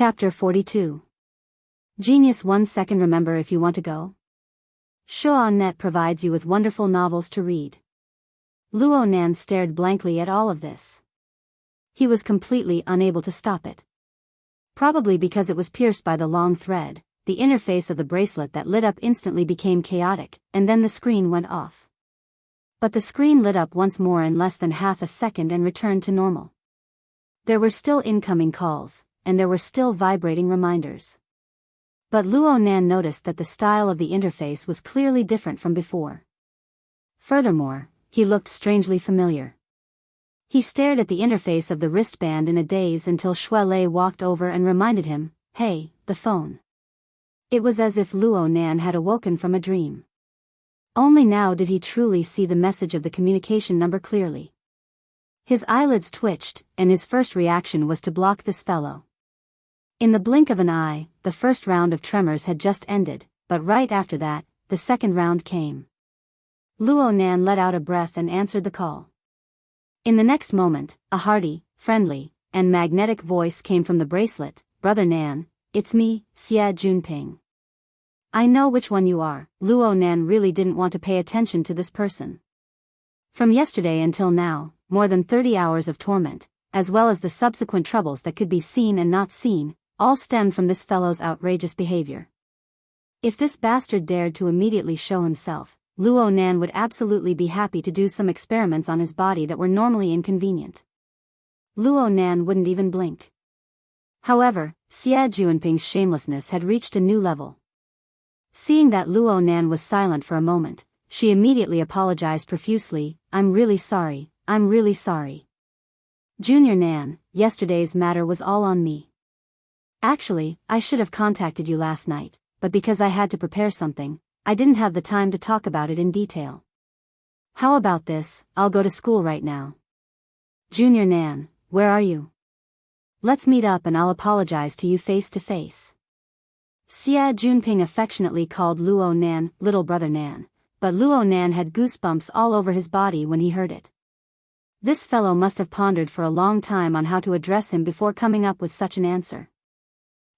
Chapter 42. Genius 1 second. Remember, if you want to go. Show.net provides you with wonderful novels to read. Luo Nan stared blankly at all of this. He was completely unable to stop it. Probably because it was pierced by the long thread, the interface of the bracelet that lit up instantly became chaotic, and then the screen went off. But the screen lit up once more in less than half a second and returned to normal. There were still incoming calls, and there were still vibrating reminders. But Luo Nan noticed that the style of the interface was clearly different from before. Furthermore, he looked strangely familiar. He stared at the interface of the wristband in a daze until Shui walked over and reminded him, "Hey, the phone." It was as if Luo Nan had awoken from a dream. Only now did he truly see the message of the communication number clearly. His eyelids twitched, and his first reaction was to block this fellow. In the blink of an eye, the first round of tremors had just ended, but right after that, the second round came. Luo Nan let out a breath and answered the call. In the next moment, a hearty, friendly, and magnetic voice came from the bracelet. "Brother Nan, it's me, Xie Junping." "I know which one you are." Luo Nan really didn't want to pay attention to this person. From yesterday until now, more than 30 hours of torment, as well as the subsequent troubles that could be seen and not seen, all stemmed from this fellow's outrageous behavior. If this bastard dared to immediately show himself, Luo Nan would absolutely be happy to do some experiments on his body that were normally inconvenient. Luo Nan wouldn't even blink. However, Xie Junping's shamelessness had reached a new level. Seeing that Luo Nan was silent for a moment, she immediately apologized profusely. I'm really sorry. Junior Nan, yesterday's matter was all on me. Actually, I should have contacted you last night, but because I had to prepare something, I didn't have the time to talk about it in detail. How about this? I'll go to school right now. Junior Nan, where are you? Let's meet up and I'll apologize to you face to face. Xie Junping affectionately called Luo Nan little brother Nan, but Luo Nan had goosebumps all over his body when he heard it. This fellow must have pondered for a long time on how to address him before coming up with such an answer.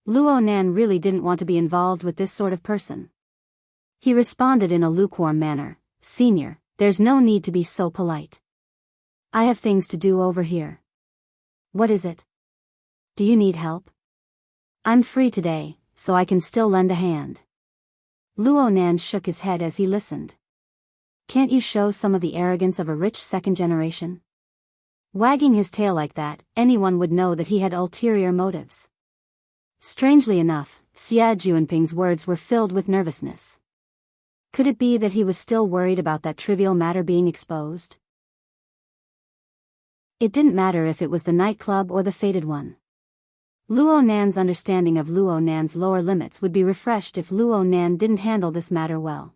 Luo Nan really didn't want to be involved with this sort of person. He responded in a lukewarm manner, "Senior, there's no need to be so polite. I have things to do over here." "What is it? Do you need help?" "I'm free today, so I can still lend a hand." Luo Nan shook his head as he listened. "Can't you show some of the arrogance of a rich second generation?" Wagging his tail like that, anyone would know that he had ulterior motives. Strangely enough, Xie Junping's words were filled with nervousness. Could it be that he was still worried about that trivial matter being exposed? It didn't matter if it was the nightclub or the fated one. Luo Nan's understanding of Luo Nan's lower limits would be refreshed if Luo Nan didn't handle this matter well.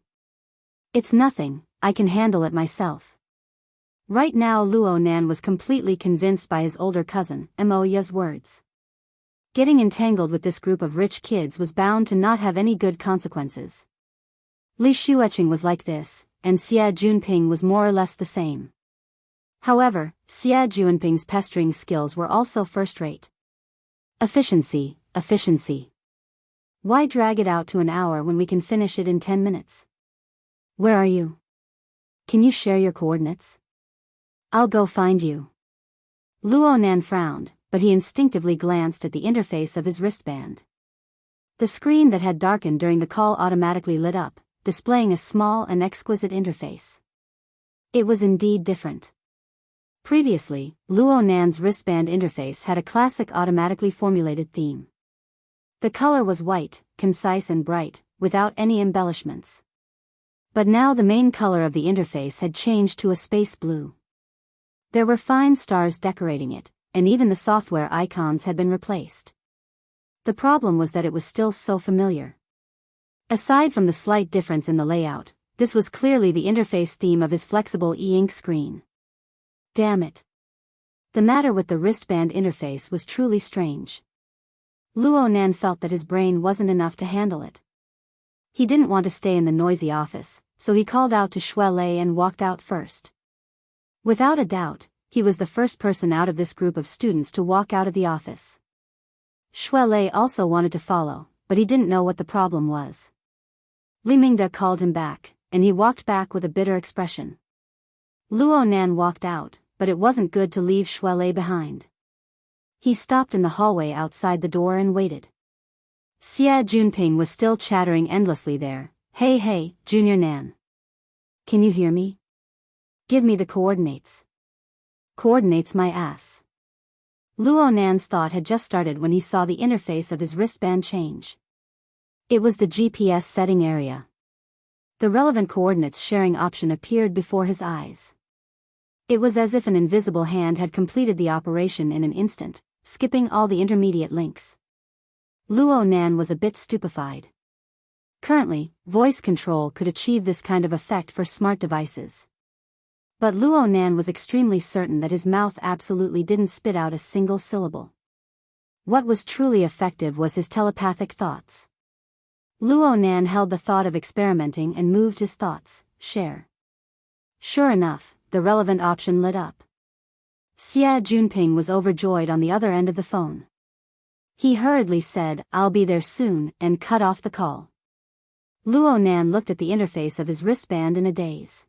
"It's nothing, I can handle it myself." Right now Luo Nan was completely convinced by his older cousin, Moya's words. Getting entangled with this group of rich kids was bound to not have any good consequences. Li Shueching was like this, and Xie Junping was more or less the same. However, Xie Junping's pestering skills were also first-rate. Efficiency. Why drag it out to an hour when we can finish it in 10 minutes? Where are you? Can you share your coordinates? I'll go find you. Luo Nan frowned, but he instinctively glanced at the interface of his wristband. The screen that had darkened during the call automatically lit up, displaying a small and exquisite interface. It was indeed different. Previously, Luo Nan's wristband interface had a classic automatically formulated theme. The color was white, concise and bright, without any embellishments. But now the main color of the interface had changed to a space blue. There were fine stars decorating it, and even the software icons had been replaced. The problem was that it was still so familiar. Aside from the slight difference in the layout, this was clearly the interface theme of his flexible e-ink screen. Damn it. The matter with the wristband interface was truly strange. Luo Nan felt that his brain wasn't enough to handle it. He didn't want to stay in the noisy office, so he called out to Shui and walked out first. Without a doubt, he was the first person out of this group of students to walk out of the office. Shuelei also wanted to follow, but he didn't know what the problem was. Li Mingde called him back, and he walked back with a bitter expression. Luo Nan walked out, but it wasn't good to leave Shuelei behind. He stopped in the hallway outside the door and waited. Xie Junping was still chattering endlessly there. Hey, Junior Nan. Can you hear me? Give me the coordinates. Coordinates my ass. Luo Nan's thought had just started when he saw the interface of his wristband change. It was the GPS setting area. The relevant coordinates sharing option appeared before his eyes. It was as if an invisible hand had completed the operation in an instant, skipping all the intermediate links. Luo Nan was a bit stupefied. Currently, voice control could achieve this kind of effect for smart devices. But Luo Nan was extremely certain that his mouth absolutely didn't spit out a single syllable. What was truly effective was his telepathic thoughts. Luo Nan held the thought of experimenting and moved his thoughts, share. Sure enough, the relevant option lit up. Xie Junping was overjoyed on the other end of the phone. He hurriedly said, "I'll be there soon," and cut off the call. Luo Nan looked at the interface of his wristband in a daze.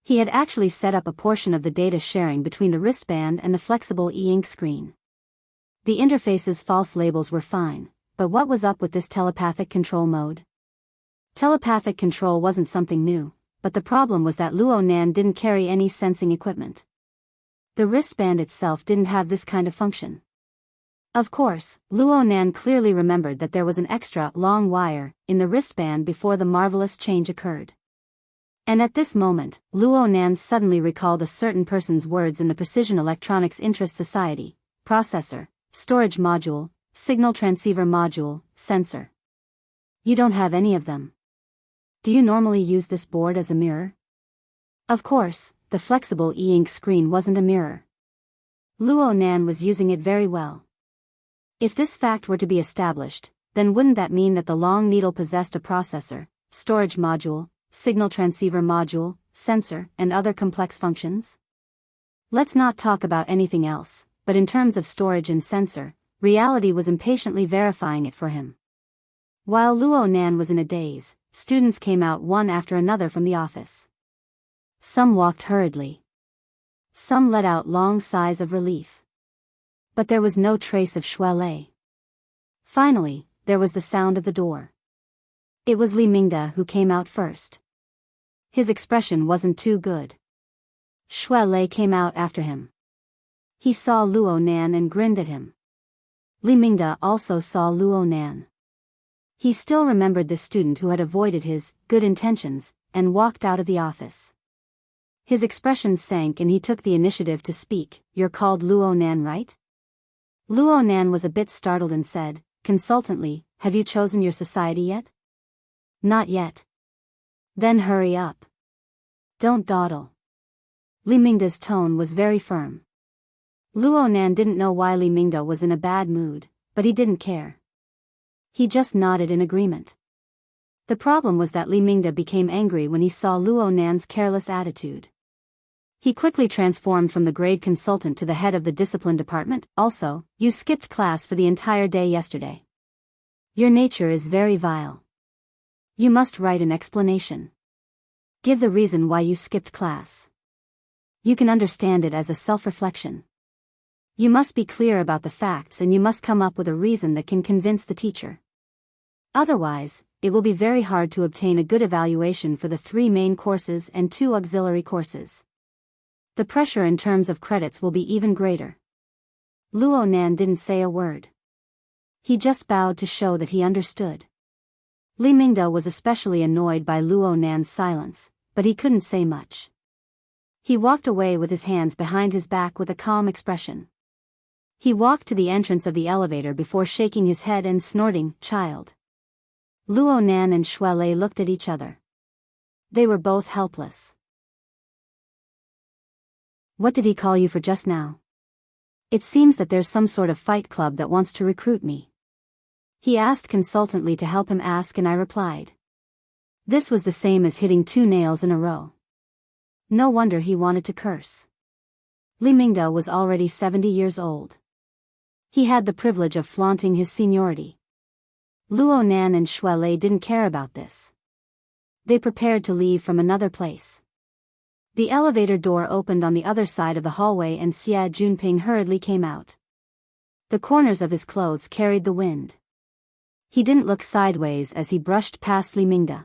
He had actually set up a portion of the data sharing between the wristband and the flexible e-ink screen. The interface's false labels were fine, but what was up with this telepathic control mode? Telepathic control wasn't something new, but the problem was that Luo Nan didn't carry any sensing equipment. The wristband itself didn't have this kind of function. Of course, Luo Nan clearly remembered that there was an extra long wire in the wristband before the marvelous change occurred. And at this moment, Luo Nan suddenly recalled a certain person's words in the Precision Electronics Interest Society: processor, storage module, signal transceiver module, sensor. You don't have any of them. Do you normally use this board as a mirror? Of course, the flexible e-ink screen wasn't a mirror. Luo Nan was using it very well. If this fact were to be established, then wouldn't that mean that the long needle possessed a processor, storage module, signal transceiver module, sensor, and other complex functions? Let's not talk about anything else, but in terms of storage and sensor, reality was impatiently verifying it for him. While Luo Nan was in a daze, students came out one after another from the office. Some walked hurriedly. Some let out long sighs of relief. But there was no trace of Shuelei. Finally, there was the sound of the door. It was Li Mingde who came out first. His expression wasn't too good. Shuelei came out after him. He saw Luo Nan and grinned at him. Li Mingde also saw Luo Nan. He still remembered the student who had avoided his good intentions and walked out of the office. His expression sank and he took the initiative to speak. "You're called Luo Nan, right?" Luo Nan was a bit startled and said, consultantly, "Have you chosen your society yet?" "Not yet." "Then hurry up. Don't dawdle." Li Mingde's tone was very firm. Luo Nan didn't know why Li Mingde was in a bad mood, but he didn't care. He just nodded in agreement. The problem was that Li Mingde became angry when he saw Luo Nan's careless attitude. He quickly transformed from the grade consultant to the head of the discipline department. "Also, you skipped class for the entire day yesterday. Your nature is very vile. You must write an explanation. Give the reason why you skipped class. You can understand it as a self-reflection. You must be clear about the facts and you must come up with a reason that can convince the teacher. Otherwise, it will be very hard to obtain a good evaluation for the 3 main courses and 2 auxiliary courses. The pressure in terms of credits will be even greater." Luo Nan didn't say a word. He just bowed to show that he understood. Li Mingde was especially annoyed by Luo Nan's silence, but he couldn't say much. He walked away with his hands behind his back with a calm expression. He walked to the entrance of the elevator before shaking his head and snorting, "Child." Luo Nan and Shuelei looked at each other. They were both helpless. "What did he call you for just now?" "It seems that there's some sort of fight club that wants to recruit me." He asked consultantly to help him ask and I replied. This was the same as hitting 2 nails in a row. No wonder he wanted to curse. Li Mingde was already 70 years old. He had the privilege of flaunting his seniority. Luo Nan and Shui Lei didn't care about this. They prepared to leave from another place. The elevator door opened on the other side of the hallway and Xie Junping hurriedly came out. The corners of his clothes carried the wind. He didn't look sideways as he brushed past Li Mingde.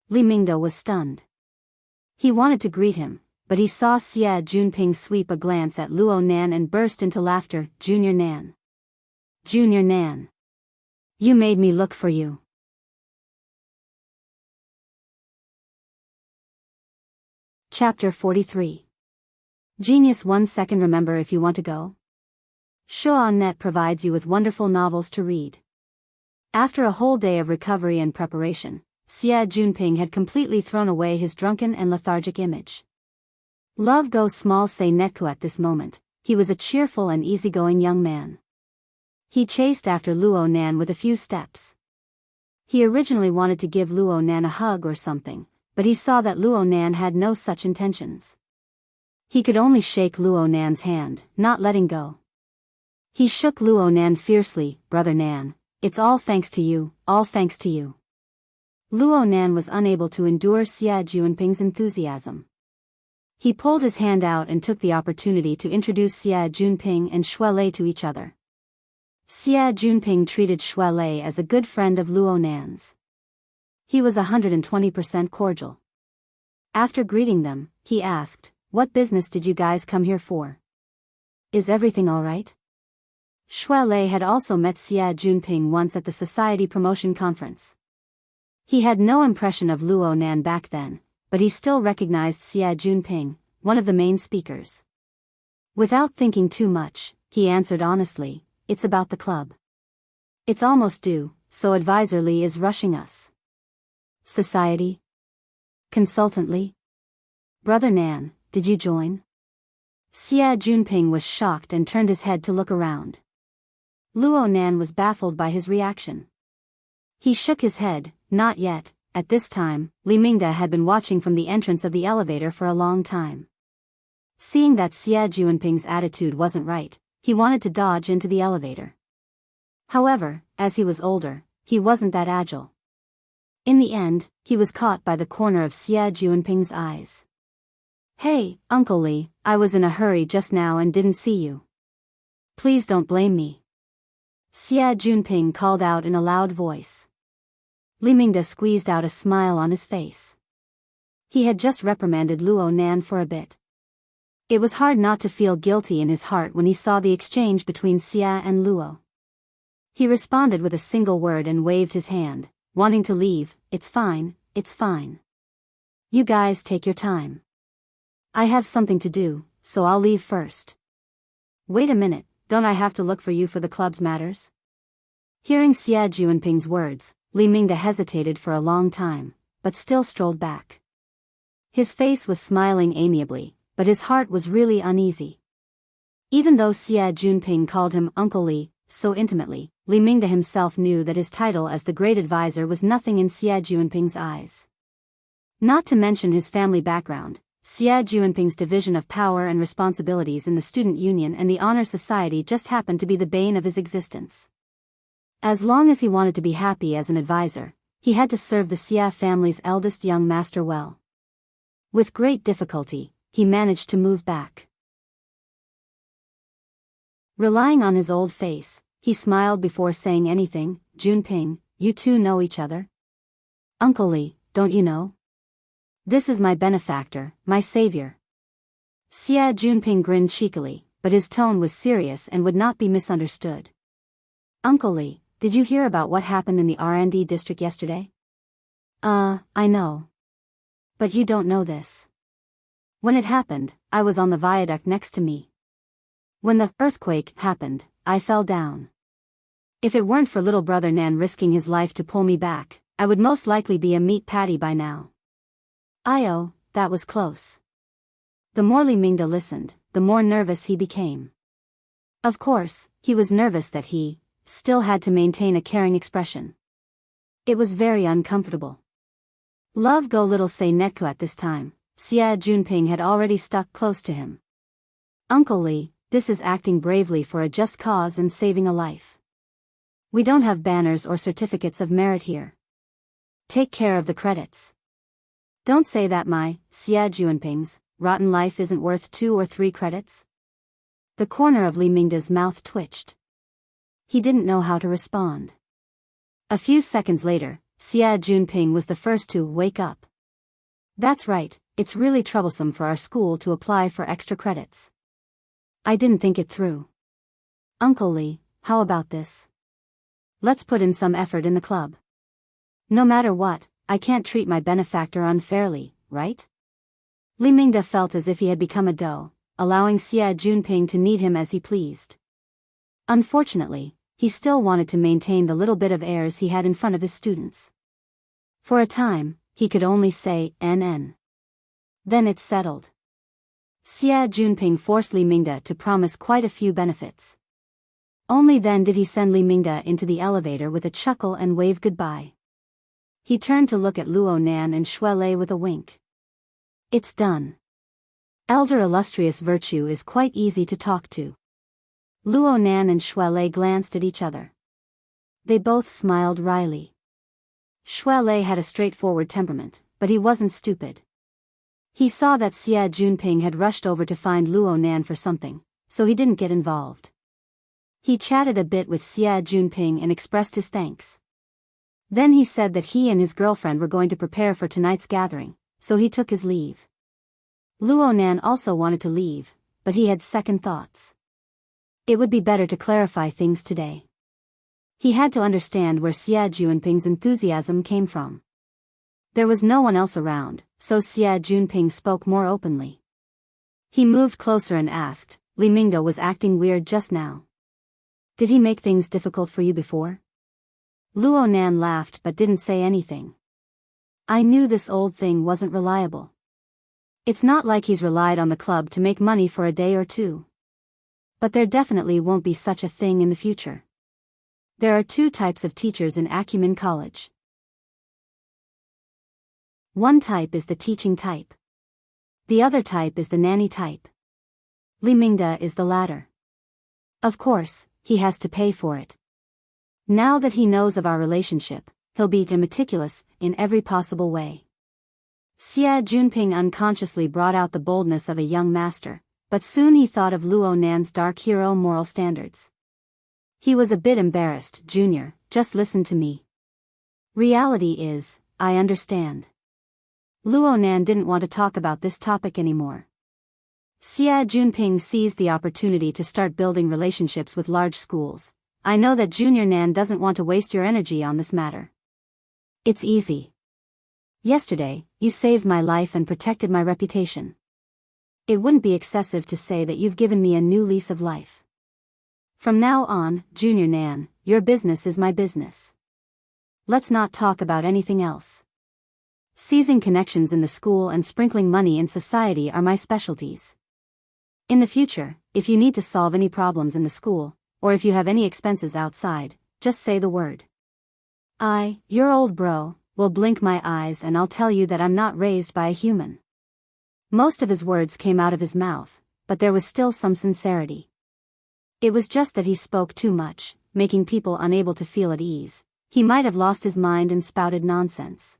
Li Mingde was stunned. He wanted to greet him, but he saw Xie Junping sweep a glance at Luo Nan and burst into laughter. Junior Nan. Junior Nan. You made me look for you. Chapter 43. Genius 1 second. Remember if you want to go. Shuanet provides you with wonderful novels to read. After a whole day of recovery and preparation, Xie Junping had completely thrown away his drunken and lethargic image. Love go small say netku at this moment, he was a cheerful and easygoing young man. He chased after Luo Nan with a few steps. He originally wanted to give Luo Nan a hug or something, but he saw that Luo Nan had no such intentions. He could only shake Luo Nan's hand, not letting go. He shook Luo Nan fiercely. Brother Nan, it's all thanks to you, all thanks to you. Luo Nan was unable to endure Xie Junping's enthusiasm. He pulled his hand out and took the opportunity to introduce Xie Junping and Shui Lei to each other. Xie Junping treated Shui Lei as a good friend of Luo Nan's. He was 120% cordial. After greeting them, he asked, "What business did you guys come here for? Is everything all right?" Shui Lei had also met Xie Junping once at the Society Promotion Conference. He had no impression of Luo Nan back then, but he still recognized Xie Junping, one of the main speakers. Without thinking too much, he answered honestly, "It's about the club. It's almost due, so Advisor Li is rushing us." Society? Consultant Li? Brother Nan, did you join? Xie Junping was shocked and turned his head to look around. Luo Nan was baffled by his reaction. He shook his head. Not yet. At this time, Li Mingde had been watching from the entrance of the elevator for a long time. Seeing that Xie Junping's attitude wasn't right, he wanted to dodge into the elevator. However, as he was older, he wasn't that agile. In the end, he was caught by the corner of Xie Junping's eyes. "Hey, Uncle Li, I was in a hurry just now and didn't see you. Please don't blame me." Xie Junping called out in a loud voice. Li Mingde squeezed out a smile on his face. He had just reprimanded Luo Nan for a bit. It was hard not to feel guilty in his heart when he saw the exchange between Xie and Luo. He responded with a single word and waved his hand, wanting to leave. "It's fine, it's fine. You guys take your time. I have something to do, so I'll leave first." "Wait a minute, don't I have to look for you for the club's matters?" Hearing Xie Junping's words, Li Mingde hesitated for a long time, but still strolled back. His face was smiling amiably, but his heart was really uneasy. Even though Xie Junping called him Uncle Li so intimately, Li Mingde himself knew that his title as the great advisor was nothing in Xie Junping's eyes. Not to mention his family background, Xie Junping's division of power and responsibilities in the student union and the honor society just happened to be the bane of his existence. As long as he wanted to be happy as an advisor, he had to serve the Xie family's eldest young master well. With great difficulty, he managed to move back. Relying on his old face, he smiled before saying anything. "Junping, you two know each other?" "Uncle Li, don't you know? This is my benefactor, my savior." Xie Junping grinned cheekily, but his tone was serious and would not be misunderstood. "Uncle Li, did you hear about what happened in the R&D district yesterday?" I know. But you don't know this. When it happened, I was on the viaduct next to me. When the earthquake happened, I fell down. If it weren't for little brother Nan risking his life to pull me back, I would most likely be a meat patty by now." "Io, that was close." The more Li Mingde listened, the more nervous he became. Of course, he was nervous that he still had to maintain a caring expression. It was very uncomfortable. Love go little say netku at this time, Xie Junping had already stuck close to him. "Uncle Li, This is acting bravely for a just cause and saving a life. We don't have banners or certificates of merit here. Take care of the credits. Don't say that my, Xia Juanping's, rotten life isn't worth 2 or 3 credits. The corner of Li Mingda's mouth twitched. He didn't know how to respond. A few seconds later, Xia Junping was the first to wake up. That's right, it's really troublesome for our school to apply for extra credits. I didn't think it through. Uncle Li, how about this? Let's put in some effort in the club. No matter what, I can't treat my benefactor unfairly, right? Li Mingda felt as if he had become a dough, allowing Xia Junping to knead him as he pleased. Unfortunately, he still wanted to maintain the little bit of airs he had in front of his students. For a time, he could only say NN. Then it settled. Xia Junping forced Li Mingda to promise quite a few benefits. Only then did he send Li Mingda into the elevator with a chuckle and wave goodbye. He turned to look at Luo Nan and Shui Lei with a wink. It's done. Elder illustrious virtue is quite easy to talk to. Luo Nan and Shui Lei glanced at each other. They both smiled wryly. Shui Lei had a straightforward temperament, but he wasn't stupid. He saw that Xia Junping had rushed over to find Luo Nan for something, so he didn't get involved. He chatted a bit with Xia Junping and expressed his thanks. Then he said that he and his girlfriend were going to prepare for tonight's gathering, so he took his leave. Luo Nan also wanted to leave, but he had second thoughts. It would be better to clarify things today. He had to understand where Xia Junping's enthusiasm came from. There was no one else around, so Xia Junping spoke more openly. He moved closer and asked, Li Mingda was acting weird just now. Did he make things difficult for you before? Luo Nan laughed but didn't say anything. I knew this old thing wasn't reliable. It's not like he's relied on the club to make money for a day or two. But there definitely won't be such a thing in the future. There are 2 types of teachers in Acumen College. One type is the teaching type. The other type is the nanny type. Li Mingda is the latter. Of course, he has to pay for it. Now that he knows of our relationship, he'll be meticulous in every possible way. Xia Junping unconsciously brought out the boldness of a young master, but soon he thought of Luo Nan's dark hero moral standards. He was a bit embarrassed. Junior, just listen to me. Reality is, I understand. Luo Nan didn't want to talk about this topic anymore. Xia Junping seized the opportunity to start building relationships with large schools. I know that Junior Nan doesn't want to waste your energy on this matter. It's easy. Yesterday, you saved my life and protected my reputation. It wouldn't be excessive to say that you've given me a new lease of life. From now on, Junior Nan, your business is my business. Let's not talk about anything else. Seizing connections in the school and sprinkling money in society are my specialties. In the future, if you need to solve any problems in the school, or if you have any expenses outside, just say the word. Your old bro, will blink my eyes and I'll tell you that I'm not raised by a human. Most of his words came out of his mouth, but there was still some sincerity. It was just that he spoke too much, making people unable to feel at ease. He might have lost his mind and spouted nonsense.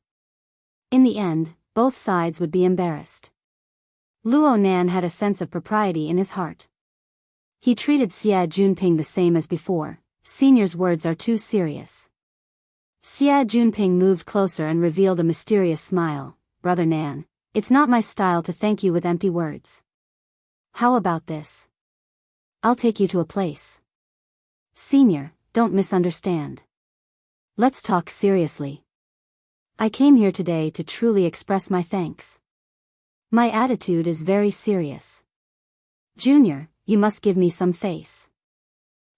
In the end, both sides would be embarrassed. Luo Nan had a sense of propriety in his heart. He treated Xia Junping the same as before. Senior's words are too serious. Xia Junping moved closer and revealed a mysterious smile. Brother Nan, it's not my style to thank you with empty words. How about this? I'll take you to a place. Senior, don't misunderstand. Let's talk seriously. I came here today to truly express my thanks. My attitude is very serious. Junior, you must give me some face.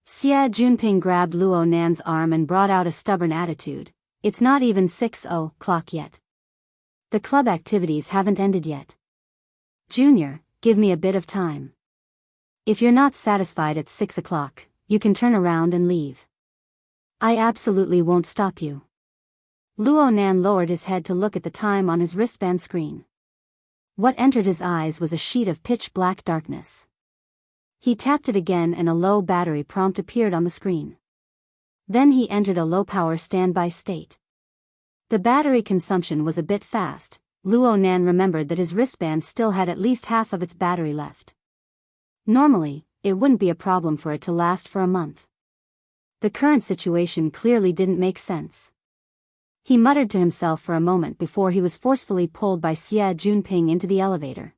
Xia Junping grabbed Luo Nan's arm and brought out a stubborn attitude. It's not even 6:00 yet. The club activities haven't ended yet. Junior, give me a bit of time. If you're not satisfied at 6:00, you can turn around and leave. I absolutely won't stop you. Luo Nan lowered his head to look at the time on his wristband screen. What entered his eyes was a sheet of pitch-black darkness. He tapped it again and a low battery prompt appeared on the screen. Then he entered a low-power standby state. The battery consumption was a bit fast. Luo Nan remembered that his wristband still had at least half of its battery left. Normally, it wouldn't be a problem for it to last for a month. The current situation clearly didn't make sense. He muttered to himself for a moment before he was forcefully pulled by Xie Junping into the elevator.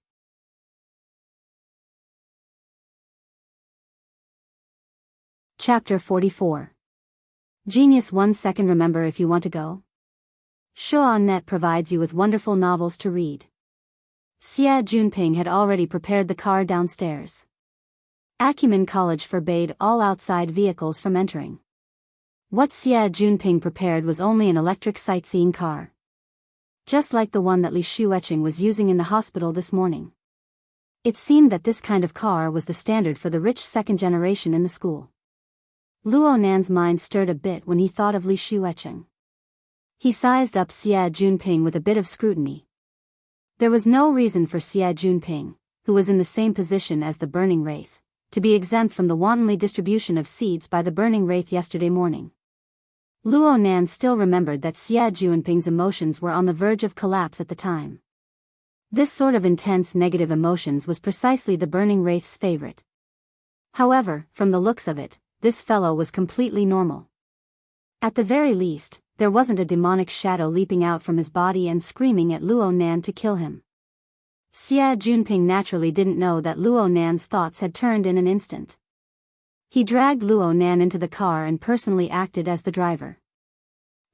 Chapter 44. Genius 1 second. Remember if you want to go? Shoa.net provides you with wonderful novels to read. Xie Junping had already prepared the car downstairs. Acumen College forbade all outside vehicles from entering. What Xie Junping prepared was only an electric sightseeing car. Just like the one that Li Shuecheng was using in the hospital this morning. It seemed that this kind of car was the standard for the rich second generation in the school. Luo Nan's mind stirred a bit when he thought of Li Shuecheng. He sized up Xie Junping with a bit of scrutiny. There was no reason for Xie Junping, who was in the same position as the Burning Wraith, to be exempt from the wantonly distribution of seeds by the Burning Wraith yesterday morning. Luo Nan still remembered that Xie Junping's emotions were on the verge of collapse at the time. This sort of intense negative emotions was precisely the Burning Wraith's favorite. However, from the looks of it, this fellow was completely normal. At the very least, there wasn't a demonic shadow leaping out from his body and screaming at Luo Nan to kill him. Xie Junping naturally didn't know that Luo Nan's thoughts had turned in an instant. He dragged Luo Nan into the car and personally acted as the driver.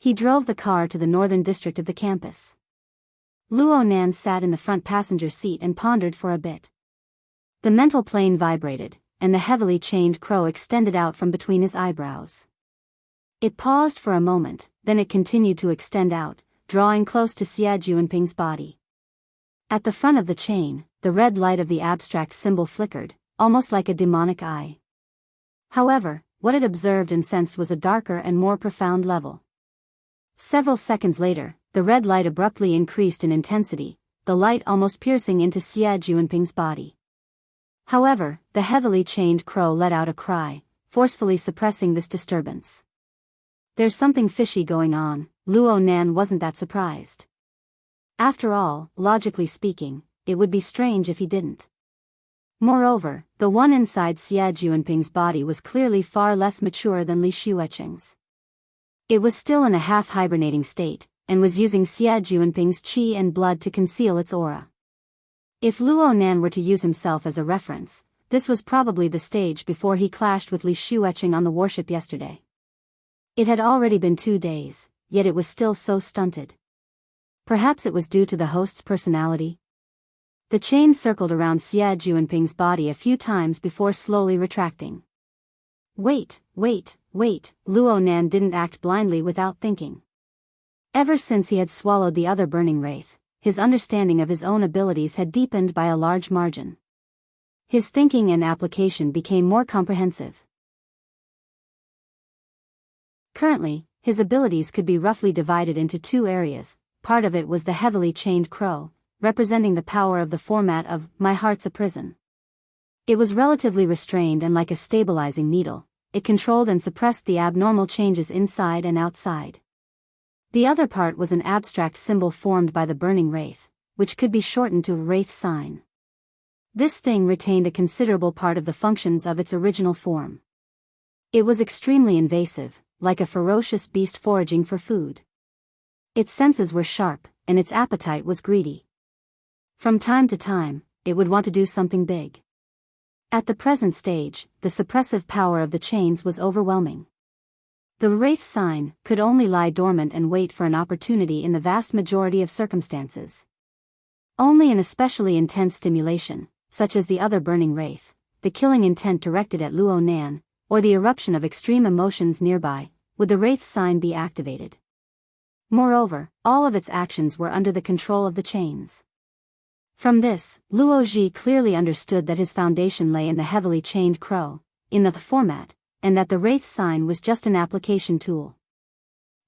He drove the car to the northern district of the campus. Luo Nan sat in the front passenger seat and pondered for a bit. The mental plane vibrated, and the heavily chained crow extended out from between his eyebrows. It paused for a moment, then it continued to extend out, drawing close to Xie Junping's body. At the front of the chain, the red light of the abstract symbol flickered, almost like a demonic eye. However, what it observed and sensed was a darker and more profound level. Several seconds later, the red light abruptly increased in intensity, the light almost piercing into Xie Junping's body. However, the heavily chained crow let out a cry, forcefully suppressing this disturbance. There's something fishy going on. Luo Nan wasn't that surprised. After all, logically speaking, it would be strange if he didn't. Moreover, the one inside Xie Junping's body was clearly far less mature than Li Shuecheng's. It was still in a half-hibernating state, and was using Xie Junping's qi and blood to conceal its aura. If Luo Nan were to use himself as a reference, this was probably the stage before he clashed with Li Shuecheng on the warship yesterday. It had already been 2 days, yet it was still so stunted. Perhaps it was due to the host's personality. The chain circled around Xie Junping's body a few times before slowly retracting. Wait, Luo Nan didn't act blindly without thinking. Ever since he had swallowed the other Burning Wraith, his understanding of his own abilities had deepened by a large margin. His thinking and application became more comprehensive. Currently, his abilities could be roughly divided into 2 areas. Part of it was the heavily chained crow, representing the power of the format of "My Heart's a Prison." It was relatively restrained and like a stabilizing needle, it controlled and suppressed the abnormal changes inside and outside. The other part was an abstract symbol formed by the Burning Wraith, which could be shortened to a wraith sign. This thing retained a considerable part of the functions of its original form. It was extremely invasive, like a ferocious beast foraging for food. Its senses were sharp, and its appetite was greedy. From time to time, it would want to do something big. At the present stage, the suppressive power of the chains was overwhelming. The wraith sign could only lie dormant and wait for an opportunity in the vast majority of circumstances. Only in especially intense stimulation, such as the other Burning Wraith, the killing intent directed at Luo Nan, or the eruption of extreme emotions nearby, would the wraith sign be activated. Moreover, all of its actions were under the control of the chains. From this, Luo Ji clearly understood that his foundation lay in the heavily chained crow, in the format, and that the wraith sign was just an application tool.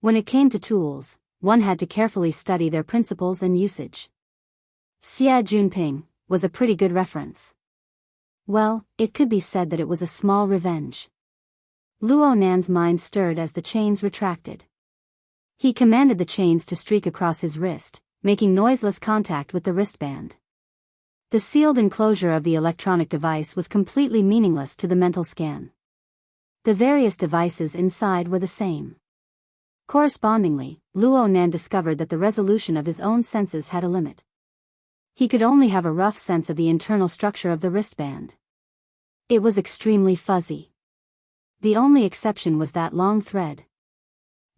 When it came to tools, one had to carefully study their principles and usage. Xie Junping was a pretty good reference. Well, it could be said that it was a small revenge. Luo Nan's mind stirred as the chains retracted. He commanded the chains to streak across his wrist, making noiseless contact with the wristband. The sealed enclosure of the electronic device was completely meaningless to the mental scan. The various devices inside were the same. Correspondingly, Luo Nan discovered that the resolution of his own senses had a limit. He could only have a rough sense of the internal structure of the wristband. It was extremely fuzzy. The only exception was that long thread.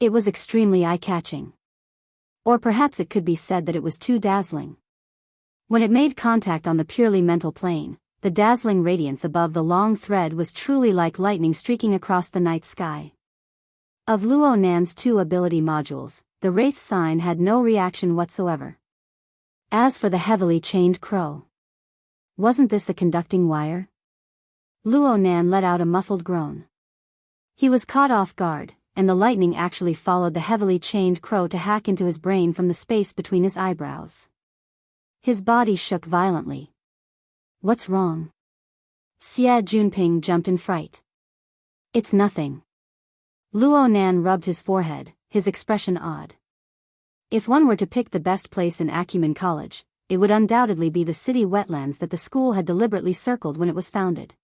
It was extremely eye-catching. Or perhaps it could be said that it was too dazzling. When it made contact on the purely mental plane, the dazzling radiance above the long thread was truly like lightning streaking across the night sky. Of Luo Nan's two ability modules, the Wraith sign had no reaction whatsoever. As for the heavily chained crow, wasn't this a conducting wire? Luo Nan let out a muffled groan. He was caught off guard, and the lightning actually followed the heavily chained crow to hack into his brain from the space between his eyebrows. His body shook violently. What's wrong? Xie Junping jumped in fright. It's nothing. Luo Nan rubbed his forehead, his expression odd. If one were to pick the best place in Acumen College, it would undoubtedly be the city wetlands that the school had deliberately circled when it was founded.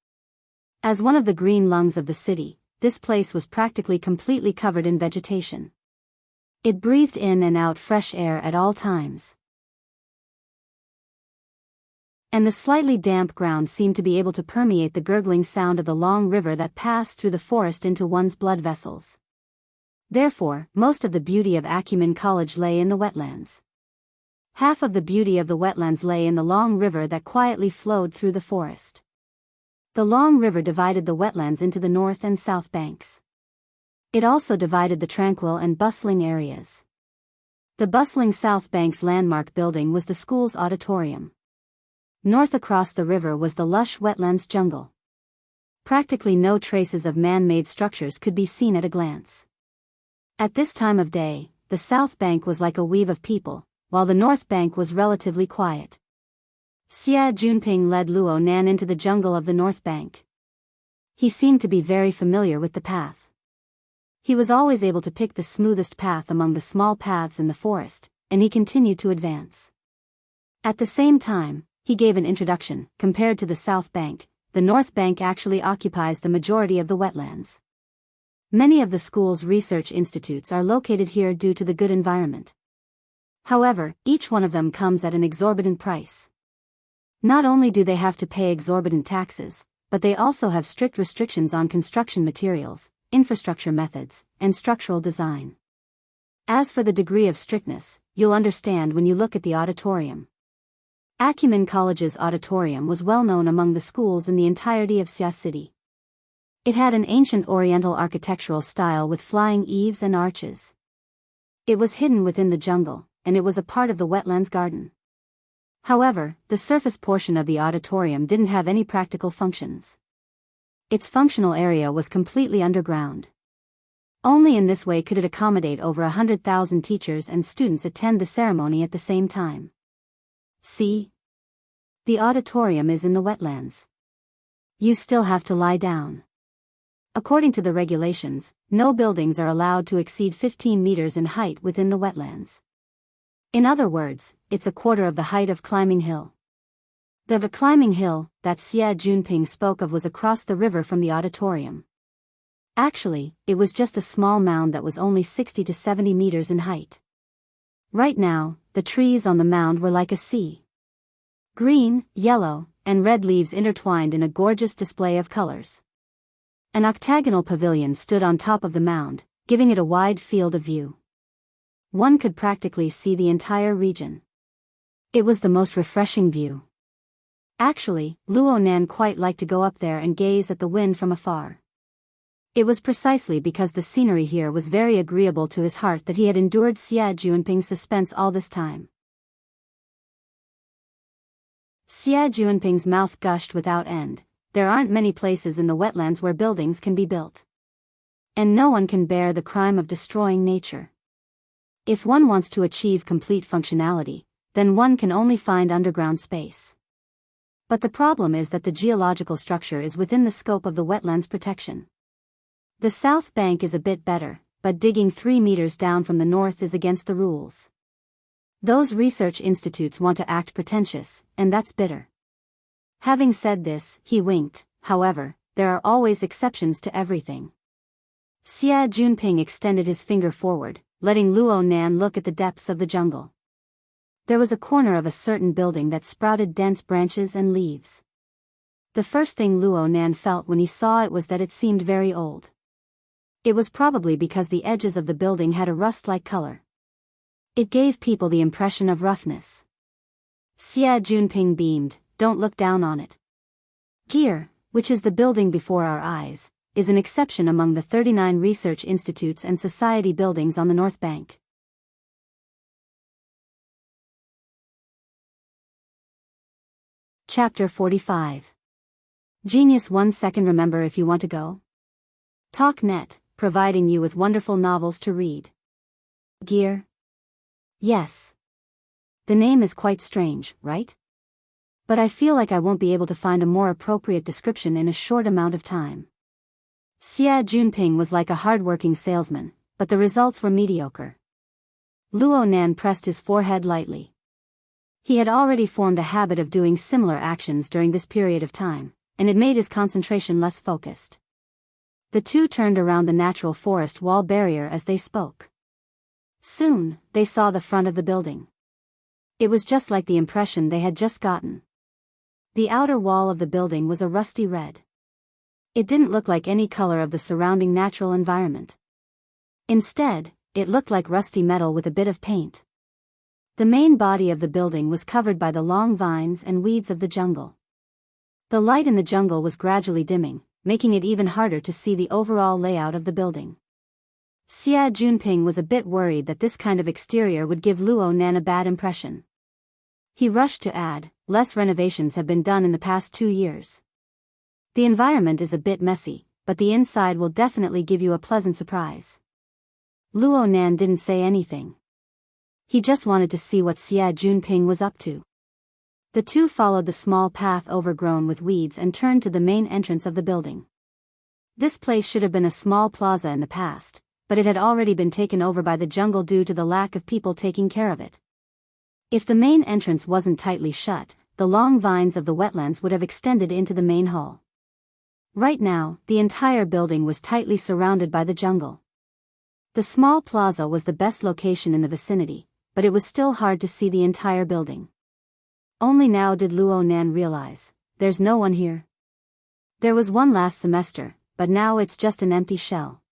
As one of the green lungs of the city, this place was practically completely covered in vegetation. It breathed in and out fresh air at all times. And the slightly damp ground seemed to be able to permeate the gurgling sound of the long river that passed through the forest into one's blood vessels. Therefore, most of the beauty of Acumen College lay in the wetlands. Half of the beauty of the wetlands lay in the long river that quietly flowed through the forest. The long river divided the wetlands into the north and south banks. It also divided the tranquil and bustling areas. The bustling south bank's landmark building was the school's auditorium. North across the river was the lush wetlands jungle. Practically no traces of man-made structures could be seen at a glance. At this time of day, the south bank was like a weave of people, while the north bank was relatively quiet. Xie Junping led Luo Nan into the jungle of the north bank. He seemed to be very familiar with the path. He was always able to pick the smoothest path among the small paths in the forest, and he continued to advance. At the same time, he gave an introduction. Compared to the south bank, the north bank actually occupies the majority of the wetlands. Many of the school's research institutes are located here due to the good environment. However, each one of them comes at an exorbitant price. Not only do they have to pay exorbitant taxes, but they also have strict restrictions on construction materials, infrastructure methods, and structural design. As for the degree of strictness, you'll understand when you look at the auditorium. Acumen College's auditorium was well known among the schools in the entirety of Xia City. It had an ancient Oriental architectural style with flying eaves and arches. It was hidden within the jungle, and it was a part of the wetlands garden. However, the surface portion of the auditorium didn't have any practical functions. Its functional area was completely underground. Only in this way could it accommodate over 100,000 teachers and students attend the ceremony at the same time. See? The auditorium is in the wetlands. You still have to lie down. According to the regulations, no buildings are allowed to exceed 15 meters in height within the wetlands. In other words, it's a quarter of the height of Climbing Hill. The Climbing Hill that Xie Junping spoke of was across the river from the auditorium. Actually, it was just a small mound that was only 60 to 70 meters in height. Right now, the trees on the mound were like a sea. Green, yellow, and red leaves intertwined in a gorgeous display of colors. An octagonal pavilion stood on top of the mound, giving it a wide field of view. One could practically see the entire region. It was the most refreshing view. Actually, Luo Nan quite liked to go up there and gaze at the wind from afar. It was precisely because the scenery here was very agreeable to his heart that he had endured Xie Junping's suspense all this time. Xie Junping's mouth gushed without end. There aren't many places in the wetlands where buildings can be built. And no one can bear the crime of destroying nature. If one wants to achieve complete functionality, then one can only find underground space. But the problem is that the geological structure is within the scope of the wetlands protection. The south bank is a bit better, but digging 3 meters down from the north is against the rules. Those research institutes want to act pretentious, and that's bitter. Having said this, he winked. However, there are always exceptions to everything. Xia Junping extended his finger forward, letting Luo Nan look at the depths of the jungle. There was a corner of a certain building that sprouted dense branches and leaves. The first thing Luo Nan felt when he saw it was that it seemed very old. It was probably because the edges of the building had a rust-like color. It gave people the impression of roughness. Xia Junping beamed. Don't look down on it. Gear, which is the building before our eyes, is an exception among the 39 research institutes and society buildings on the North Bank. Chapter 45. Genius 1 second. Remember if you want to go. TalkNet, providing you with wonderful novels to read. Gear? Yes. The name is quite strange, right? But I feel like I won't be able to find a more appropriate description in a short amount of time. Xia Junping was like a hard-working salesman, but the results were mediocre. Luo Nan pressed his forehead lightly. He had already formed a habit of doing similar actions during this period of time, and it made his concentration less focused. The two turned around the natural forest wall barrier as they spoke. Soon, they saw the front of the building. It was just like the impression they had just gotten. The outer wall of the building was a rusty red. It didn't look like any color of the surrounding natural environment. Instead, it looked like rusty metal with a bit of paint. The main body of the building was covered by the long vines and weeds of the jungle. The light in the jungle was gradually dimming, making it even harder to see the overall layout of the building. Xia Junping was a bit worried that this kind of exterior would give Luo Nan a bad impression. He rushed to add, less renovations have been done in the past 2 years. The environment is a bit messy, but the inside will definitely give you a pleasant surprise. Luo Nan didn't say anything. He just wanted to see what Xia Junping was up to. The two followed the small path overgrown with weeds and turned to the main entrance of the building. This place should have been a small plaza in the past, but it had already been taken over by the jungle due to the lack of people taking care of it. If the main entrance wasn't tightly shut, the long vines of the wetlands would have extended into the main hall. Right now, the entire building was tightly surrounded by the jungle. The small plaza was the best location in the vicinity, but it was still hard to see the entire building. Only now did Luo Nan realize, there's no one here. There was one last semester, but now it's just an empty shell.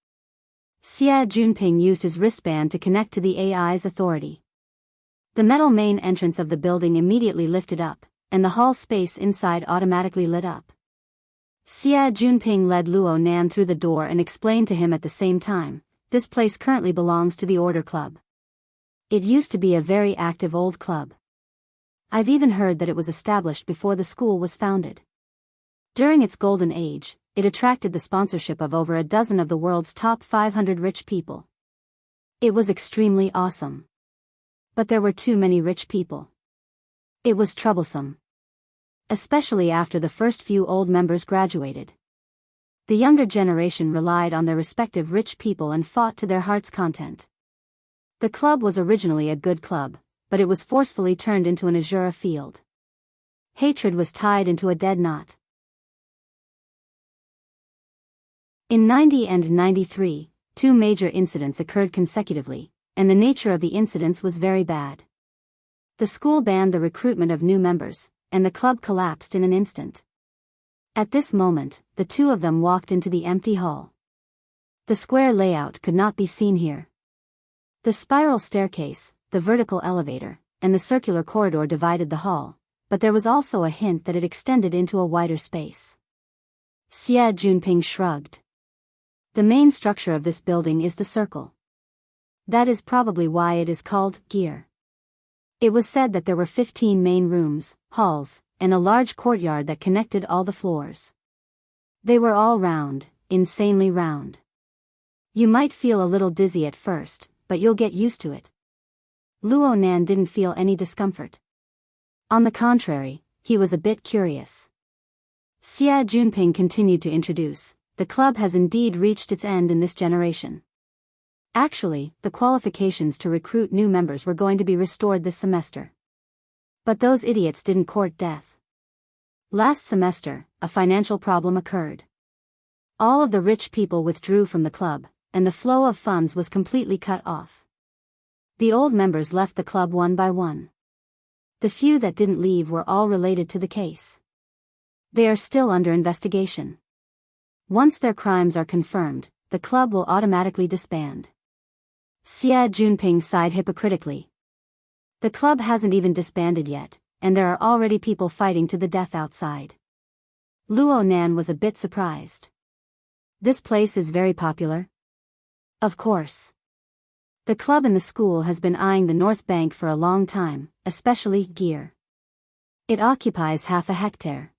Xia Junping used his wristband to connect to the AI's authority. The metal main entrance of the building immediately lifted up, and the hall space inside automatically lit up. Xia Junping led Luo Nan through the door and explained to him at the same time, this place currently belongs to the Order Club. It used to be a very active old club. I've even heard that it was established before the school was founded. During its golden age, it attracted the sponsorship of over a dozen of the world's top 500 rich people. It was extremely awesome. But there were too many rich people. It was troublesome. Especially after the first few old members graduated. The younger generation relied on their respective rich people and fought to their heart's content. The club was originally a good club, but it was forcefully turned into an azura field. Hatred was tied into a dead knot. In 90 and 93, 2 major incidents occurred consecutively, and the nature of the incidents was very bad. The school banned the recruitment of new members, and the club collapsed in an instant. At this moment, the two of them walked into the empty hall. The square layout could not be seen here. The spiral staircase, the vertical elevator, and the circular corridor divided the hall, but there was also a hint that it extended into a wider space. Xia Junping shrugged. The main structure of this building is the circle. That is probably why it is called gear. It was said that there were 15 main rooms, halls, and a large courtyard that connected all the floors. They were all round, insanely round. You might feel a little dizzy at first, but you'll get used to it. Luo Nan didn't feel any discomfort. On the contrary, he was a bit curious. Xia Junping continued to introduce, the club has indeed reached its end in this generation. Actually, the qualifications to recruit new members were going to be restored this semester. But those idiots didn't court death. Last semester, a financial problem occurred. All of the rich people withdrew from the club, and the flow of funds was completely cut off. The old members left the club one by one. The few that didn't leave were all related to the case. They are still under investigation. Once their crimes are confirmed, the club will automatically disband. Xia Junping sighed hypocritically. The club hasn't even disbanded yet, and there are already people fighting to the death outside. Luo Nan was a bit surprised. This place is very popular? Of course. The club in the school has been eyeing the North Bank for a long time, especially gear. It occupies half a hectare.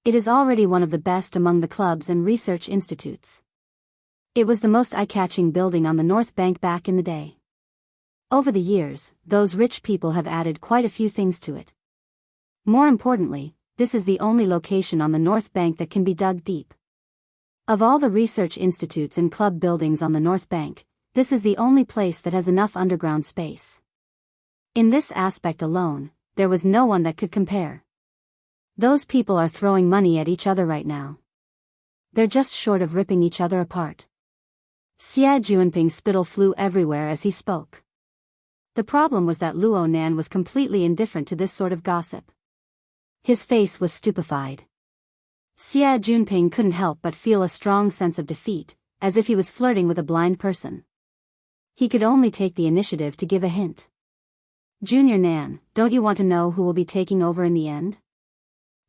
It is already one of the best among the clubs and research institutes. It was the most eye-catching building on the North Bank back in the day. Over the years, those rich people have added quite a few things to it. More importantly, this is the only location on the North Bank that can be dug deep. Of all the research institutes and club buildings on the North Bank, this is the only place that has enough underground space. In this aspect alone, there was no one that could compare. Those people are throwing money at each other right now. They're just short of ripping each other apart. Xia Junping's spittle flew everywhere as he spoke. The problem was that Luo Nan was completely indifferent to this sort of gossip. His face was stupefied. Xia Junping couldn't help but feel a strong sense of defeat, as if he was flirting with a blind person. He could only take the initiative to give a hint. Junior Nan, don't you want to know who will be taking over in the end?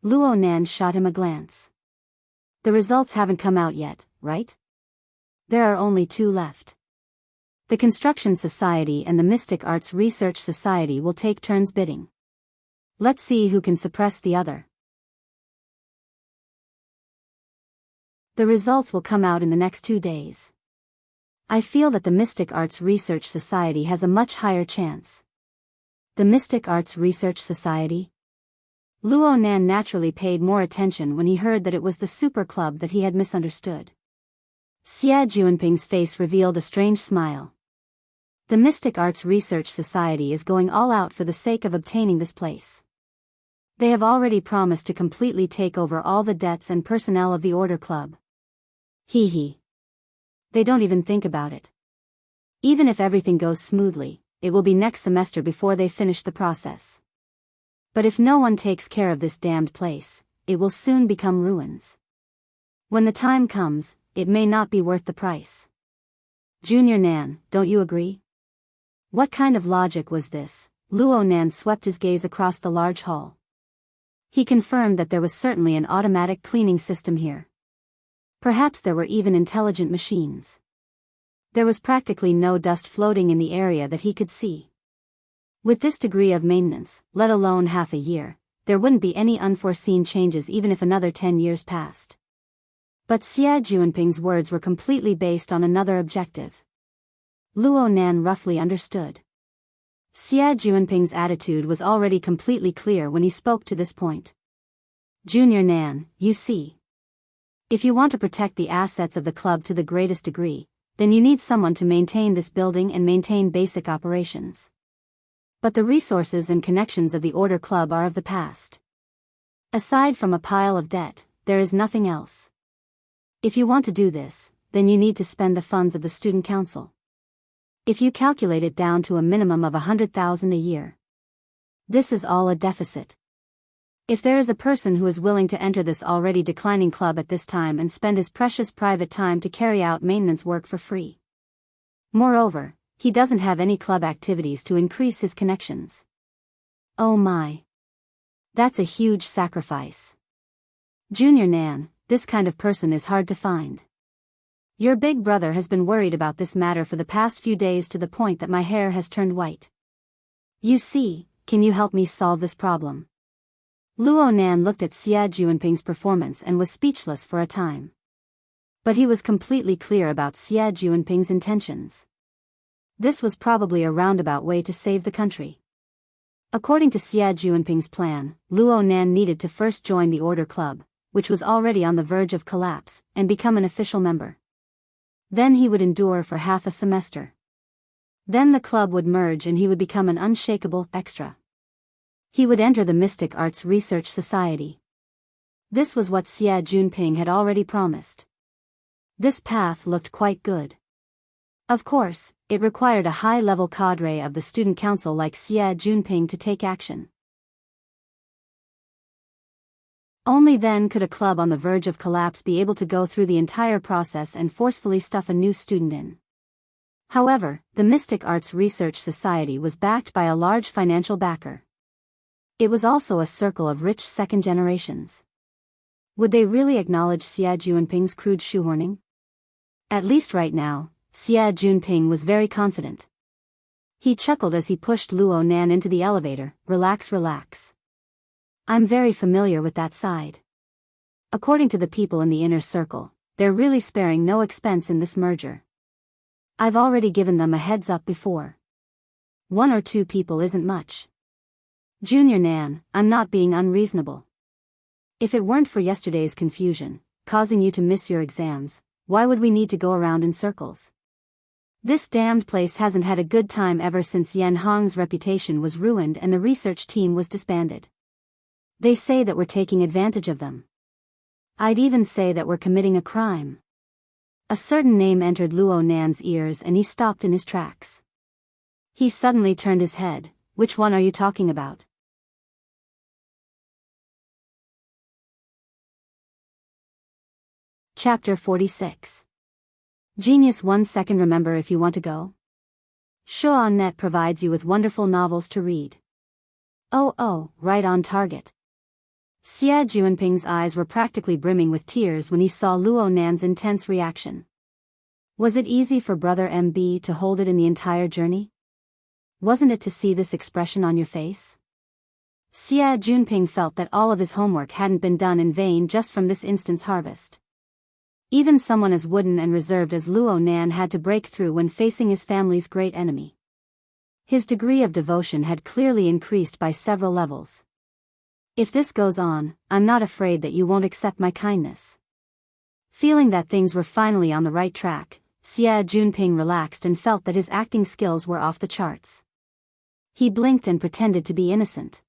Luo Nan shot him a glance. The results haven't come out yet, right? There are only two left. The Construction Society and the Mystic Arts Research Society will take turns bidding. Let's see who can suppress the other. The results will come out in the next 2 days. I feel that the Mystic Arts Research Society has a much higher chance. The Mystic Arts Research Society? Luo Nan naturally paid more attention when he heard that it was the super club that he had misunderstood. Xia Junping's face revealed a strange smile. The Mystic Arts Research Society is going all out for the sake of obtaining this place. They have already promised to completely take over all the debts and personnel of the Order Club. Hee hee. They don't even think about it. Even if everything goes smoothly, it will be next semester before they finish the process. But if no one takes care of this damned place, it will soon become ruins. When the time comes, it may not be worth the price. Junior Nan, don't you agree? What kind of logic was this? Luo Nan swept his gaze across the large hall. He confirmed that there was certainly an automatic cleaning system here. Perhaps there were even intelligent machines. There was practically no dust floating in the area that he could see. With this degree of maintenance, let alone half a year, there wouldn't be any unforeseen changes even if another 10 years passed. But Xia Junping's words were completely based on another objective. Luo Nan roughly understood. Xia Junping's attitude was already completely clear when he spoke to this point. Junior Nan, you see. If you want to protect the assets of the club to the greatest degree, then you need someone to maintain this building and maintain basic operations. But the resources and connections of the Order Club are of the past. Aside from a pile of debt, there is nothing else. If you want to do this, then you need to spend the funds of the student council. If you calculate it down to a minimum of 100,000 a year. This is all a deficit. If there is a person who is willing to enter this already declining club at this time and spend his precious private time to carry out maintenance work for free. Moreover, he doesn't have any club activities to increase his connections. Oh my. That's a huge sacrifice. Junior Nan, this kind of person is hard to find. Your big brother has been worried about this matter for the past few days to the point that my hair has turned white. You see, can you help me solve this problem? Luo Nan looked at Xia Junping's performance and was speechless for a time. But he was completely clear about Xia Junping's intentions. This was probably a roundabout way to save the country. According to Xie Juanping's plan, Luo Nan needed to first join the Order Club, which was already on the verge of collapse, and become an official member. Then he would endure for half a semester. Then the club would merge and he would become an unshakable extra. He would enter the Mystic Arts Research Society. This was what Xie Juanping had already promised. This path looked quite good. Of course, it required a high-level cadre of the student council like Xie Juanping to take action. Only then could a club on the verge of collapse be able to go through the entire process and forcefully stuff a new student in. However, the Mystic Arts Research Society was backed by a large financial backer. It was also a circle of rich second generations. Would they really acknowledge Xie Juanping's crude shoehorning? At least right now, Xie Juanping was very confident. He chuckled as he pushed Luo Nan into the elevator. Relax, relax. I'm very familiar with that side. According to the people in the inner circle, they're really sparing no expense in this merger. I've already given them a heads up before. 1 or 2 people isn't much. Junior Nan, I'm not being unreasonable. If it weren't for yesterday's confusion, causing you to miss your exams, why would we need to go around in circles? This damned place hasn't had a good time ever since Yan Hong's reputation was ruined and the research team was disbanded. They say that we're taking advantage of them. I'd even say that we're committing a crime. A certain name entered Luo Nan's ears and he stopped in his tracks. He suddenly turned his head. Which one are you talking about? Chapter 46. Genius 1 second. Remember if you want to go? Show.net provides you with wonderful novels to read. Oh, right on target. Xie Juanping's eyes were practically brimming with tears when he saw Luo Nan's intense reaction. Was it easy for Brother MB to hold it in the entire journey? Wasn't it to see this expression on your face? Xie Juanping felt that all of his homework hadn't been done in vain just from this instant's harvest. Even someone as wooden and reserved as Luo Nan had to break through when facing his family's great enemy. His degree of devotion had clearly increased by several levels. If this goes on, I'm not afraid that you won't accept my kindness. Feeling that things were finally on the right track, Xie Juanping relaxed and felt that his acting skills were off the charts. He blinked and pretended to be innocent.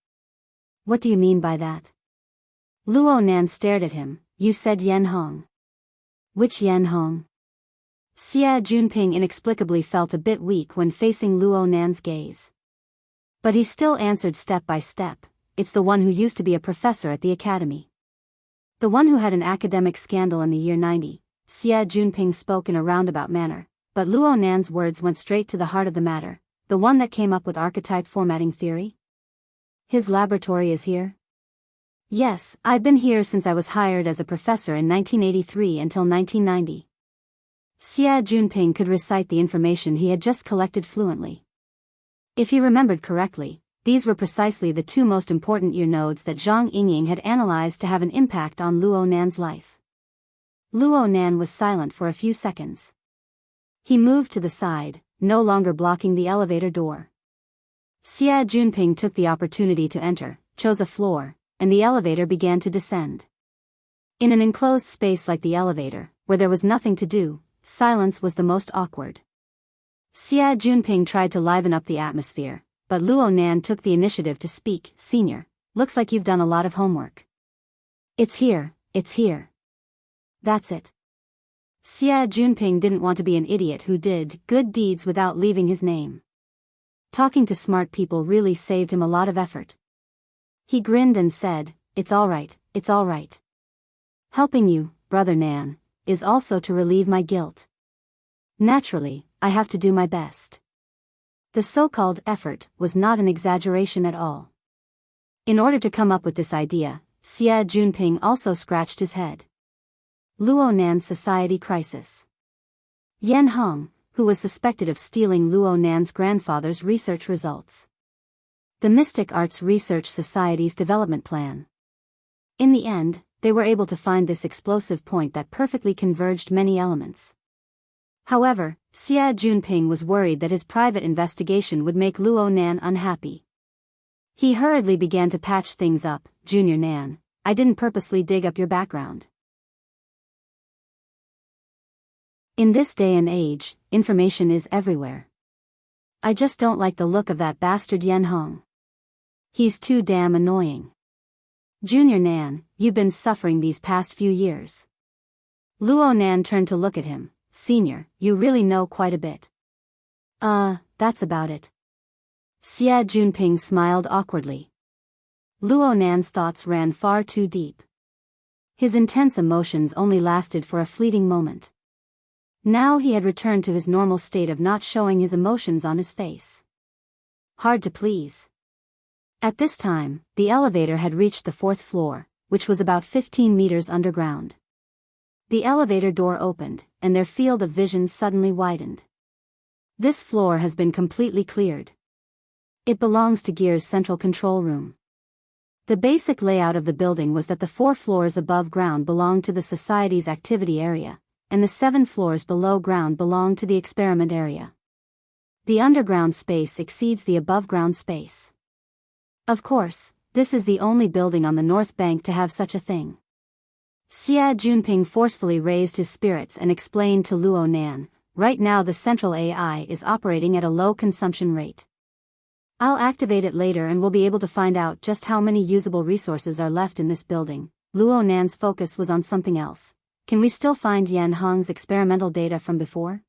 What do you mean by that? Luo Nan stared at him. You said Yan Hong. Which Yan Hong? Xie Juanping inexplicably felt a bit weak when facing Luo Nan's gaze. But he still answered step by step. It's the one who used to be a professor at the academy. The one who had an academic scandal in the year 90. Xie Juanping spoke in a roundabout manner, but Luo Nan's words went straight to the heart of the matter. The one that came up with archetype formatting theory? His laboratory is here? Yes, I've been here since I was hired as a professor in 1983 until 1990. Xie Juanping could recite the information he had just collected fluently. If he remembered correctly, these were precisely the 2 most important ear nodes that Zhang Yingying had analyzed to have an impact on Luo Nan's life. Luo Nan was silent for a few seconds. He moved to the side, no longer blocking the elevator door. Xie Juanping took the opportunity to enter, chose a floor, and the elevator began to descend. In an enclosed space like the elevator, where there was nothing to do, silence was the most awkward. Xie Juanping tried to liven up the atmosphere, but Luo Nan took the initiative to speak. Senior, looks like you've done a lot of homework. It's here. That's it. Xie Juanping didn't want to be an idiot who did good deeds without leaving his name. Talking to smart people really saved him a lot of effort. He grinned and said, it's all right. Helping you, Brother Nan, is also to relieve my guilt. Naturally, I have to do my best. The so-called effort was not an exaggeration at all. In order to come up with this idea, Xie Juanping also scratched his head. Luo Nan's society crisis. Yan Hong, who was suspected of stealing Luo Nan's grandfather's research results. The Mystic Arts Research Society's development plan. In the end, they were able to find this explosive point that perfectly converged many elements. However, Xie Juanping was worried that his private investigation would make Luo Nan unhappy. He hurriedly began to patch things up. Junior Nan, I didn't purposely dig up your background. In this day and age, information is everywhere. I just don't like the look of that bastard Yen Hong. He's too damn annoying. Junior Nan, you've been suffering these past few years. Luo Nan turned to look at him. Senior, you really know quite a bit. That's about it. Xia Junping smiled awkwardly. Luo Nan's thoughts ran far too deep. His intense emotions only lasted for a fleeting moment. Now he had returned to his normal state of not showing his emotions on his face. Hard to please. At this time, the elevator had reached the 4th floor, which was about 15 meters underground. The elevator door opened, and their field of vision suddenly widened. This floor has been completely cleared. It belongs to Gear's central control room. The basic layout of the building was that the 4 floors above ground belonged to the Society's activity area, and the 7 floors below ground belonged to the experiment area. The underground space exceeds the above-ground space. Of course, this is the only building on the North Bank to have such a thing. Xia Junping forcefully raised his spirits and explained to Luo Nan, right now the central AI is operating at a low consumption rate. I'll activate it later and we'll be able to find out just how many usable resources are left in this building. Luo Nan's focus was on something else. Can we still find Yan Hong's experimental data from before?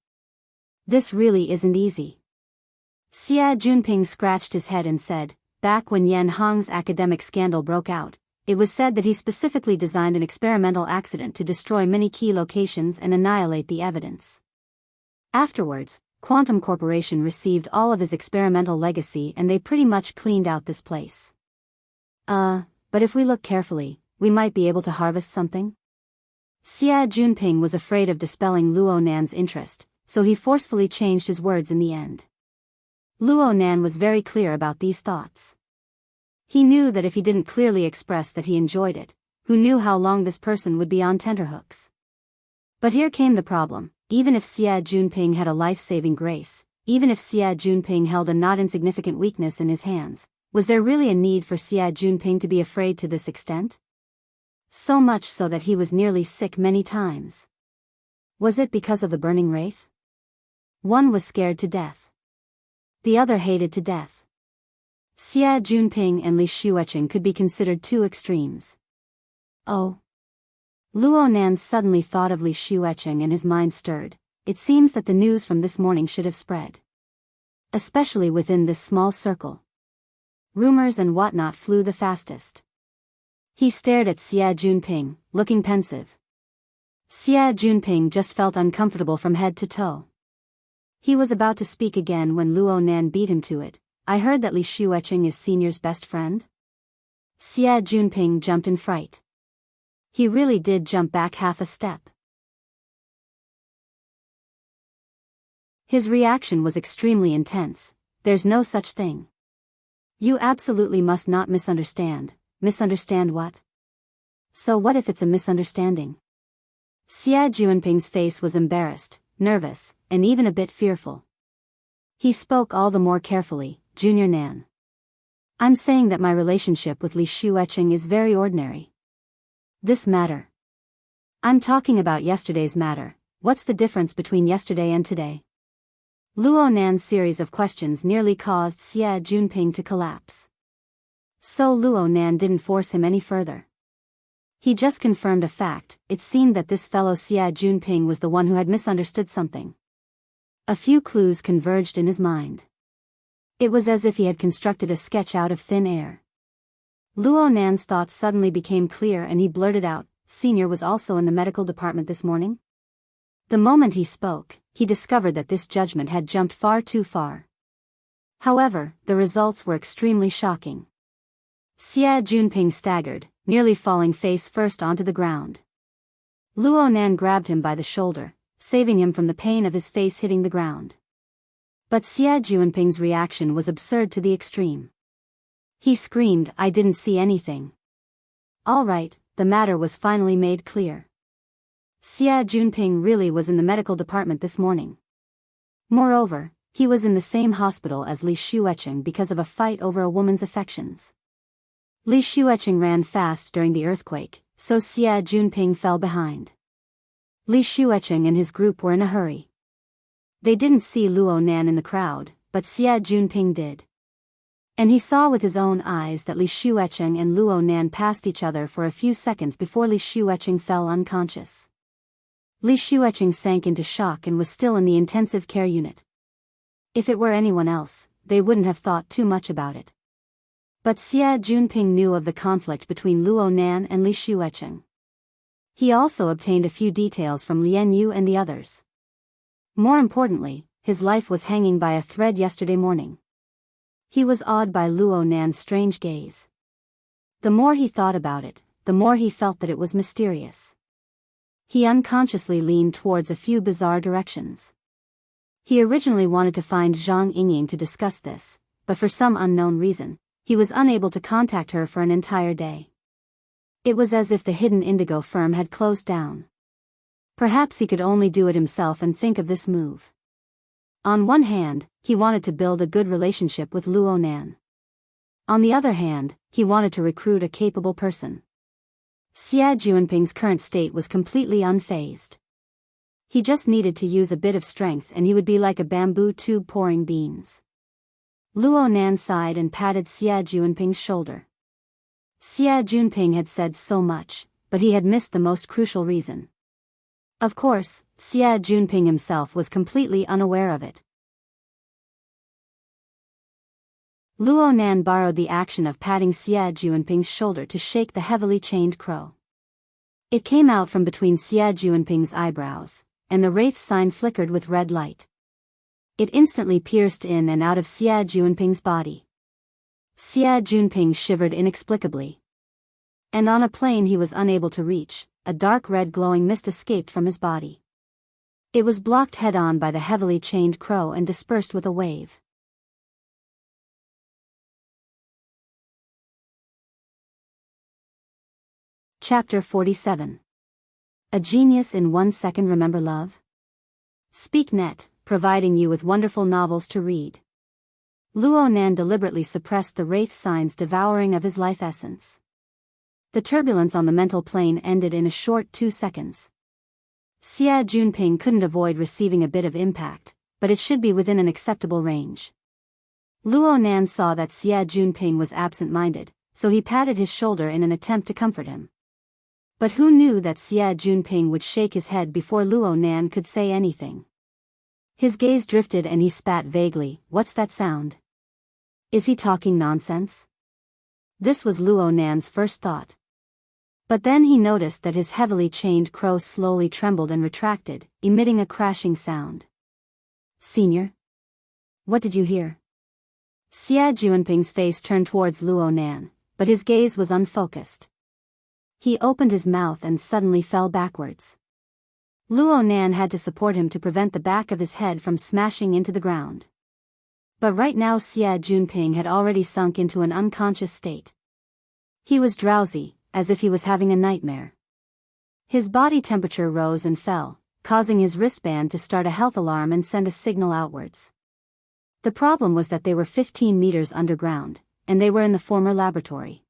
This really isn't easy. Xia Junping scratched his head and said, back when Yan Hong's academic scandal broke out, it was said that he specifically designed an experimental accident to destroy many key locations and annihilate the evidence. Afterwards, Quantum Corporation received all of his experimental legacy and they pretty much cleaned out this place. But if we look carefully, we might be able to harvest something? Xia Junping was afraid of dispelling Luo Nan's interest, so he forcefully changed his words in the end. Luo Nan was very clear about these thoughts. He knew that if he didn't clearly express that he enjoyed it, who knew how long this person would be on tenterhooks? But here came the problem. Even if Xia Junping had a life-saving grace, even if Xia Junping held a not insignificant weakness in his hands, was there really a need for Xia Junping to be afraid to this extent? So much so that he was nearly sick many times. Was it because of the burning wraith? One was scared to death. The other hated to death. Xia Junping and Li Xuecheng could be considered two extremes. Oh. Luo Nan suddenly thought of Li Xuecheng and his mind stirred. It seems that the news from this morning should have spread. Especially within this small circle. Rumors and whatnot flew the fastest. He stared at Xia Junping, looking pensive. Xia Junping just felt uncomfortable from head to toe. He was about to speak again when Luo Nan beat him to it. I heard that Li Xuecheng is Senior's best friend? Xia Junping jumped in fright. He really did jump back half a step. His reaction was extremely intense. There's no such thing. You absolutely must not misunderstand. Misunderstand what? So what if it's a misunderstanding? Xia Junping's face was embarrassed, nervous, and even a bit fearful. He spoke all the more carefully. Junior Nan. I'm saying that my relationship with Li Xuecheng is very ordinary. This matter. I'm talking about yesterday's matter. What's the difference between yesterday and today? Luo Nan's series of questions nearly caused Xia Junping to collapse. So Luo Nan didn't force him any further. He just confirmed a fact. It seemed that this fellow Xia Junping was the one who had misunderstood something. A few clues converged in his mind. It was as if he had constructed a sketch out of thin air. Luo Nan's thoughts suddenly became clear and he blurted out, Senior was also in the medical department this morning? The moment he spoke, he discovered that this judgment had jumped far too far. However, the results were extremely shocking. Xia Junping staggered, nearly falling face first onto the ground. Luo Nan grabbed him by the shoulder, saving him from the pain of his face hitting the ground. But Xia Junping's reaction was absurd to the extreme. He screamed, I didn't see anything. All right, the matter was finally made clear. Xia Junping really was in the medical department this morning. Moreover, He was in the same hospital as Li Shuecheng because of a fight over a woman's affections. Li Shuecheng ran fast during the earthquake, so Xie Junping fell behind. Li Shuecheng and his group were in a hurry. They didn't see Luo Nan in the crowd, but Xie Junping did. And he saw with his own eyes that Li Shuecheng and Luo Nan passed each other for a few seconds before Li Shuecheng fell unconscious. Li Shuecheng sank into shock and was still in the intensive care unit. If it were anyone else, they wouldn't have thought too much about it. But Xie Junping knew of the conflict between Luo Nan and Li Shuecheng. He also obtained a few details from Lian Yu and the others. More importantly, his life was hanging by a thread yesterday morning. He was awed by Luo Nan's strange gaze. The more he thought about it, the more he felt that it was mysterious. He unconsciously leaned towards a few bizarre directions. He originally wanted to find Zhang Yingying to discuss this, but for some unknown reason, he was unable to contact her for an entire day. It was as if the hidden indigo firm had closed down. Perhaps he could only do it himself and think of this move. On one hand, he wanted to build a good relationship with Luo Nan. On the other hand, he wanted to recruit a capable person. Xie Junping's current state was completely unfazed. He just needed to use a bit of strength and he would be like a bamboo tube pouring beans. Luo Nan sighed and patted Xie Junping's shoulder. Xie Junping had said so much, but he had missed the most crucial reason. Of course, Xie Junping himself was completely unaware of it. Luo Nan borrowed the action of patting Xie Junping's shoulder to shake the heavily chained crow. It came out from between Xie Junping's eyebrows, and the wraith sign flickered with red light. It instantly pierced in and out of Xie Junping's body. Xie Junping shivered inexplicably. And on a plane he was unable to reach, a dark red glowing mist escaped from his body. It was blocked head-on by the heavily chained crow and dispersed with a wave. Chapter 47. A Genius in 1 Second. Remember love? SpeakNet, providing you with wonderful novels to read. Luo Nan deliberately suppressed the wraith sign's devouring of his life essence. The turbulence on the mental plane ended in a short 2 seconds. Xie Junping couldn't avoid receiving a bit of impact, but it should be within an acceptable range. Luo Nan saw that Xie Junping was absent-minded, so he patted his shoulder in an attempt to comfort him. But who knew that Xie Junping would shake his head before Luo Nan could say anything? His gaze drifted and he spat vaguely. What's that sound? Is he talking nonsense? This was Luo Nan's first thought. But then he noticed that his heavily chained crow slowly trembled and retracted, emitting a crashing sound. Senior? What did you hear? Xie Junping's face turned towards Luo Nan, but his gaze was unfocused. He opened his mouth and suddenly fell backwards. Luo Nan had to support him to prevent the back of his head from smashing into the ground. But right now Xie Junping had already sunk into an unconscious state. He was drowsy, as if he was having a nightmare. His body temperature rose and fell, causing his wristband to start a health alarm and send a signal outwards. The problem was that they were 15 meters underground, and they were in the former laboratory.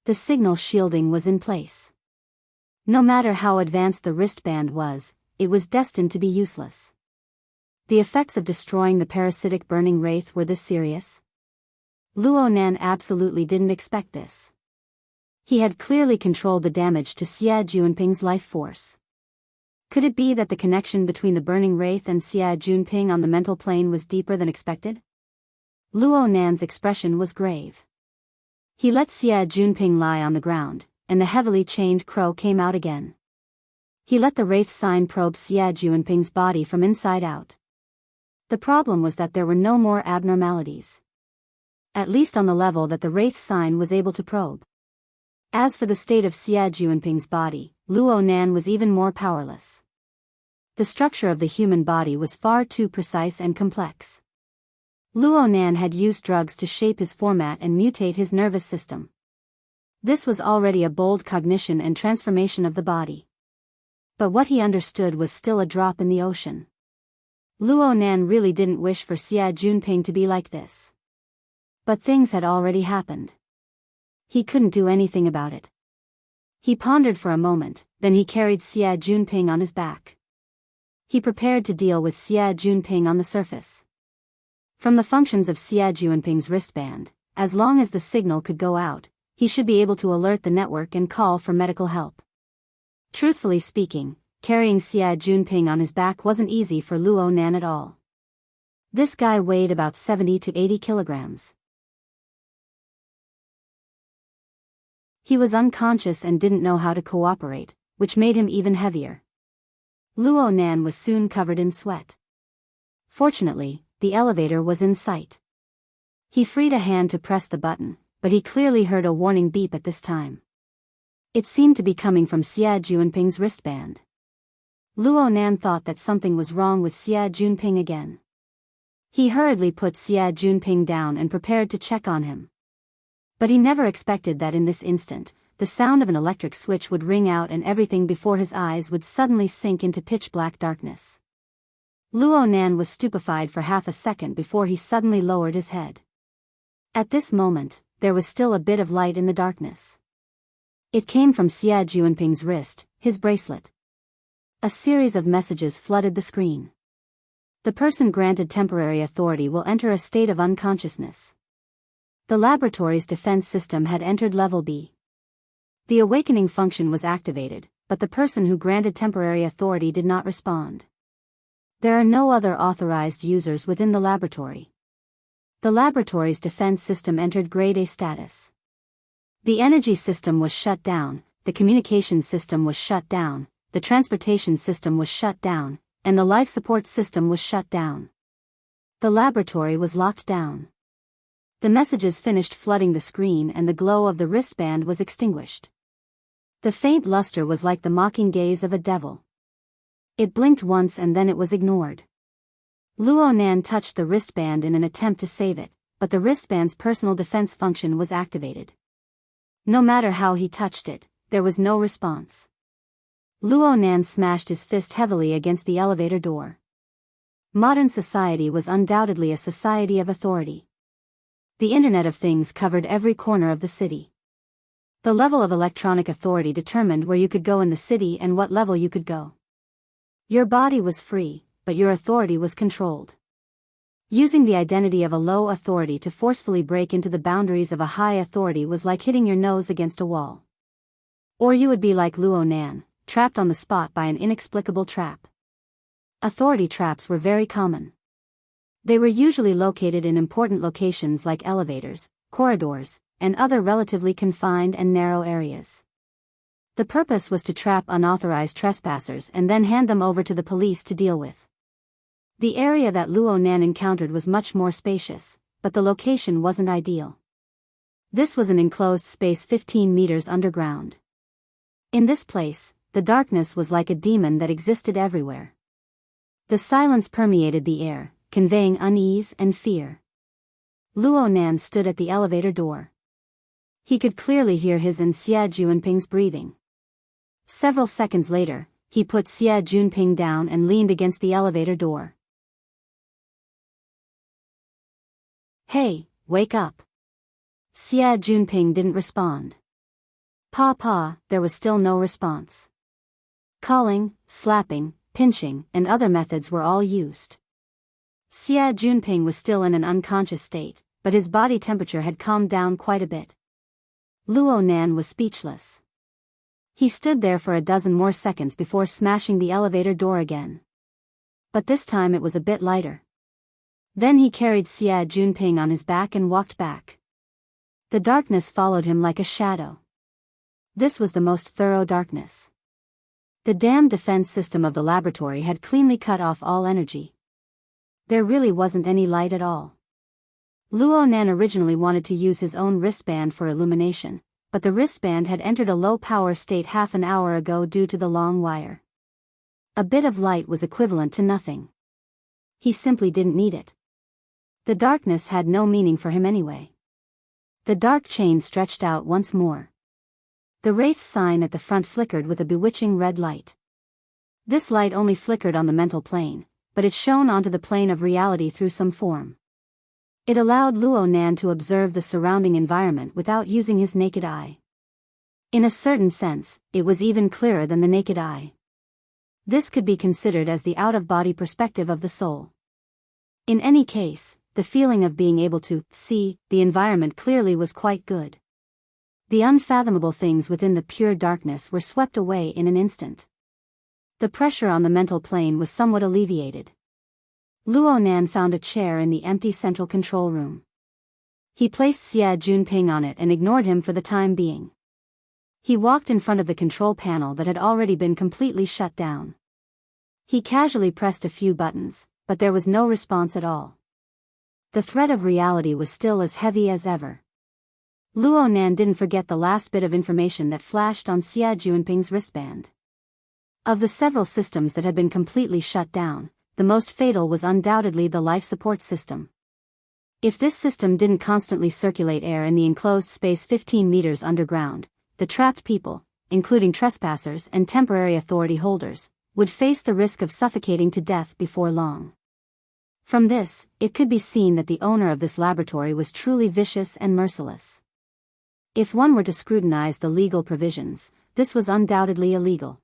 The signal shielding was in place. No matter how advanced the wristband was, it was destined to be useless. The effects of destroying the parasitic burning wraith were this serious? Luo Nan absolutely didn't expect this. He had clearly controlled the damage to Xie Junping's life force. Could it be that the connection between the burning wraith and Xie Junping on the mental plane was deeper than expected? Luo Nan's expression was grave. He let Xie Junping lie on the ground, and the heavily chained crow came out again. He let the wraith sign probe Xie Junping's body from inside out. The problem was that there were no more abnormalities. At least on the level that the wraith sign was able to probe. As for the state of Xie Junping's body, Luo Nan was even more powerless. The structure of the human body was far too precise and complex. Luo Nan had used drugs to shape his format and mutate his nervous system. This was already a bold cognition and transformation of the body. But what he understood was still a drop in the ocean. Luo Nan really didn't wish for Xia Junping to be like this. But things had already happened. He couldn't do anything about it. He pondered for a moment, then he carried Xia Junping on his back. He prepared to deal with Xia Junping on the surface. From the functions of Xia Junping's wristband, as long as the signal could go out, he should be able to alert the network and call for medical help. Truthfully speaking, carrying Xia Junping on his back wasn't easy for Luo Nan at all. This guy weighed about 70 to 80 kilograms. He was unconscious and didn't know how to cooperate, which made him even heavier. Luo Nan was soon covered in sweat. Fortunately, the elevator was in sight. He freed a hand to press the button, but he clearly heard a warning beep at this time. It seemed to be coming from Xia Junping's wristband. Luo Nan thought that something was wrong with Xia Junping again. He hurriedly put Xia Junping down and prepared to check on him. But he never expected that in this instant, the sound of an electric switch would ring out and everything before his eyes would suddenly sink into pitch-black darkness. Luo Nan was stupefied for half a second before he suddenly lowered his head. At this moment, there was still a bit of light in the darkness. It came from Xia Junping's wrist, his bracelet. A series of messages flooded the screen. The person granted temporary authority will enter a state of unconsciousness. The laboratory's defense system had entered level B. The awakening function was activated, but the person who granted temporary authority did not respond. There are no other authorized users within the laboratory. The laboratory's defense system entered Grade A status. The energy system was shut down, the communication system was shut down, the transportation system was shut down, and the life support system was shut down. The laboratory was locked down. The messages finished flooding the screen and the glow of the wristband was extinguished. The faint luster was like the mocking gaze of a devil. It blinked once and then it was ignored. Luo Nan touched the wristband in an attempt to save it, but the wristband's personal defense function was activated. No matter how he touched it, there was no response. Luo Nan smashed his fist heavily against the elevator door. Modern society was undoubtedly a society of authority. The Internet of Things covered every corner of the city. The level of electronic authority determined where you could go in the city and what level you could go. Your body was free, but your authority was controlled. Using the identity of a low authority to forcefully break into the boundaries of a high authority was like hitting your nose against a wall. Or you would be like Luo Nan, trapped on the spot by an inexplicable trap. Authority traps were very common. They were usually located in important locations like elevators, corridors, and other relatively confined and narrow areas. The purpose was to trap unauthorized trespassers and then hand them over to the police to deal with. The area that Luo Nan encountered was much more spacious, but the location wasn't ideal. This was an enclosed space 15 meters underground. In this place, the darkness was like a demon that existed everywhere. The silence permeated the air, conveying unease and fear. Luo Nan stood at the elevator door. He could clearly hear his and Xia Junping's breathing. Several seconds later, he put Xia Junping down and leaned against the elevator door. "Hey, wake up." Xia Junping didn't respond. Pa, there was still no response. Calling, slapping, pinching, and other methods were all used. Xia Junping was still in an unconscious state, but his body temperature had calmed down quite a bit. Luo Nan was speechless. He stood there for a dozen more seconds before smashing the elevator door again. But this time it was a bit lighter. Then he carried Xia Junping on his back and walked back. The darkness followed him like a shadow. This was the most thorough darkness. The damned defense system of the laboratory had cleanly cut off all energy. There really wasn't any light at all. Luo Nan originally wanted to use his own wristband for illumination, but the wristband had entered a low-power state half an hour ago due to the long wire. A bit of light was equivalent to nothing. He simply didn't need it. The darkness had no meaning for him anyway. The dark chain stretched out once more. The Wraith sign at the front flickered with a bewitching red light. This light only flickered on the mental plane, but it shone onto the plane of reality through some form. It allowed Luo Nan to observe the surrounding environment without using his naked eye. In a certain sense, it was even clearer than the naked eye. This could be considered as the out-of-body perspective of the soul. In any case, the feeling of being able to see the environment clearly was quite good. The unfathomable things within the pure darkness were swept away in an instant. The pressure on the mental plane was somewhat alleviated. Luo Nan found a chair in the empty central control room. He placed Xie Junping on it and ignored him for the time being. He walked in front of the control panel that had already been completely shut down. He casually pressed a few buttons, but there was no response at all. The threat of reality was still as heavy as ever. Luo Nan didn't forget the last bit of information that flashed on Xie Junping's wristband. Of the several systems that had been completely shut down, the most fatal was undoubtedly the life support system. If this system didn't constantly circulate air in the enclosed space 15 meters underground, the trapped people, including trespassers and temporary authority holders, would face the risk of suffocating to death before long. From this, it could be seen that the owner of this laboratory was truly vicious and merciless. If one were to scrutinize the legal provisions, this was undoubtedly illegal.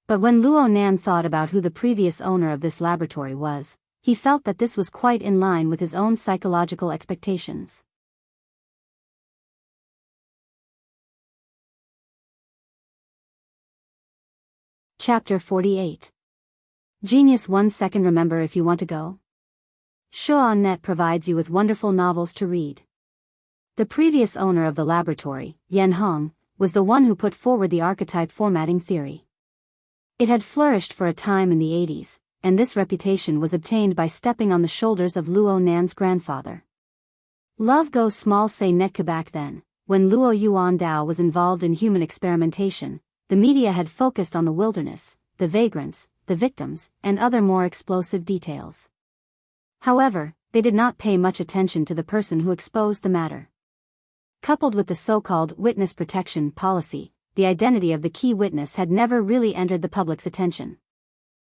But when Luo Nan thought about who the previous owner of this laboratory was, he felt that this was quite in line with his own psychological expectations. Chapter 48. Genius 1 second. Remember if you want to go? Shaw.net provides you with wonderful novels to read. The previous owner of the laboratory, Yan Hong, was the one who put forward the archetype formatting theory. It had flourished for a time in the 80s, and this reputation was obtained by stepping on the shoulders of Luo Nan's grandfather. Love goes small say Netka. Back then, when Luo Yuandao was involved in human experimentation, the media had focused on the wilderness, the vagrants, the victims, and other more explosive details. However, they did not pay much attention to the person who exposed the matter. Coupled with the so-called witness protection policy, the identity of the key witness had never really entered the public's attention.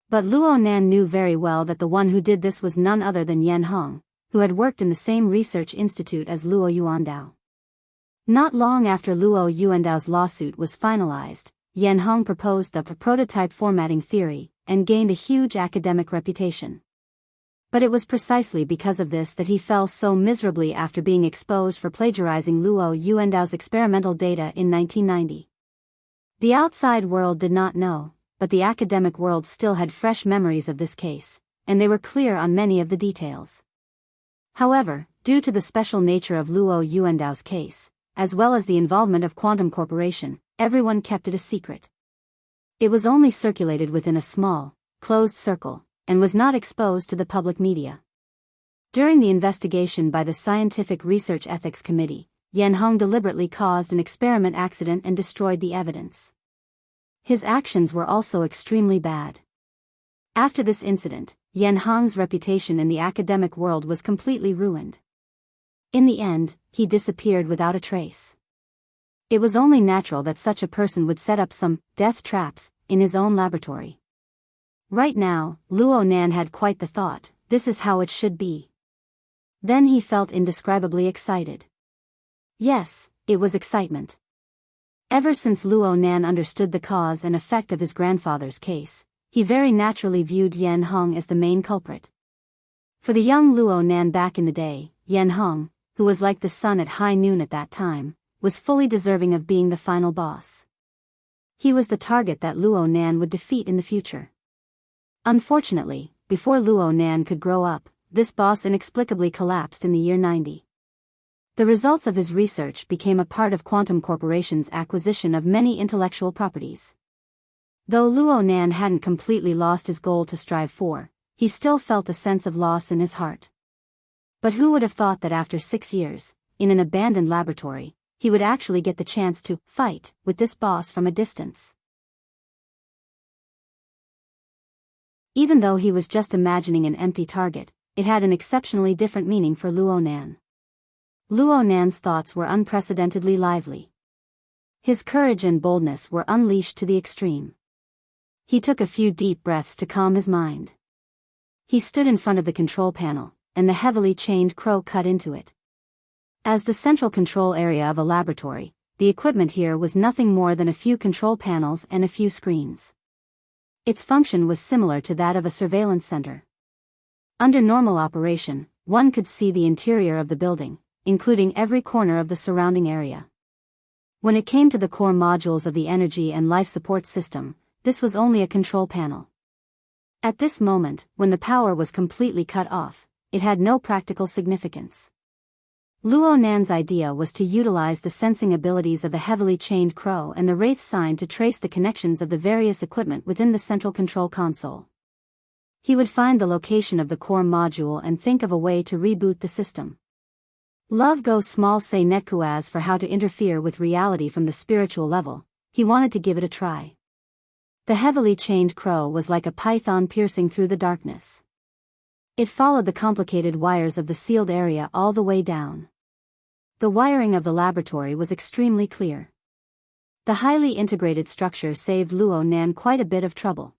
But Luo Nan knew very well that the one who did this was none other than Yan Hong, who had worked in the same research institute as Luo Yuandao. Not long after Luo Yuandao's lawsuit was finalized, Yan Hong proposed the prototype formatting theory, and gained a huge academic reputation. But it was precisely because of this that he fell so miserably after being exposed for plagiarizing Luo Yuandao's experimental data in 1990. The outside world did not know, but the academic world still had fresh memories of this case, and they were clear on many of the details. However, due to the special nature of Luo Yuandao's case, as well as the involvement of Quantum Corporation, everyone kept it a secret. It was only circulated within a small, closed circle, and was not exposed to the public media. During the investigation by the Scientific Research Ethics Committee, Yan Hong deliberately caused an experiment accident and destroyed the evidence. His actions were also extremely bad. After this incident, Yan Hong's reputation in the academic world was completely ruined. In the end, he disappeared without a trace. It was only natural that such a person would set up some death traps in his own laboratory. Right now, Luo Nan had quite the thought, this is how it should be. Then he felt indescribably excited. Yes, it was excitement. Ever since Luo Nan understood the cause and effect of his grandfather's case, he very naturally viewed Yan Hong as the main culprit. For the young Luo Nan back in the day, Yan Hong, who was like the sun at high noon at that time, was fully deserving of being the final boss. He was the target that Luo Nan would defeat in the future. Unfortunately, before Luo Nan could grow up, this boss inexplicably collapsed in the year 90. The results of his research became a part of Quantum Corporation's acquisition of many intellectual properties. Though Luo Nan hadn't completely lost his goal to strive for, he still felt a sense of loss in his heart. But who would have thought that after 6 years, in an abandoned laboratory, he would actually get the chance to fight with this boss from a distance? Even though he was just imagining an empty target, it had an exceptionally different meaning for Luo Nan. Luo Nan's thoughts were unprecedentedly lively. His courage and boldness were unleashed to the extreme. He took a few deep breaths to calm his mind. He stood in front of the control panel, and the heavily chained crow cut into it. As the central control area of a laboratory, the equipment here was nothing more than a few control panels and a few screens. Its function was similar to that of a surveillance center. Under normal operation, one could see the interior of the building, including every corner of the surrounding area. When it came to the core modules of the energy and life support system, this was only a control panel. At this moment, when the power was completely cut off, it had no practical significance. Luo Nan's idea was to utilize the sensing abilities of the heavily chained crow and the wraith sign to trace the connections of the various equipment within the central control console. He would find the location of the core module and think of a way to reboot the system. Love goes small say netkuaz for how to interfere with reality from the spiritual level. He wanted to give it a try. The heavily chained crow was like a python piercing through the darkness. It followed the complicated wires of the sealed area all the way down. The wiring of the laboratory was extremely clear. The highly integrated structure saved Luo Nan quite a bit of trouble.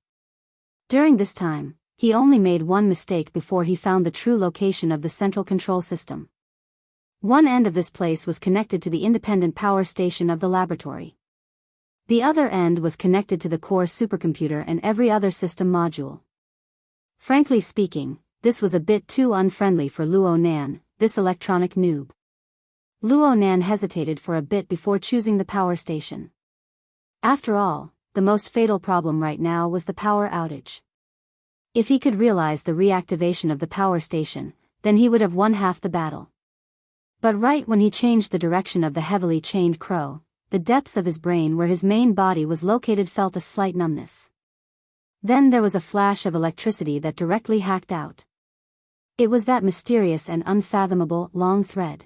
During this time, he only made one mistake before he found the true location of the central control system. One end of this place was connected to the independent power station of the laboratory. The other end was connected to the core supercomputer and every other system module. Frankly speaking, this was a bit too unfriendly for Luo Nan, this electronic noob. Luo Nan hesitated for a bit before choosing the power station. After all, the most fatal problem right now was the power outage. If he could realize the reactivation of the power station, then he would have won half the battle. But right when he changed the direction of the heavily chained crow, the depths of his brain where his main body was located felt a slight numbness. Then there was a flash of electricity that directly hacked out. It was that mysterious and unfathomable long thread.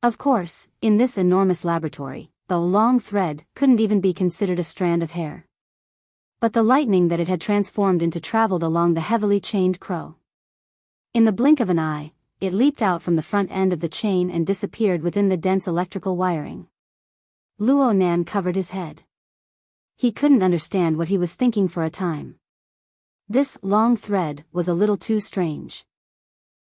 Of course, in this enormous laboratory, the long thread couldn't even be considered a strand of hair. But the lightning that it had transformed into traveled along the heavily chained crow. In the blink of an eye, it leaped out from the front end of the chain and disappeared within the dense electrical wiring. Luo Nan covered his head. He couldn't understand what he was thinking for a time. This long thread was a little too strange.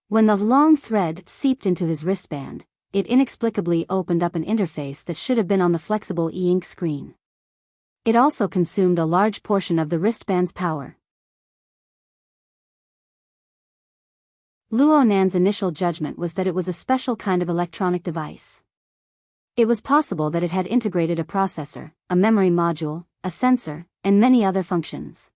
When the long thread seeped into his wristband, it inexplicably opened up an interface that should have been on the flexible e-ink screen. It also consumed a large portion of the wristband's power. Luo Nan's initial judgment was that it was a special kind of electronic device. It was possible that it had integrated a processor, a memory module, a sensor, and many other functions.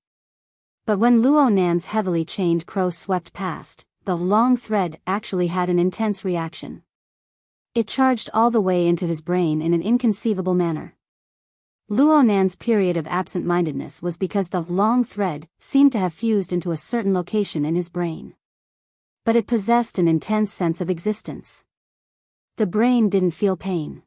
But when Luo Nan's heavily chained crow swept past, the long thread actually had an intense reaction. It charged all the way into his brain in an inconceivable manner. Luo Nan's period of absent-mindedness was because the long thread seemed to have fused into a certain location in his brain. But it possessed an intense sense of existence. The brain didn't feel pain.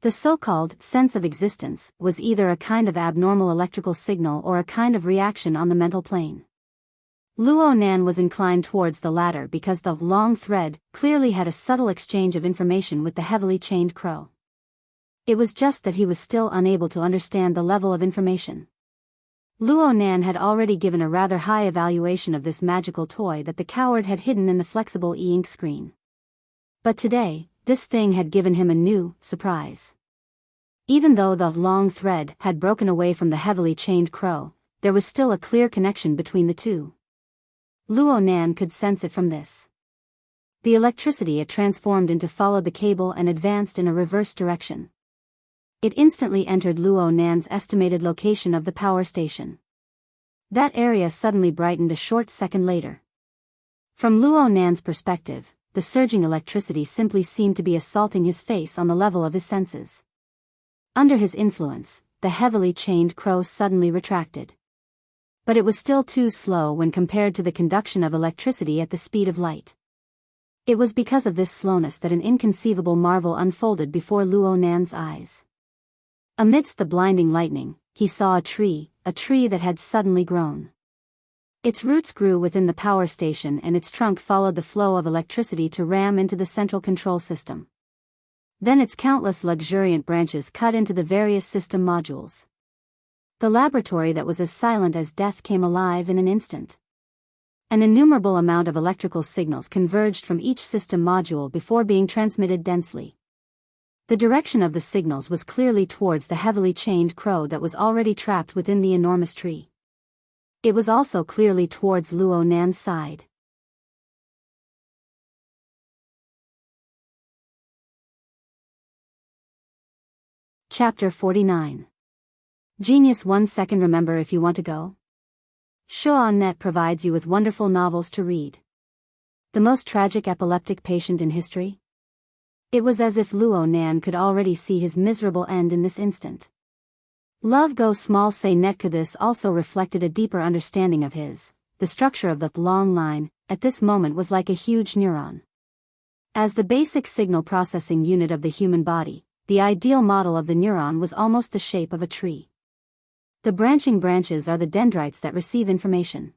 The so-called sense of existence was either a kind of abnormal electrical signal or a kind of reaction on the mental plane. Luo Nan was inclined towards the latter because the long thread clearly had a subtle exchange of information with the heavily chained crow. It was just that he was still unable to understand the level of information. Luo Nan had already given a rather high evaluation of this magical toy that the coward had hidden in the flexible e-ink screen. But today, this thing had given him a new surprise. Even though the long thread had broken away from the heavily chained crow, there was still a clear connection between the two. Luo Nan could sense it from this. The electricity it transformed into followed the cable and advanced in a reverse direction. It instantly entered Luo Nan's estimated location of the power station. That area suddenly brightened a short second later. From Luo Nan's perspective, the surging electricity simply seemed to be assaulting his face on the level of his senses. Under his influence, the heavily chained crow suddenly retracted. But it was still too slow when compared to the conduction of electricity at the speed of light. It was because of this slowness that an inconceivable marvel unfolded before Luo Nan's eyes. Amidst the blinding lightning, he saw a tree that had suddenly grown. Its roots grew within the power station and its trunk followed the flow of electricity to ram into the central control system. Then its countless luxuriant branches cut into the various system modules. The laboratory that was as silent as death came alive in an instant. An innumerable amount of electrical signals converged from each system module before being transmitted densely. The direction of the signals was clearly towards the heavily chained crow that was already trapped within the enormous tree. It was also clearly towards Luo Nan's side. Chapter 49. Genius 1 second. Remember if you want to go? Show.net provides you with wonderful novels to read. The most tragic epileptic patient in history? It was as if Luo Nan could already see his miserable end in this instant. Love Go Small Say Netka. This also reflected a deeper understanding of his. The structure of the long line, at this moment, was like a huge neuron. As the basic signal processing unit of the human body, the ideal model of the neuron was almost the shape of a tree. The branching branches are the dendrites that receive information.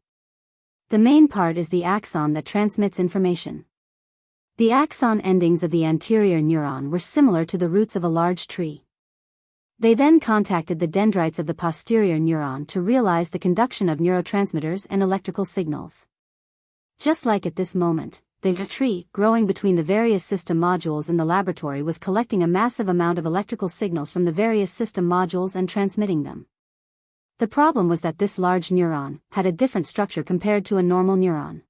The main part is the axon that transmits information. The axon endings of the anterior neuron were similar to the roots of a large tree. They then contacted the dendrites of the posterior neuron to realize the conduction of neurotransmitters and electrical signals. Just like at this moment, the tree, growing between the various system modules in the laboratory, was collecting a massive amount of electrical signals from the various system modules and transmitting them. The problem was that this large neuron had a different structure compared to a normal neuron.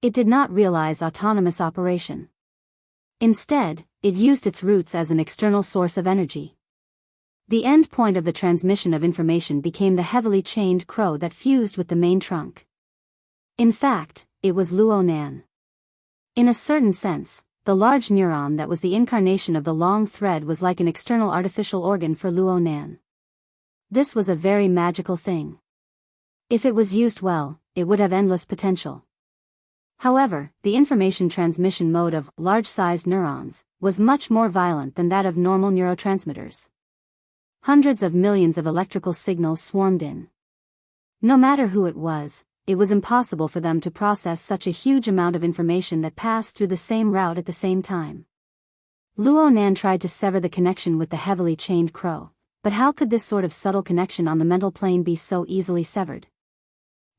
It did not realize autonomous operation. Instead, it used its roots as an external source of energy. The end point of the transmission of information became the heavily chained crow that fused with the main trunk. In fact, it was Luo Nan. In a certain sense, the large neuron that was the incarnation of the long thread was like an external artificial organ for Luo Nan. This was a very magical thing. If it was used well, it would have endless potential. However, the information transmission mode of large-sized neurons was much more violent than that of normal neurotransmitters. Hundreds of millions of electrical signals swarmed in. No matter who it was impossible for them to process such a huge amount of information that passed through the same route at the same time. Luo Nan tried to sever the connection with the heavily chained crow, but how could this sort of subtle connection on the mental plane be so easily severed?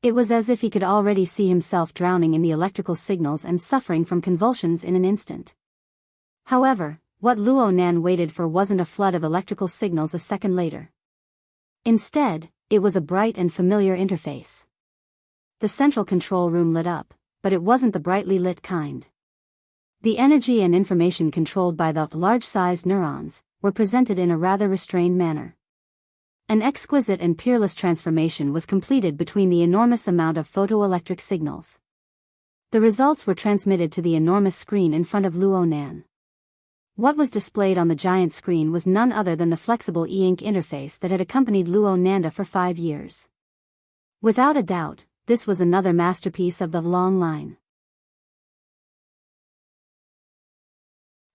It was as if he could already see himself drowning in the electrical signals and suffering from convulsions in an instant. However, what Luo Nan waited for wasn't a flood of electrical signals a second later. Instead, it was a bright and familiar interface. The central control room lit up, but it wasn't the brightly lit kind. The energy and information controlled by the large-sized neurons were presented in a rather restrained manner. An exquisite and peerless transformation was completed between the enormous amount of photoelectric signals. The results were transmitted to the enormous screen in front of Luo Nan. What was displayed on the giant screen was none other than the flexible e-ink interface that had accompanied Luo Nanda for 5 years. Without a doubt, this was another masterpiece of the long line.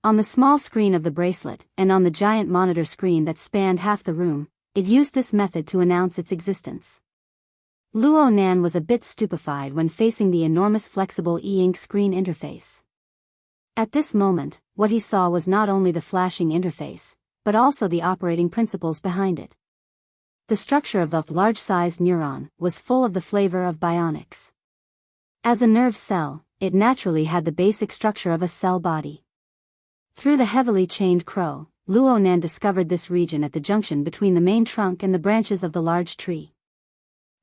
On the small screen of the bracelet, and on the giant monitor screen that spanned half the room, it used this method to announce its existence. Luo Nan was a bit stupefied when facing the enormous flexible e-ink screen interface. At this moment, what he saw was not only the flashing interface, but also the operating principles behind it. The structure of the large-sized neuron was full of the flavor of bionics. As a nerve cell, it naturally had the basic structure of a cell body. Through the heavily chained crow, Luo Nan discovered this region at the junction between the main trunk and the branches of the large tree.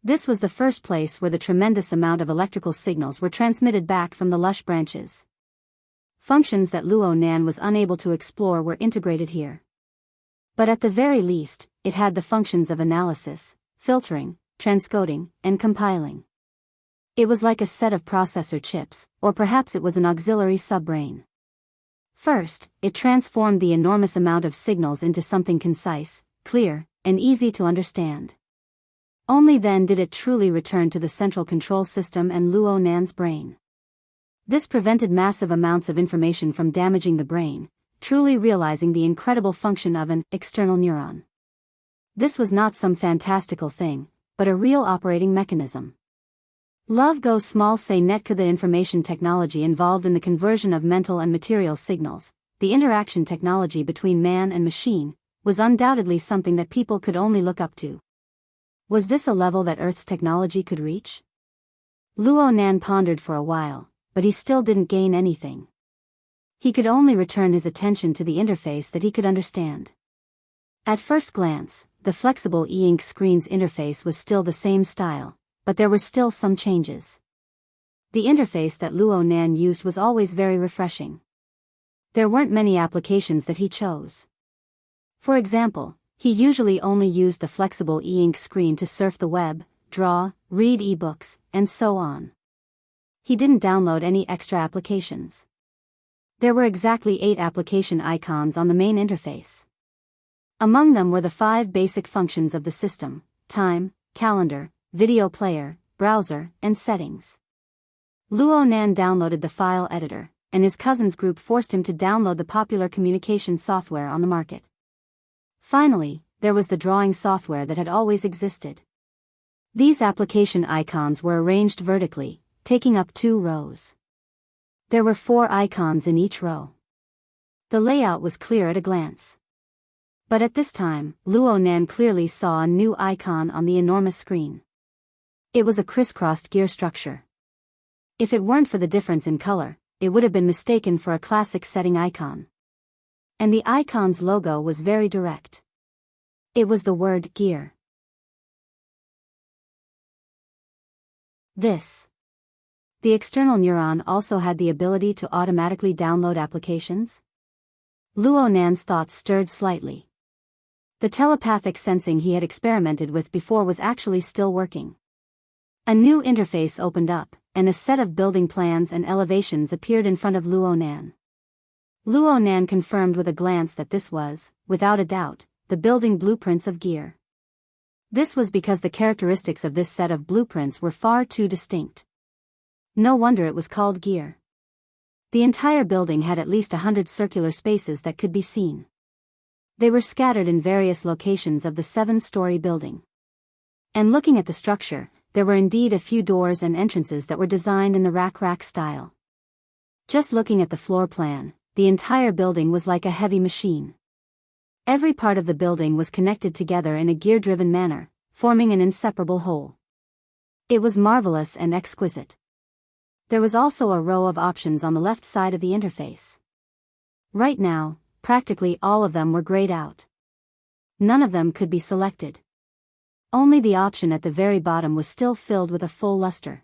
This was the first place where the tremendous amount of electrical signals were transmitted back from the lush branches. Functions that Luo Nan was unable to explore were integrated here. But at the very least, it had the functions of analysis, filtering, transcoding, and compiling. It was like a set of processor chips, or perhaps it was an auxiliary subbrain. First, it transformed the enormous amount of signals into something concise, clear, and easy to understand. Only then did it truly return to the central control system and Luo Nan's brain. This prevented massive amounts of information from damaging the brain, truly realizing the incredible function of an external neuron. This was not some fantastical thing, but a real operating mechanism. Love Go Small Say Netka. The information technology involved in the conversion of mental and material signals, the interaction technology between man and machine, was undoubtedly something that people could only look up to. Was this a level that Earth's technology could reach? Luo Nan pondered for a while, but he still didn't gain anything. He could only return his attention to the interface that he could understand. At first glance, the flexible e-ink screen's interface was still the same style, but there were still some changes. The interface that Luo Nan used was always very refreshing. There weren't many applications that he chose. For example, he usually only used the flexible e-ink screen to surf the web, draw, read e-books, and so on. He didn't download any extra applications. There were exactly 8 application icons on the main interface. Among them were the 5 basic functions of the system: time, calendar, video player, browser, and settings. Luo Nan downloaded the file editor, and his cousin's group forced him to download the popular communication software on the market. Finally, there was the drawing software that had always existed. These application icons were arranged vertically, taking up 2 rows. There were 4 icons in each row. The layout was clear at a glance. But at this time, Luo Nan clearly saw a new icon on the enormous screen. It was a crisscrossed gear structure. If it weren't for the difference in color, it would have been mistaken for a classic setting icon. And the icon's logo was very direct. It was the word gear. The external neuron also had the ability to automatically download applications? Luo Nan's thoughts stirred slightly. The telepathic sensing he had experimented with before was actually still working. A new interface opened up, and a set of building plans and elevations appeared in front of Luo Nan. Luo Nan confirmed with a glance that this was, without a doubt, the building blueprints of gear. This was because the characteristics of this set of blueprints were far too distinct. No wonder it was called gear. The entire building had at least 100 circular spaces that could be seen. They were scattered in various locations of the 7-story building. And looking at the structure, there were indeed a few doors and entrances that were designed in the rack style. Just looking at the floor plan, the entire building was like a heavy machine. Every part of the building was connected together in a gear-driven manner, forming an inseparable whole. It was marvelous and exquisite. There was also a row of options on the left side of the interface. Right now, practically all of them were grayed out. None of them could be selected. Only the option at the very bottom was still filled with a full luster.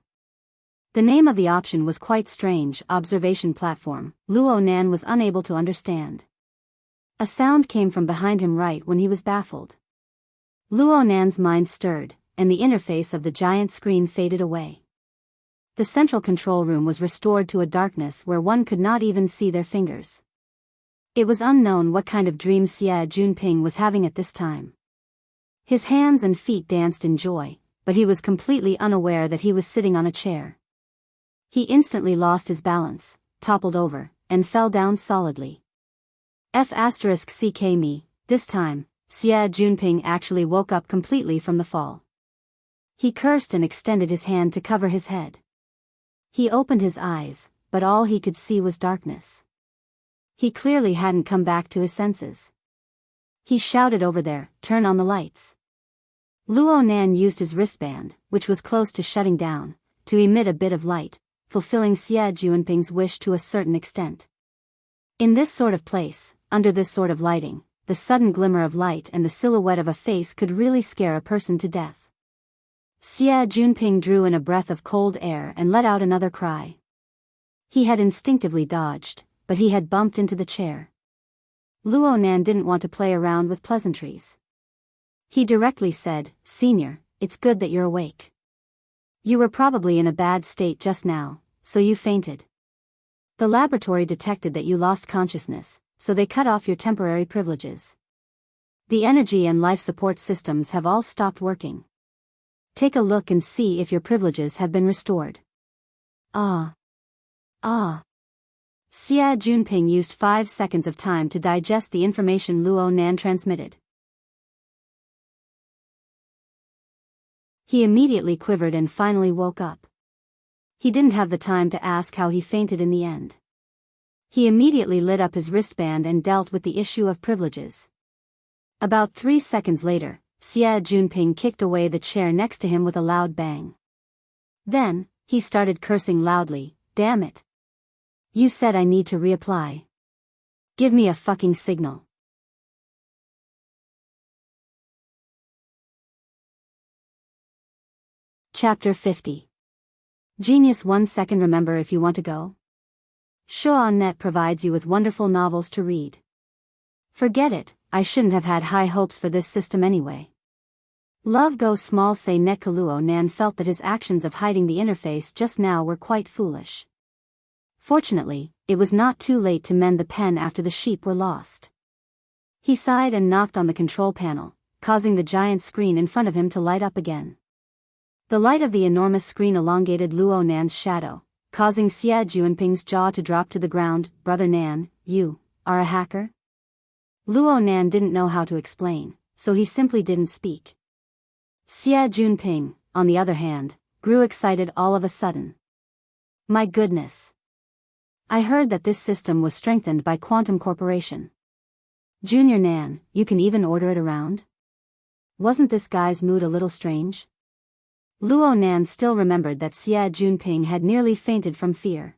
The name of the option was quite strange: observation platform. Luo Nan was unable to understand. A sound came from behind him right when he was baffled. Luo Nan's mind stirred, and the interface of the giant screen faded away. The central control room was restored to a darkness where one could not even see their fingers. It was unknown what kind of dream Xie Junping was having at this time. His hands and feet danced in joy, but he was completely unaware that he was sitting on a chair. He instantly lost his balance, toppled over, and fell down solidly. F***ck me, this time, Xie Junping actually woke up completely from the fall. He cursed and extended his hand to cover his head. He opened his eyes, but all he could see was darkness. He clearly hadn't come back to his senses. He shouted over there, "Turn on the lights." Luo Nan used his wristband, which was close to shutting down, to emit a bit of light, fulfilling Xie Junping's wish to a certain extent. In this sort of place, under this sort of lighting, the sudden glimmer of light and the silhouette of a face could really scare a person to death. Xie Junping drew in a breath of cold air and let out another cry. He had instinctively dodged, but he had bumped into the chair. Luo Nan didn't want to play around with pleasantries. He directly said, "Senior, it's good that you're awake. You were probably in a bad state just now, so you fainted. The laboratory detected that you lost consciousness, so they cut off your temporary privileges. The energy and life support systems have all stopped working. Take a look and see if your privileges have been restored." Ah. Xie Junping used 5 seconds of time to digest the information Luo Nan transmitted. He immediately quivered and finally woke up. He didn't have the time to ask how he fainted in the end. He immediately lit up his wristband and dealt with the issue of privileges. About 3 seconds later, Xie Junping kicked away the chair next to him with a loud bang. Then, he started cursing loudly. Damn it. You said I need to reapply. Give me a fucking signal. Chapter 50. Genius 1 second. Remember if you want to go? Shaw.net provides you with wonderful novels to read. Forget it, I shouldn't have had high hopes for this system anyway. Love goes small say net. Luo.nan felt that his actions of hiding the interface just now were quite foolish. Fortunately, it was not too late to mend the pen after the sheep were lost. He sighed and knocked on the control panel, causing the giant screen in front of him to light up again. The light of the enormous screen elongated Luo.nan's shadow, causing Xia Junping's jaw to drop to the ground. Brother Nan, you are a hacker? Luo.nan didn't know how to explain, so he simply didn't speak. Xia Junping, on the other hand, grew excited all of a sudden. My goodness. I heard that this system was strengthened by Quantum Corporation. Junior Nan, you can even order it around? Wasn't this guy's mood a little strange? Luo.nan still remembered that Xia Junping had nearly fainted from fear.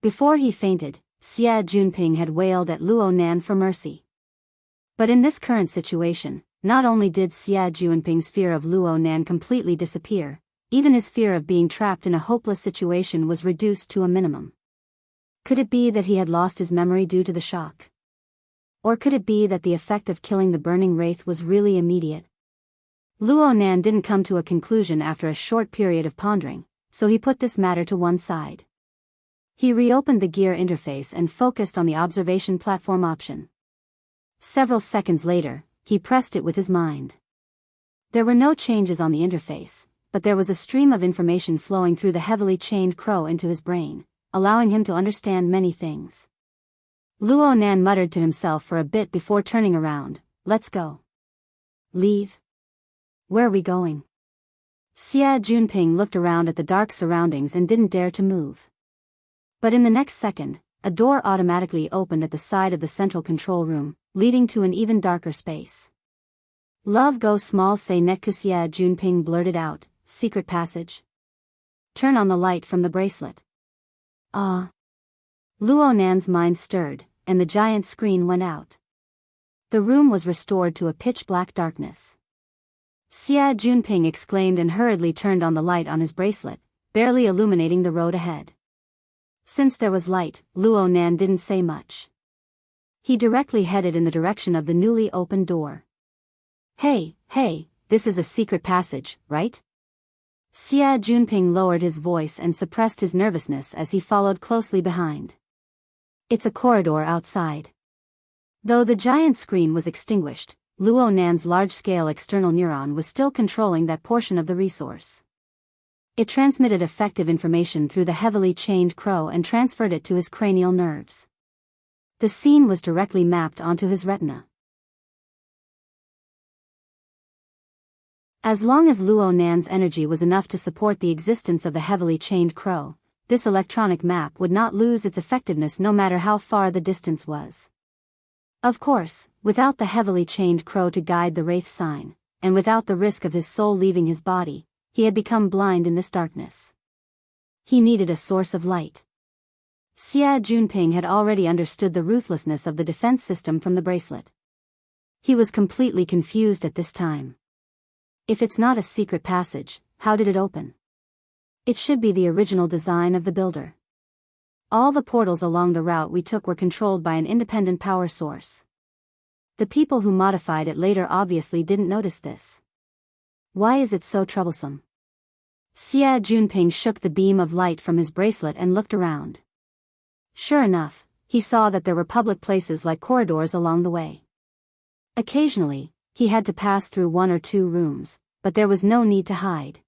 Before he fainted, Xia Junping had wailed at Luo.nan for mercy. But in this current situation, not only did Xia Junping's fear of Luo.nan completely disappear, even his fear of being trapped in a hopeless situation was reduced to a minimum. Could it be that he had lost his memory due to the shock? Or could it be that the effect of killing the burning wraith was really immediate? Luo.nan didn't come to a conclusion after a short period of pondering, so he put this matter to one side. He reopened the gear interface and focused on the observation platform option. Several seconds later, he pressed it with his mind. There were no changes on the interface, but there was a stream of information flowing through the heavily chained crow into his brain, allowing him to understand many things. Luo.nan muttered to himself for a bit before turning around. Let's go. Leave? Where are we going? Xia Junping looked around at the dark surroundings and didn't dare to move. But in the next second, a door automatically opened at the side of the central control room, leading to an even darker space. Love goes small say net. Xia Junping blurted out, secret passage? Turn on the light from the bracelet. Ah. Luo.nan's mind stirred, and the giant screen went out. The room was restored to a pitch-black darkness. Xia Junping exclaimed and hurriedly turned on the light on his bracelet, barely illuminating the road ahead. Since there was light, Luo.nan didn't say much. He directly headed in the direction of the newly opened door. Hey, this is a secret passage, right? Xia Junping lowered his voice and suppressed his nervousness as he followed closely behind. It's a corridor outside. Though the giant screen was extinguished, Luo.nan's large-scale external neuron was still controlling that portion of the resource. It transmitted effective information through the heavily chained crow and transferred it to his cranial nerves. The scene was directly mapped onto his retina. As long as Luo.nan's energy was enough to support the existence of the heavily chained crow, this electronic map would not lose its effectiveness no matter how far the distance was. Of course, without the heavily chained crow to guide the wraith sign, and without the risk of his soul leaving his body, he had become blind in this darkness. He needed a source of light. Xia Junping had already understood the ruthlessness of the defense system from the bracelet. He was completely confused at this time. If it's not a secret passage, how did it open? It should be the original design of the builder. All the portals along the route we took were controlled by an independent power source. The people who modified it later obviously didn't notice this. Why is it so troublesome? Xia Junping shook the beam of light from his bracelet and looked around. Sure enough, he saw that there were public places like corridors along the way. Occasionally, he had to pass through one or two rooms, but there was no need to hide.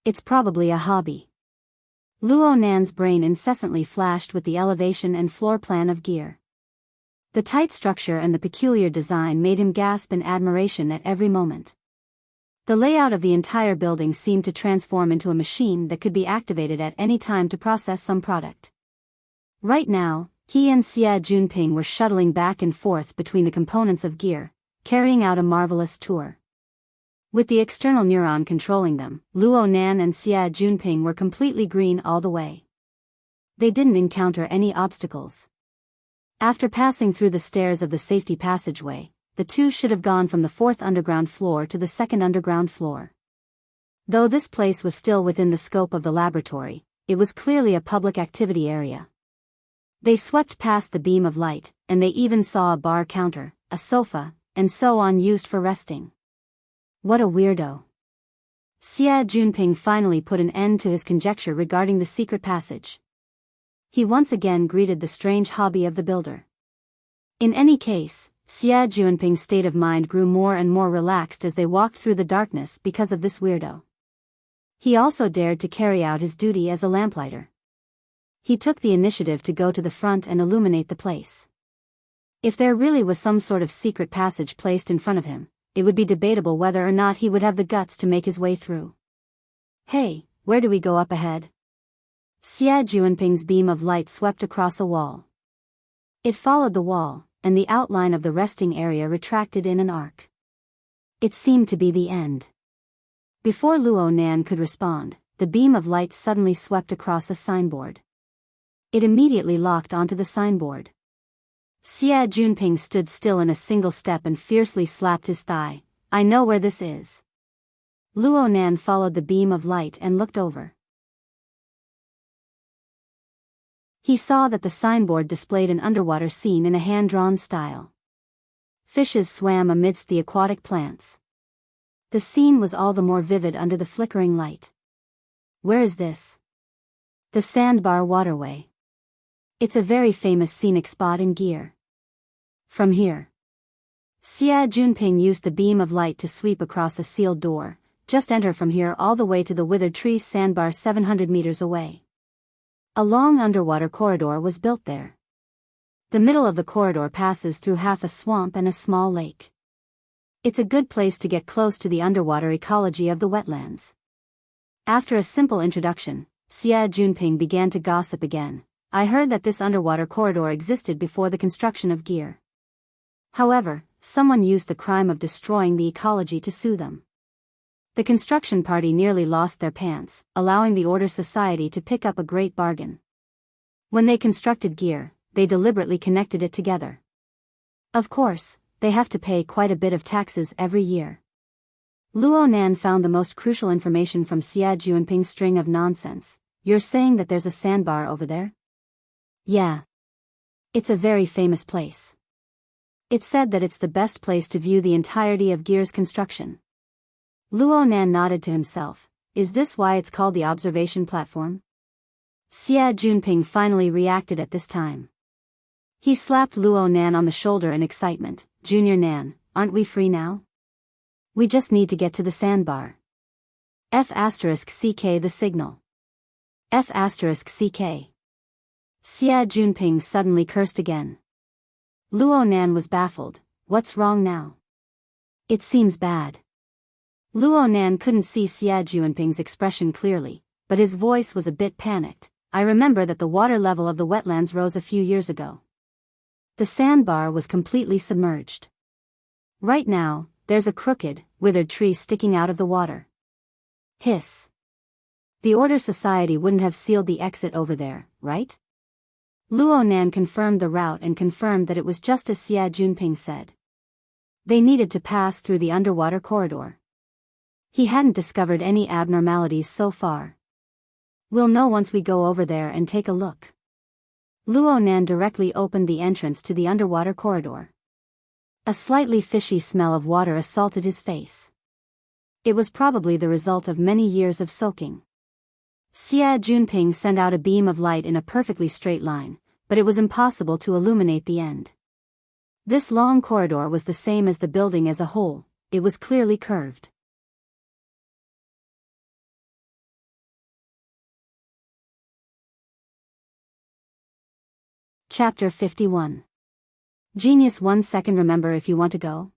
It's probably a hobby. Luo.nan's brain incessantly flashed with the elevation and floor plan of gear. The tight structure and the peculiar design made him gasp in admiration at every moment. The layout of the entire building seemed to transform into a machine that could be activated at any time to process some product. Right now, he and Xia Junping were shuttling back and forth between the components of gear, carrying out a marvelous tour. With the external neuron controlling them, Luo Nan and Xia Junping were completely green all the way. They didn't encounter any obstacles. After passing through the stairs of the safety passageway, the two should have gone from the 4th underground floor to the 2nd underground floor. Though this place was still within the scope of the laboratory, it was clearly a public activity area. They swept past the beam of light, and they even saw a bar counter, a sofa, and so on used for resting. What a weirdo. Xia Junping finally put an end to his conjecture regarding the secret passage. He once again greeted the strange hobby of the builder. In any case, Xia Junping's state of mind grew more and more relaxed as they walked through the darkness because of this weirdo. He also dared to carry out his duty as a lamplighter. He took the initiative to go to the front and illuminate the place. If there really was some sort of secret passage placed in front of him, it would be debatable whether or not he would have the guts to make his way through. Hey, where do we go up ahead? Xia Junping's beam of light swept across a wall. It followed the wall, and the outline of the resting area retracted in an arc. It seemed to be the end. Before Luo Nan could respond, the beam of light suddenly swept across a signboard. It immediately locked onto the signboard. Xia Junping stood still in a single step and fiercely slapped his thigh. I know where this is. Luo Nan followed the beam of light and looked over. He saw that the signboard displayed an underwater scene in a hand-drawn style. Fishes swam amidst the aquatic plants. The scene was all the more vivid under the flickering light. Where is this? The Sandbar Waterway. It's a very famous scenic spot in Gear. From here. Xia Junping used the beam of light to sweep across a sealed door. Just enter from here all the way to the Withered Tree Sandbar 700 meters away. A long underwater corridor was built there. The middle of the corridor passes through half a swamp and a small lake. It's a good place to get close to the underwater ecology of the wetlands. After a simple introduction, Xia Junping began to gossip again. I heard that this underwater corridor existed before the construction of Gear. However, someone used the crime of destroying the ecology to sue them. The construction party nearly lost their pants, allowing the Order Society to pick up a great bargain. When they constructed Gear, they deliberately connected it together. Of course, they have to pay quite a bit of taxes every year. Luo Nan found the most crucial information from Xia Junping's string of nonsense. You're saying that there's a sandbar over there? Yeah. It's a very famous place. It's said that it's the best place to view the entirety of Gear's construction. Luo Nan nodded to himself. Is this why it's called the observation platform? Xia Junping finally reacted at this time. He slapped Luo Nan on the shoulder in excitement. Junior Nan, aren't we free now? We just need to get to the sandbar. F***CK the signal. F***CK. Xia Junping suddenly cursed again. Luo Nan was baffled. What's wrong now? It seems bad. Luo Nan couldn't see Xia Junping's expression clearly, but his voice was a bit panicked. I remember that the water level of the wetlands rose a few years ago. The sandbar was completely submerged. Right now, there's a crooked, withered tree sticking out of the water. Hiss. The Order Society wouldn't have sealed the exit over there, right? Luo Nan confirmed the route and confirmed that it was just as Xia Junping said. They needed to pass through the underwater corridor. He hadn't discovered any abnormalities so far. We'll know once we go over there and take a look. Luo Nan directly opened the entrance to the underwater corridor. A slightly fishy smell of water assaulted his face. It was probably the result of many years of soaking. Xia Junping sent out a beam of light in a perfectly straight line, but it was impossible to illuminate the end. This long corridor was the same as the building as a whole. It was clearly curved. Chapter 51. Genius 1 second. Remember if you want to go.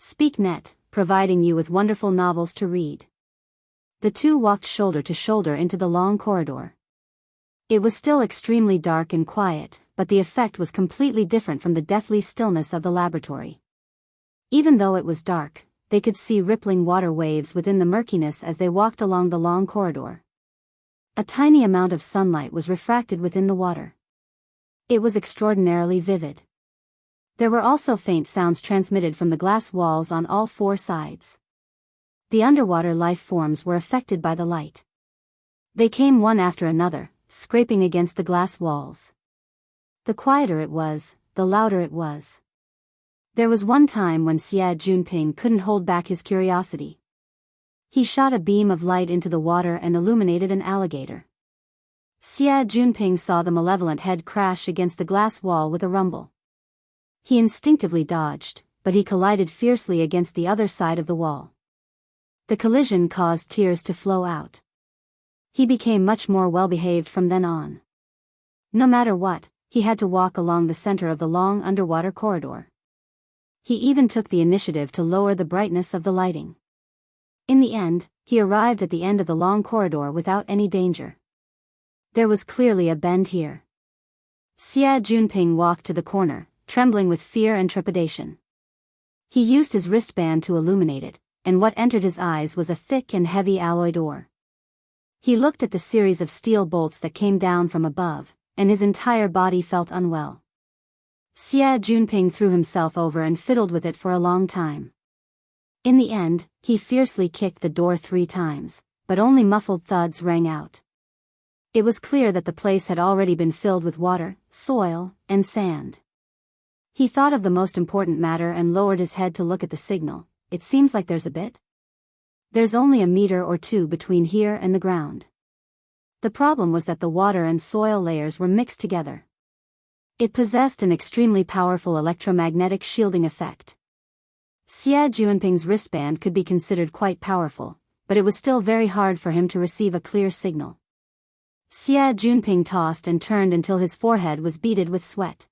SpeakNet, providing you with wonderful novels to read. The two walked shoulder to shoulder into the long corridor. It was still extremely dark and quiet, but the effect was completely different from the deathly stillness of the laboratory. Even though it was dark, they could see rippling water waves within the murkiness as they walked along the long corridor. A tiny amount of sunlight was refracted within the water. It was extraordinarily vivid. There were also faint sounds transmitted from the glass walls on all four sides. The underwater life forms were affected by the light. They came one after another, scraping against the glass walls. The quieter it was, the louder it was. There was one time when Xie Junping couldn't hold back his curiosity. He shot a beam of light into the water and illuminated an alligator. Xie Junping saw the malevolent head crash against the glass wall with a rumble. He instinctively dodged, but he collided fiercely against the other side of the wall. The collision caused tears to flow out. He became much more well-behaved from then on. No matter what, he had to walk along the center of the long underwater corridor. He even took the initiative to lower the brightness of the lighting. In the end, he arrived at the end of the long corridor without any danger. There was clearly a bend here. Xie Junping walked to the corner, trembling with fear and trepidation. He used his wristband to illuminate it, and what entered his eyes was a thick and heavy alloy door. He looked at the series of steel bolts that came down from above, and his entire body felt unwell. Xie Junping threw himself over and fiddled with it for a long time. In the end, he fiercely kicked the door 3 times, but only muffled thuds rang out. It was clear that the place had already been filled with water, soil, and sand. He thought of the most important matter and lowered his head to look at the signal. It seems like there's a bit. There's only a meter or two between here and the ground. The problem was that the water and soil layers were mixed together. It possessed an extremely powerful electromagnetic shielding effect. Xie Junping's wristband could be considered quite powerful, but it was still very hard for him to receive a clear signal. Xie Junping tossed and turned until his forehead was beaded with sweat.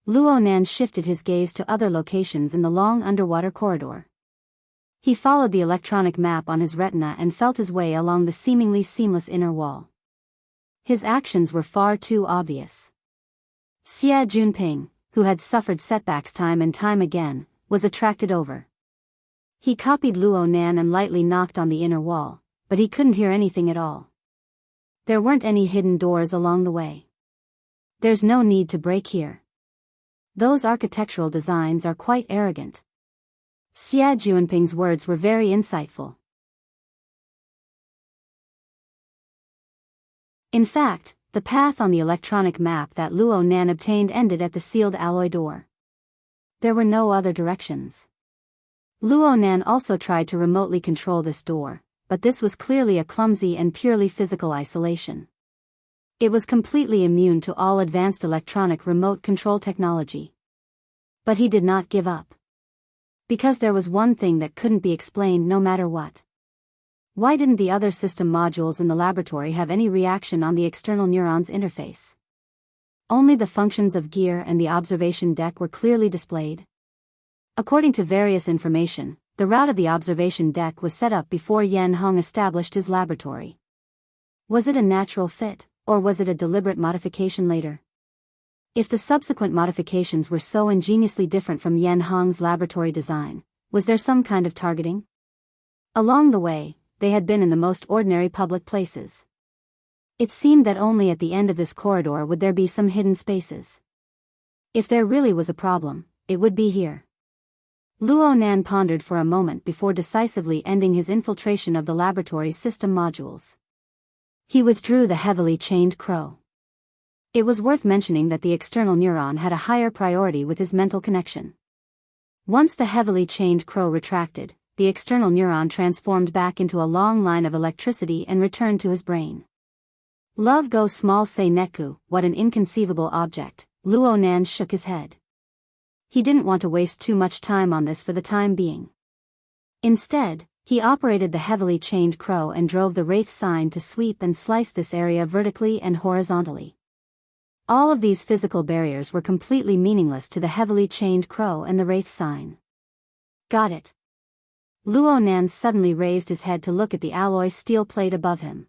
Luo Nan shifted his gaze to other locations in the long underwater corridor. He followed the electronic map on his retina and felt his way along the seemingly seamless inner wall. His actions were far too obvious. Xie Junping, who had suffered setbacks time and time again, was attracted over. He copied Luo Nan and lightly knocked on the inner wall, but he couldn't hear anything at all. There weren't any hidden doors along the way. There's no need to break here. Those architectural designs are quite arrogant. Xie Junping's words were very insightful. In fact, the path on the electronic map that Luo Nan obtained ended at the sealed alloy door. There were no other directions. Luo Nan also tried to remotely control this door, but this was clearly a clumsy and purely physical isolation. It was completely immune to all advanced electronic remote control technology. But he did not give up. Because there was one thing that couldn't be explained no matter what. Why didn't the other system modules in the laboratory have any reaction on the external neurons interface? Only the functions of gear and the observation deck were clearly displayed. According to various information, the route of the observation deck was set up before Yan Hong established his laboratory. Was it a natural fit, or was it a deliberate modification later? If the subsequent modifications were so ingeniously different from Yan Hong's laboratory design, was there some kind of targeting? Along the way, they had been in the most ordinary public places. It seemed that only at the end of this corridor would there be some hidden spaces. If there really was a problem, it would be here. Luo Nan pondered for a moment before decisively ending his infiltration of the laboratory's system modules. He withdrew the heavily chained crow. It was worth mentioning that the external neuron had a higher priority with his mental connection. Once the heavily chained crow retracted, the external neuron transformed back into a long line of electricity and returned to his brain. Love go small say neku, what an inconceivable object. Luo Nan shook his head. He didn't want to waste too much time on this for the time being. Instead, he operated the heavily chained crow and drove the wraith sign to sweep and slice this area vertically and horizontally. All of these physical barriers were completely meaningless to the heavily chained crow and the wraith sign. Got it. Luo Nan suddenly raised his head to look at the alloy steel plate above him.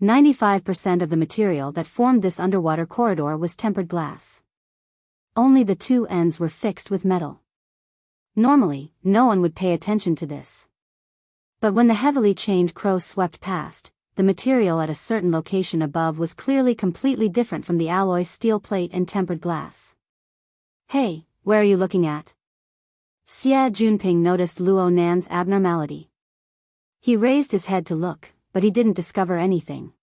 95% of the material that formed this underwater corridor was tempered glass. Only the two ends were fixed with metal. Normally, no one would pay attention to this. But when the heavily chained crow swept past, the material at a certain location above was clearly completely different from the alloy steel plate and tempered glass. "Hey, where are you looking at?" Xie Junping noticed Luo Nan's abnormality. He raised his head to look, but he didn't discover anything.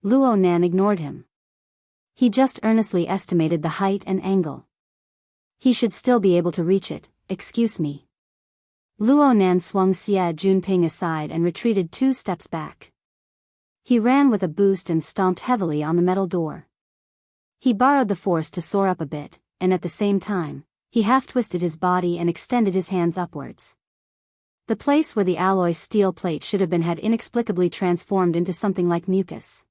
Luo Nan ignored him. He just earnestly estimated the height and angle. He should still be able to reach it. "Excuse me." Luo Nan swung Xie Junping aside and retreated 2 steps back. He ran with a boost and stomped heavily on the metal door. He borrowed the force to soar up a bit, and at the same time, he half-twisted his body and extended his hands upwards. The place where the alloy steel plate should have been had inexplicably transformed into something like mucus.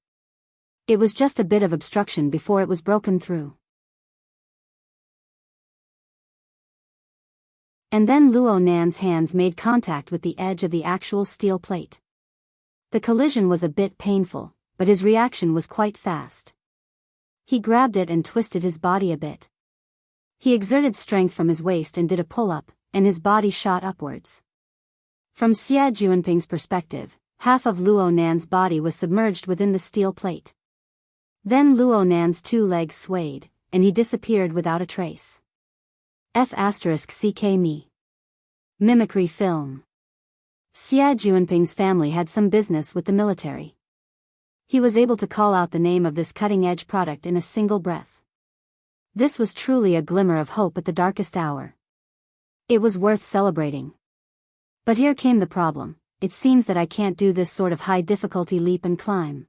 It was just a bit of obstruction before it was broken through. And then Luo Nan's hands made contact with the edge of the actual steel plate. The collision was a bit painful, but his reaction was quite fast. He grabbed it and twisted his body a bit. He exerted strength from his waist and did a pull-up, and his body shot upwards. From Xie Junping's perspective, half of Luo Nan's body was submerged within the steel plate. Then Luo Nan's 2 legs swayed, and he disappeared without a trace. F***ck me. Mimicry film. Xie Junping's family had some business with the military. He was able to call out the name of this cutting-edge product in a single breath. This was truly a glimmer of hope at the darkest hour. It was worth celebrating. But here came the problem. It seems that I can't do this sort of high-difficulty leap and climb.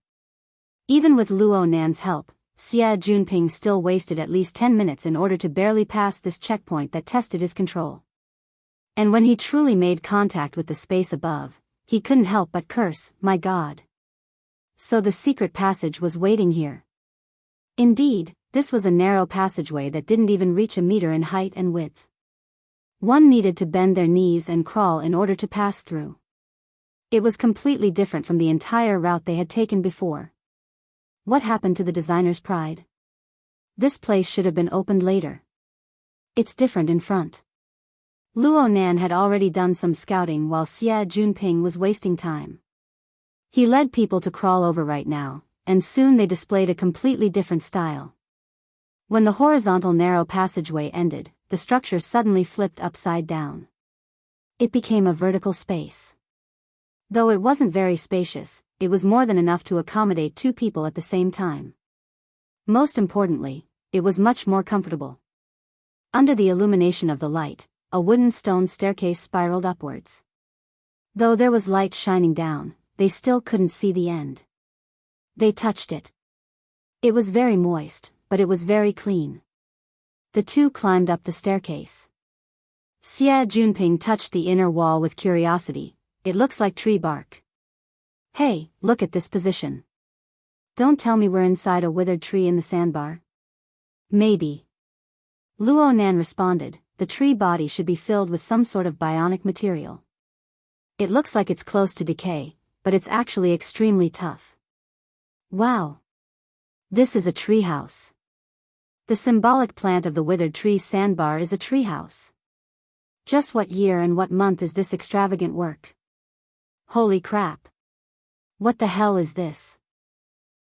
Even with Luo Nan's help, Xie Junping still wasted at least 10 minutes in order to barely pass this checkpoint that tested his control. And when he truly made contact with the space above, he couldn't help but curse, "My God." So the secret passage was waiting here. Indeed, this was a narrow passageway that didn't even reach a meter in height and width. One needed to bend their knees and crawl in order to pass through. It was completely different from the entire route they had taken before. What happened to the designer's pride? This place should have been opened later. It's different in front. Luo Nan had already done some scouting while Xie Junping was wasting time. He led people to crawl over right now, and soon they displayed a completely different style. When the horizontal narrow passageway ended, the structure suddenly flipped upside down. It became a vertical space. Though it wasn't very spacious, it was more than enough to accommodate 2 people at the same time. Most importantly, it was much more comfortable. Under the illumination of the light, a wooden stone staircase spiraled upwards. Though there was light shining down, they still couldn't see the end. They touched it. It was very moist, but it was very clean. The 2 climbed up the staircase. Xie Junping touched the inner wall with curiosity. "It looks like tree bark." "Hey, look at this position. Don't tell me we're inside a withered tree in the sandbar." "Maybe." Luo Nan responded, "The tree body should be filled with some sort of bionic material. It looks like it's close to decay, but it's actually extremely tough." "Wow. This is a treehouse." The symbolic plant of the withered tree sandbar is a treehouse. Just what year and what month is this extravagant work? Holy crap. What the hell is this?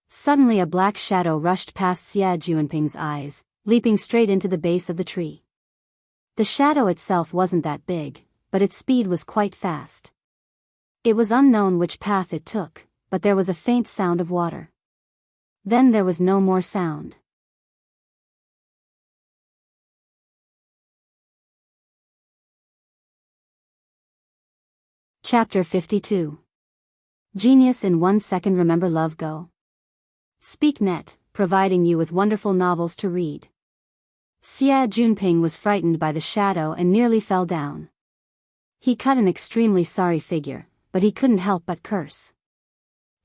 Suddenly a black shadow rushed past Xie Junping's eyes, leaping straight into the base of the tree. The shadow itself wasn't that big, but its speed was quite fast. It was unknown which path it took, but there was a faint sound of water. Then there was no more sound. Chapter 52. Genius in 1 second. Remember Love Go? SpeakNet, providing you with wonderful novels to read. Xie Junping was frightened by the shadow and nearly fell down. He cut an extremely sorry figure, but he couldn't help but curse.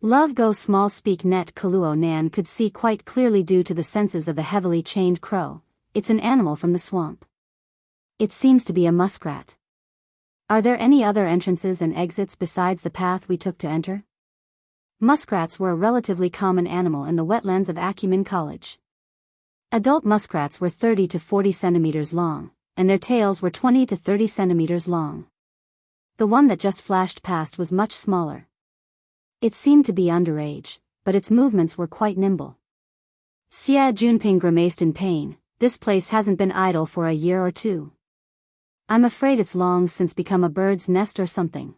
Love Go small. SpeakNet. Luo Nan could see quite clearly due to the senses of the heavily chained crow. It's an animal from the swamp. It seems to be a muskrat. Are there any other entrances and exits besides the path we took to enter? Muskrats were a relatively common animal in the wetlands of Acumen College. Adult muskrats were 30 to 40 centimeters long, and their tails were 20 to 30 centimeters long. The one that just flashed past was much smaller. It seemed to be underage, but its movements were quite nimble. Xia Junping grimaced in pain. This place hasn't been idle for a year or two. I'm afraid it's long since become a bird's nest or something.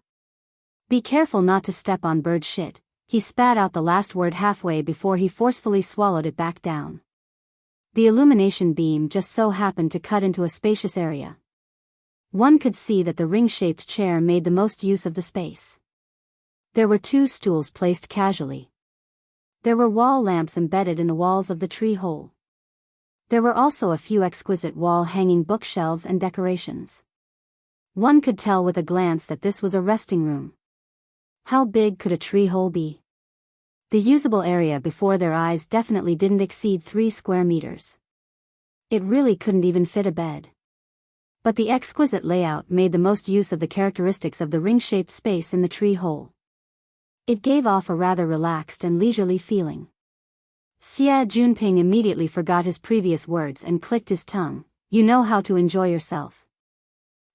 Be careful not to step on bird shit. He spat out the last word halfway before he forcefully swallowed it back down. The illumination beam just so happened to cut into a spacious area. One could see that the ring-shaped chair made the most use of the space. There were 2 stools placed casually. There were wall lamps embedded in the walls of the tree hole. There were also a few exquisite wall-hanging bookshelves and decorations. One could tell with a glance that this was a resting room. How big could a tree hole be? The usable area before their eyes definitely didn't exceed 3 square meters. It really couldn't even fit a bed. But the exquisite layout made the most use of the characteristics of the ring-shaped space in the tree hole. It gave off a rather relaxed and leisurely feeling. Xia Junping immediately forgot his previous words and clicked his tongue. You know how to enjoy yourself.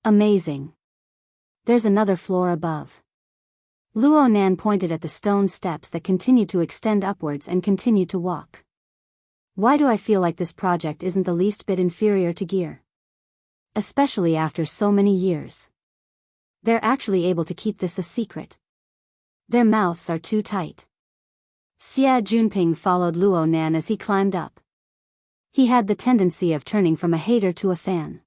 Amazing. There's another floor above. Luo Nan pointed at the stone steps that continued to extend upwards and continued to walk. Why do I feel like this project isn't the least bit inferior to Gear? Especially after so many years. They're actually able to keep this a secret. Their mouths are too tight. Xia Junping followed Luo Nan as he climbed up. He had the tendency of turning from a hater to a fan.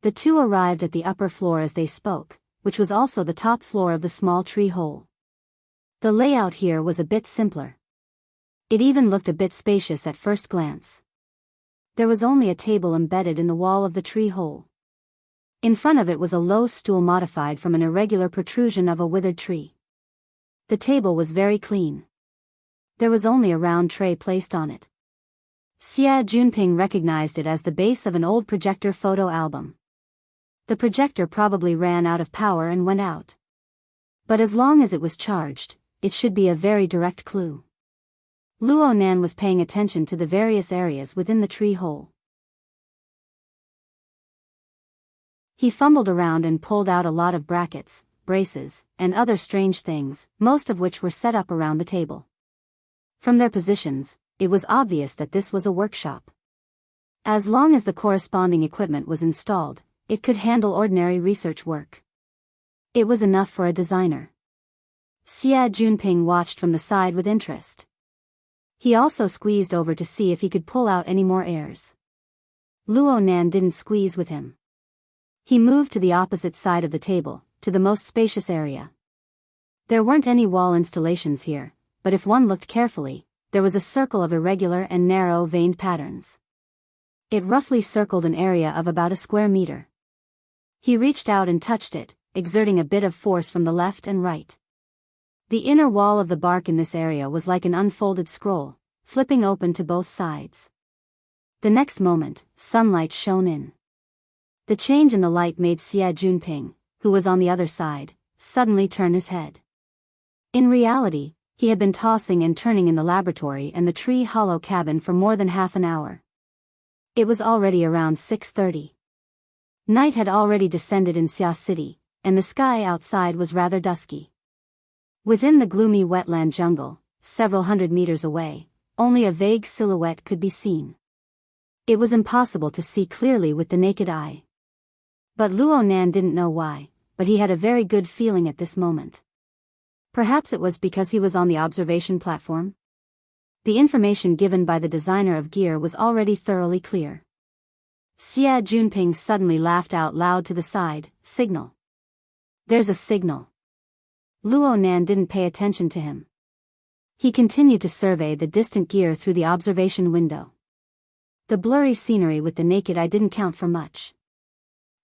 The two arrived at the upper floor as they spoke, which was also the top floor of the small tree hole. The layout here was a bit simpler. It even looked a bit spacious at first glance. There was only a table embedded in the wall of the tree hole. In front of it was a low stool modified from an irregular protrusion of a withered tree. The table was very clean. There was only a round tray placed on it. Xia Junping recognized it as the base of an old projector photo album. The projector probably ran out of power and went out. But as long as it was charged, it should be a very direct clue. Luo Nan was paying attention to the various areas within the tree hole. He fumbled around and pulled out a lot of brackets, braces, and other strange things, most of which were set up around the table. From their positions, it was obvious that this was a workshop. As long as the corresponding equipment was installed, it could handle ordinary research work. It was enough for a designer. Xia Junping watched from the side with interest. He also squeezed over to see if he could pull out any more airs. Luo Nan didn't squeeze with him. He moved to the opposite side of the table, to the most spacious area. There weren't any wall installations here, but if one looked carefully, there was a circle of irregular and narrow veined patterns. It roughly circled an area of about a square meter. He reached out and touched it, exerting a bit of force from the left and right. The inner wall of the bark in this area was like an unfolded scroll, flipping open to both sides. The next moment, sunlight shone in. The change in the light made Xia Junping, who was on the other side, suddenly turn his head. In reality, he had been tossing and turning in the laboratory and the tree hollow cabin for more than half an hour. It was already around 6:30. Night had already descended in Xia City, and the sky outside was rather dusky. Within the gloomy wetland jungle, several hundred meters away, only a vague silhouette could be seen. It was impossible to see clearly with the naked eye. But Luo Nan didn't know why, but he had a very good feeling at this moment. Perhaps it was because he was on the observation platform? The information given by the designer of gear was already thoroughly clear. Xia Junping suddenly laughed out loud to the side. Signal. There's a signal. Luo Nan didn't pay attention to him. He continued to survey the distant gear through the observation window. The blurry scenery with the naked eye didn't count for much.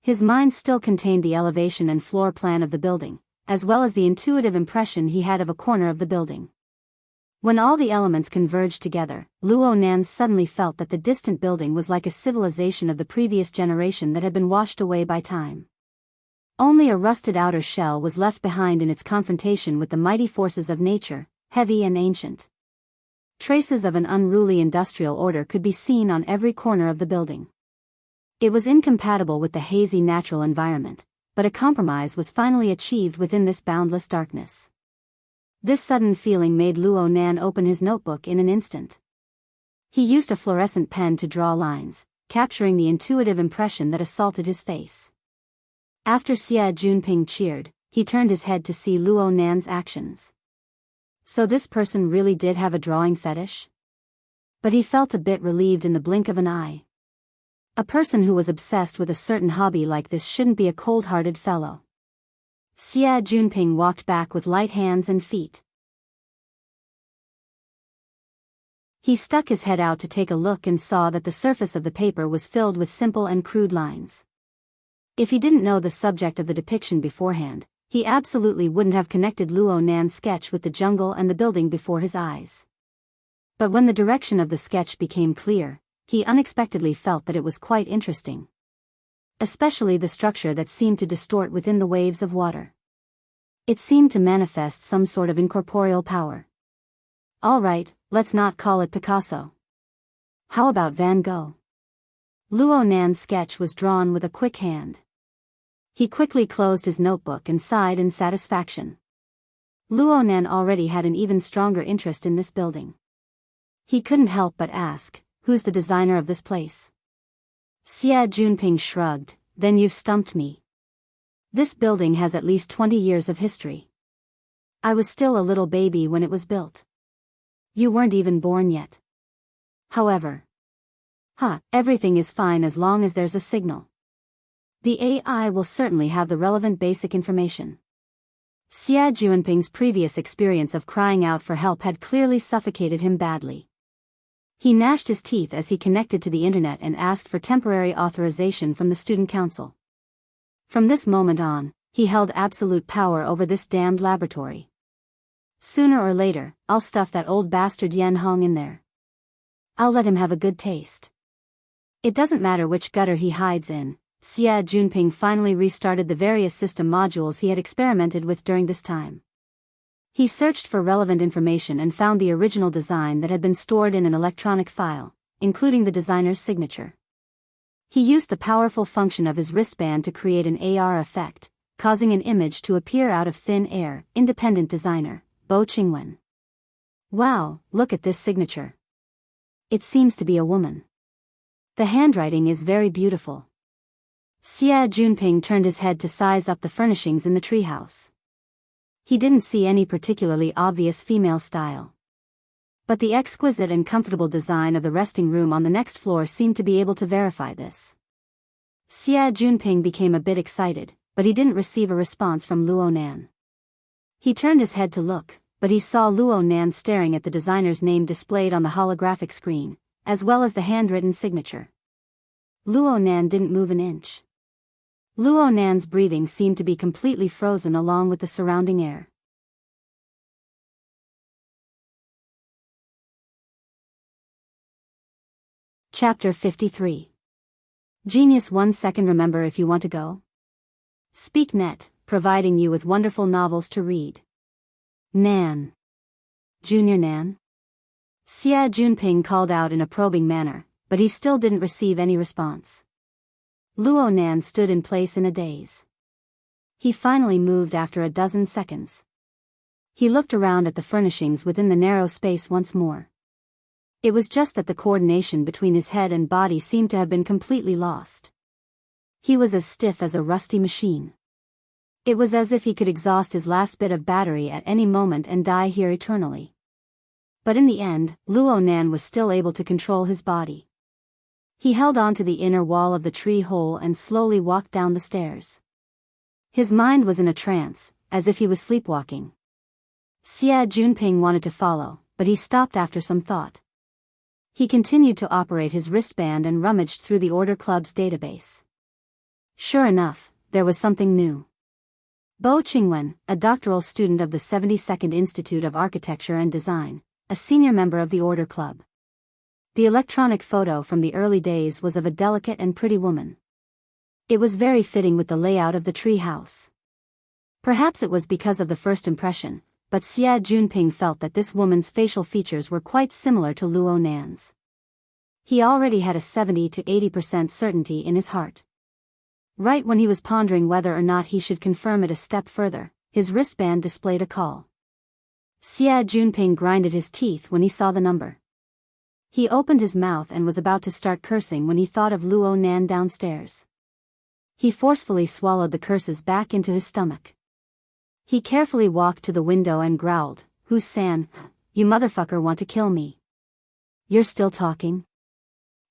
His mind still contained the elevation and floor plan of the building, as well as the intuitive impression he had of a corner of the building. When all the elements converged together, Luo Nan suddenly felt that the distant building was like a civilization of the previous generation that had been washed away by time. Only a rusted outer shell was left behind in its confrontation with the mighty forces of nature, heavy and ancient. Traces of an unruly industrial order could be seen on every corner of the building. It was incompatible with the hazy natural environment, but a compromise was finally achieved within this boundless darkness. This sudden feeling made Luo Nan open his notebook in an instant. He used a fluorescent pen to draw lines, capturing the intuitive impression that assaulted his face. After Xie Junping cheered, he turned his head to see Luo Nan's actions. So this person really did have a drawing fetish? But he felt a bit relieved in the blink of an eye. A person who was obsessed with a certain hobby like this shouldn't be a cold-hearted fellow. Xie Junping walked back with light hands and feet. He stuck his head out to take a look and saw that the surface of the paper was filled with simple and crude lines. If he didn't know the subject of the depiction beforehand, he absolutely wouldn't have connected Luo Nan's sketch with the jungle and the building before his eyes. But when the direction of the sketch became clear, he unexpectedly felt that it was quite interesting. Especially the structure that seemed to distort within the waves of water. It seemed to manifest some sort of incorporeal power. All right, let's not call it Picasso. How about Van Gogh? Luo Nan's sketch was drawn with a quick hand. He quickly closed his notebook and sighed in satisfaction. Luo Nan already had an even stronger interest in this building. He couldn't help but ask, "Who's the designer of this place?" Xie Junping shrugged, "Then you've stumped me. This building has at least 20 years of history. I was still a little baby when it was built. You weren't even born yet. However, everything is fine as long as there's a signal. The AI will certainly have the relevant basic information." Xie Junping's previous experience of crying out for help had clearly suffocated him badly. He gnashed his teeth as he connected to the internet and asked for temporary authorization from the student council. From this moment on, he held absolute power over this damned laboratory. Sooner or later, I'll stuff that old bastard Yen Hong in there. I'll let him have a good taste. It doesn't matter which gutter he hides in. Xie Junping finally restarted the various system modules he had experimented with during this time. He searched for relevant information and found the original design that had been stored in an electronic file, including the designer's signature. He used the powerful function of his wristband to create an AR effect, causing an image to appear out of thin air. Independent designer, Bo Qingwen. Wow, look at this signature. It seems to be a woman. The handwriting is very beautiful. Xie Junping turned his head to size up the furnishings in the treehouse. He didn't see any particularly obvious female style. But the exquisite and comfortable design of the resting room on the next floor seemed to be able to verify this. Xie Junping became a bit excited, but he didn't receive a response from Luo Nan. He turned his head to look, but he saw Luo Nan staring at the designer's name displayed on the holographic screen, as well as the handwritten signature. Luo Nan didn't move an inch. Luo Nan's breathing seemed to be completely frozen along with the surrounding air. Chapter 53. Genius 1 second. Remember if you want to go? SpeakNet, providing you with wonderful novels to read. Nan. Junior Nan? Xie Junping called out in a probing manner, but he still didn't receive any response. Luo Nan stood in place in a daze. He finally moved after a dozen seconds. He looked around at the furnishings within the narrow space once more. It was just that the coordination between his head and body seemed to have been completely lost. He was as stiff as a rusty machine. It was as if he could exhaust his last bit of battery at any moment and die here eternally. But in the end, Luo Nan was still able to control his body. He held on to the inner wall of the tree hole and slowly walked down the stairs. His mind was in a trance, as if he was sleepwalking. Xie Junping wanted to follow, but he stopped after some thought. He continued to operate his wristband and rummaged through the Order Club's database. Sure enough, there was something new. Bo Qingwen, a doctoral student of the 72nd Institute of Architecture and Design, a senior member of the Order Club. The electronic photo from the early days was of a delicate and pretty woman. It was very fitting with the layout of the tree house. Perhaps it was because of the first impression, but Xie Junping felt that this woman's facial features were quite similar to Luo Nan's. He already had a 70 to 80% certainty in his heart. Right when he was pondering whether or not he should confirm it a step further, his wristband displayed a call. Xia Junping grinded his teeth when he saw the number. He opened his mouth and was about to start cursing when he thought of Luo Nan downstairs. He forcefully swallowed the curses back into his stomach. He carefully walked to the window and growled, "Who's San? You motherfucker want to kill me? You're still talking?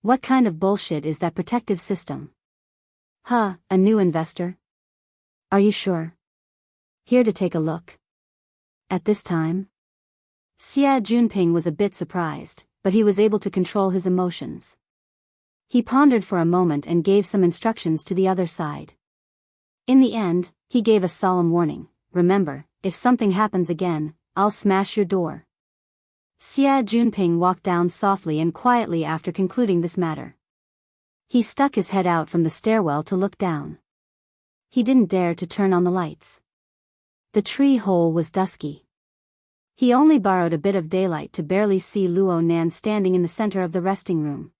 What kind of bullshit is that protective system? Huh, a new investor? Are you sure? Here to take a look." At this time, Xia Junping was a bit surprised, but he was able to control his emotions. He pondered for a moment and gave some instructions to the other side. In the end, he gave a solemn warning, "Remember, if something happens again, I'll smash your door." Xia Junping walked down softly and quietly after concluding this matter. He stuck his head out from the stairwell to look down. He didn't dare to turn on the lights. The tree hole was dusky. He only borrowed a bit of daylight to barely see Luo Nan standing in the center of the resting room.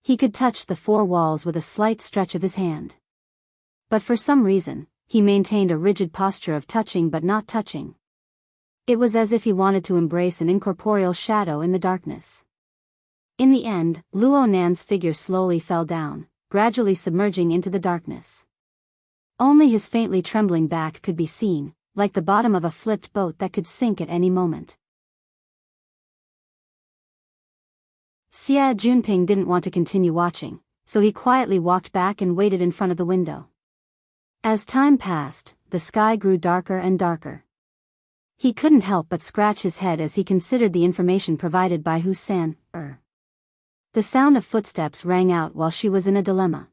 He could touch the four walls with a slight stretch of his hand. But for some reason, he maintained a rigid posture of touching but not touching. It was as if he wanted to embrace an incorporeal shadow in the darkness. In the end, Luo Nan's figure slowly fell down, gradually submerging into the darkness. Only his faintly trembling back could be seen, like the bottom of a flipped boat that could sink at any moment. Xia Junping didn't want to continue watching, so he quietly walked back and waited in front of the window. As time passed, the sky grew darker and darker. He couldn't help but scratch his head as he considered the information provided by Hussan. The sound of footsteps rang out while she was in a dilemma.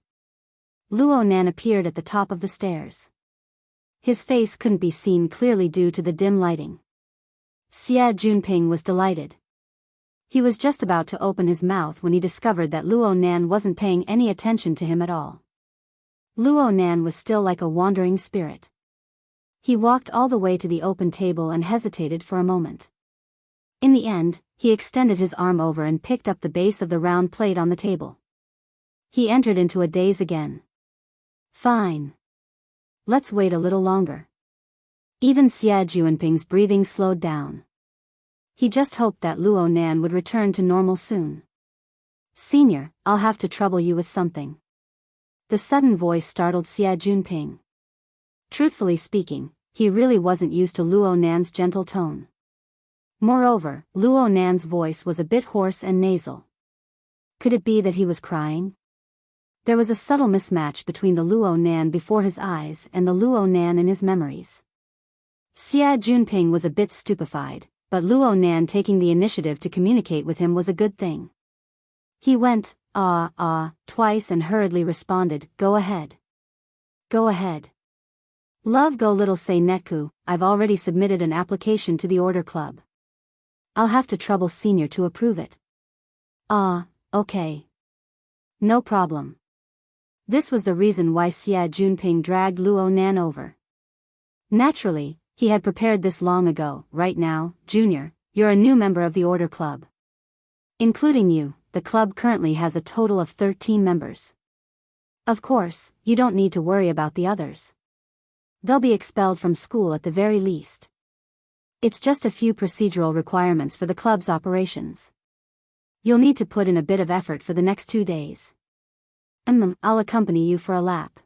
Luo Nan appeared at the top of the stairs. His face couldn't be seen clearly due to the dim lighting. Xia Junping was delighted. He was just about to open his mouth when he discovered that Luo Nan wasn't paying any attention to him at all. Luo Nan was still like a wandering spirit. He walked all the way to the open table and hesitated for a moment. In the end, he extended his arm over and picked up the base of the round plate on the table. He entered into a daze again. Fine. Let's wait a little longer. Even Xia Junping's breathing slowed down. He just hoped that Luo Nan would return to normal soon. "Senior, I'll have to trouble you with something." The sudden voice startled Xia Junping. Truthfully speaking, he really wasn't used to Luo Nan's gentle tone. Moreover, Luo Nan's voice was a bit hoarse and nasal. Could it be that he was crying? There was a subtle mismatch between the Luo Nan before his eyes and the Luo Nan in his memories. Xia Junping was a bit stupefied, but Luo Nan taking the initiative to communicate with him was a good thing. He went, twice and hurriedly responded, "Go ahead. Go ahead. Love go little say Netku, I've already submitted an application to the Order Club. I'll have to trouble Senior to approve it." Okay. No problem. This was the reason why Xia Junping dragged Luo Nan over. Naturally, he had prepared this long ago. "Right now, Junior, you're a new member of the Order Club. Including you, the club currently has a total of 13 members. Of course, you don't need to worry about the others. They'll be expelled from school at the very least. It's just a few procedural requirements for the club's operations. You'll need to put in a bit of effort for the next 2 days. I'll accompany you for a lap."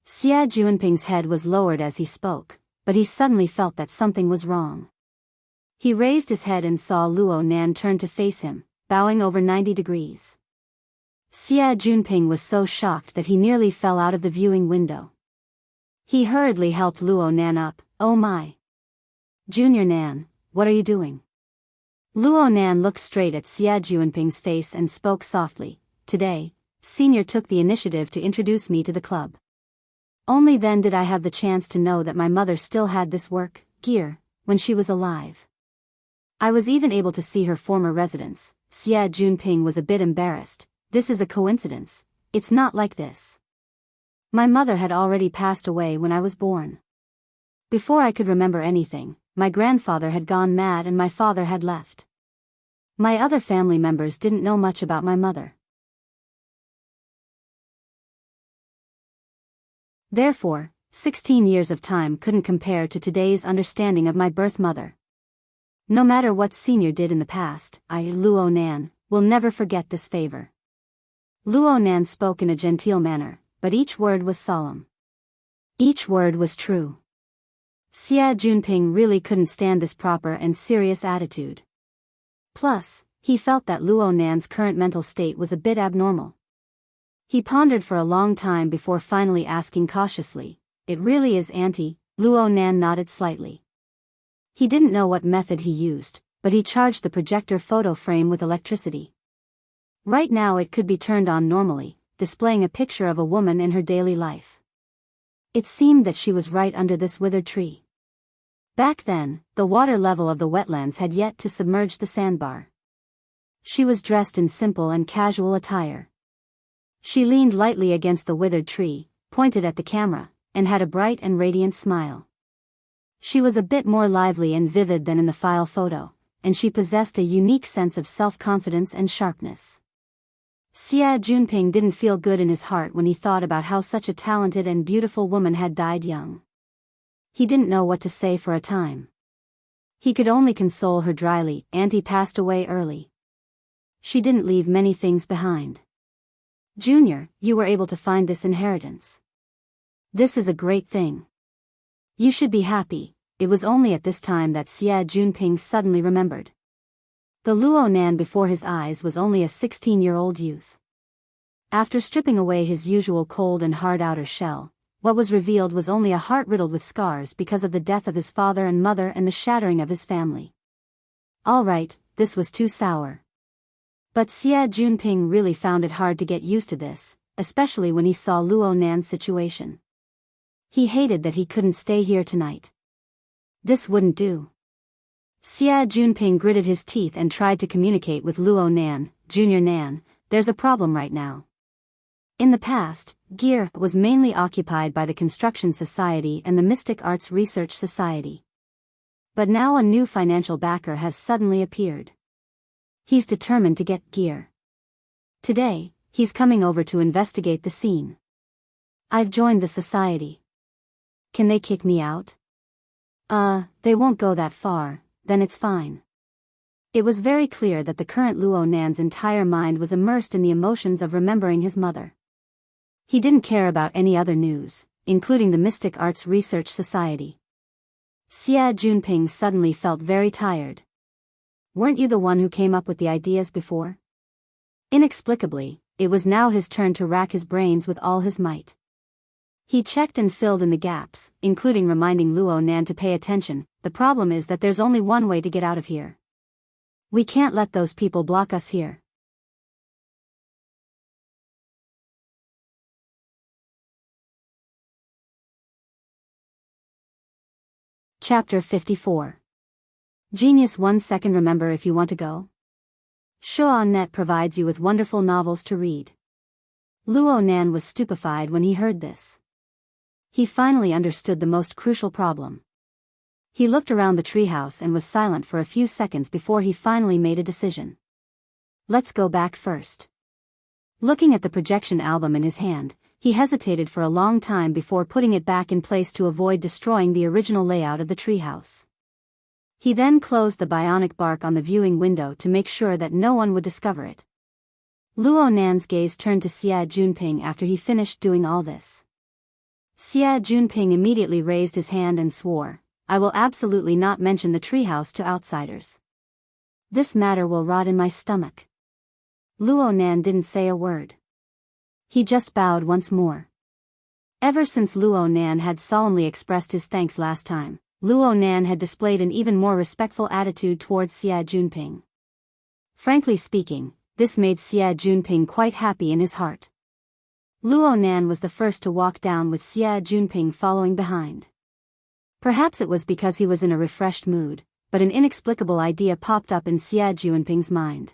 Xia Junping's head was lowered as he spoke, but he suddenly felt that something was wrong. He raised his head and saw Luo Nan turn to face him, bowing over 90 degrees. Xia Junping was so shocked that he nearly fell out of the viewing window. He hurriedly helped Luo Nan up. "Oh my. Junior Nan, what are you doing?" Luo Nan looked straight at Xia Junping's face and spoke softly. "Today, Senior took the initiative to introduce me to the club. Only then did I have the chance to know that my mother still had this work gear when she was alive. I was even able to see her former residence." Xia Junping was a bit embarrassed. "This is a coincidence. It's not like this. My mother had already passed away when I was born. Before I could remember anything, my grandfather had gone mad and my father had left. My other family members didn't know much about my mother. Therefore, 16 years of time couldn't compare to today's understanding of my birth mother. No matter what Senior did in the past, I, Luo Nan, will never forget this favor. Luo Nan spoke in a genteel manner, but each word was solemn. Each word was true. Xia Junping really couldn't stand this proper and serious attitude. Plus, he felt that Luo Nan's current mental state was a bit abnormal. He pondered for a long time before finally asking cautiously, "It really is Auntie?" Luo Nan nodded slightly. He didn't know what method he used, but he charged the projector photo frame with electricity. Right now it could be turned on normally, displaying a picture of a woman in her daily life. It seemed that she was right under this withered tree. Back then, the water level of the wetlands had yet to submerge the sandbar. She was dressed in simple and casual attire. She leaned lightly against the withered tree, pointed at the camera, and had a bright and radiant smile. She was a bit more lively and vivid than in the file photo, and she possessed a unique sense of self-confidence and sharpness. Xia Junping didn't feel good in his heart when he thought about how such a talented and beautiful woman had died young. He didn't know what to say for a time. He could only console her dryly. "Auntie passed away early. She didn't leave many things behind. Junior, you were able to find this inheritance. This is a great thing. You should be happy." It was only at this time that Xia Junping suddenly remembered. The Luo Nan before his eyes was only a 16-year-old youth. After stripping away his usual cold and hard outer shell, what was revealed was only a heart riddled with scars because of the death of his father and mother and the shattering of his family. All right, this was too sour. But Xia Junping really found it hard to get used to this, especially when he saw Luo Nan's situation. He hated that he couldn't stay here tonight. This wouldn't do. Xia Junping gritted his teeth and tried to communicate with Luo Nan. "Junior Nan, there's a problem right now. In the past, Gear was mainly occupied by the Construction Society and the Mystic Arts Research Society. But now a new financial backer has suddenly appeared. He's determined to get Gear. Today, he's coming over to investigate the scene. I've joined the society. Can they kick me out?" They won't go that far, then it's fine." It was very clear that the current Luo Nan's entire mind was immersed in the emotions of remembering his mother. He didn't care about any other news, including the Mystic Arts Research Society. Xia Junping suddenly felt very tired. "Weren't you the one who came up with the ideas before?" Inexplicably, it was now his turn to rack his brains with all his might. He checked and filled in the gaps, including reminding Luo Nan to pay attention. "The problem is that there's only one way to get out of here. We can't let those people block us here." Chapter 54. Genius 1 second. Remember if you want to go? Shoa.net provides you with wonderful novels to read. Luo Nan was stupefied when he heard this. He finally understood the most crucial problem. He looked around the treehouse and was silent for a few seconds before he finally made a decision. "Let's go back first." Looking at the projection album in his hand, he hesitated for a long time before putting it back in place to avoid destroying the original layout of the treehouse. He then closed the bionic bark on the viewing window to make sure that no one would discover it. Luo Nan's gaze turned to Xia Junping after he finished doing all this. Xia Junping immediately raised his hand and swore, "I will absolutely not mention the treehouse to outsiders. This matter will rot in my stomach." Luo Nan didn't say a word. He just bowed once more. Ever since Luo Nan had solemnly expressed his thanks last time, Luo Nan had displayed an even more respectful attitude towards Xia Junping. Frankly speaking, this made Xia Junping quite happy in his heart. Luo Nan was the first to walk down with Xia Junping following behind. Perhaps it was because he was in a refreshed mood, but an inexplicable idea popped up in Xia Junping's mind.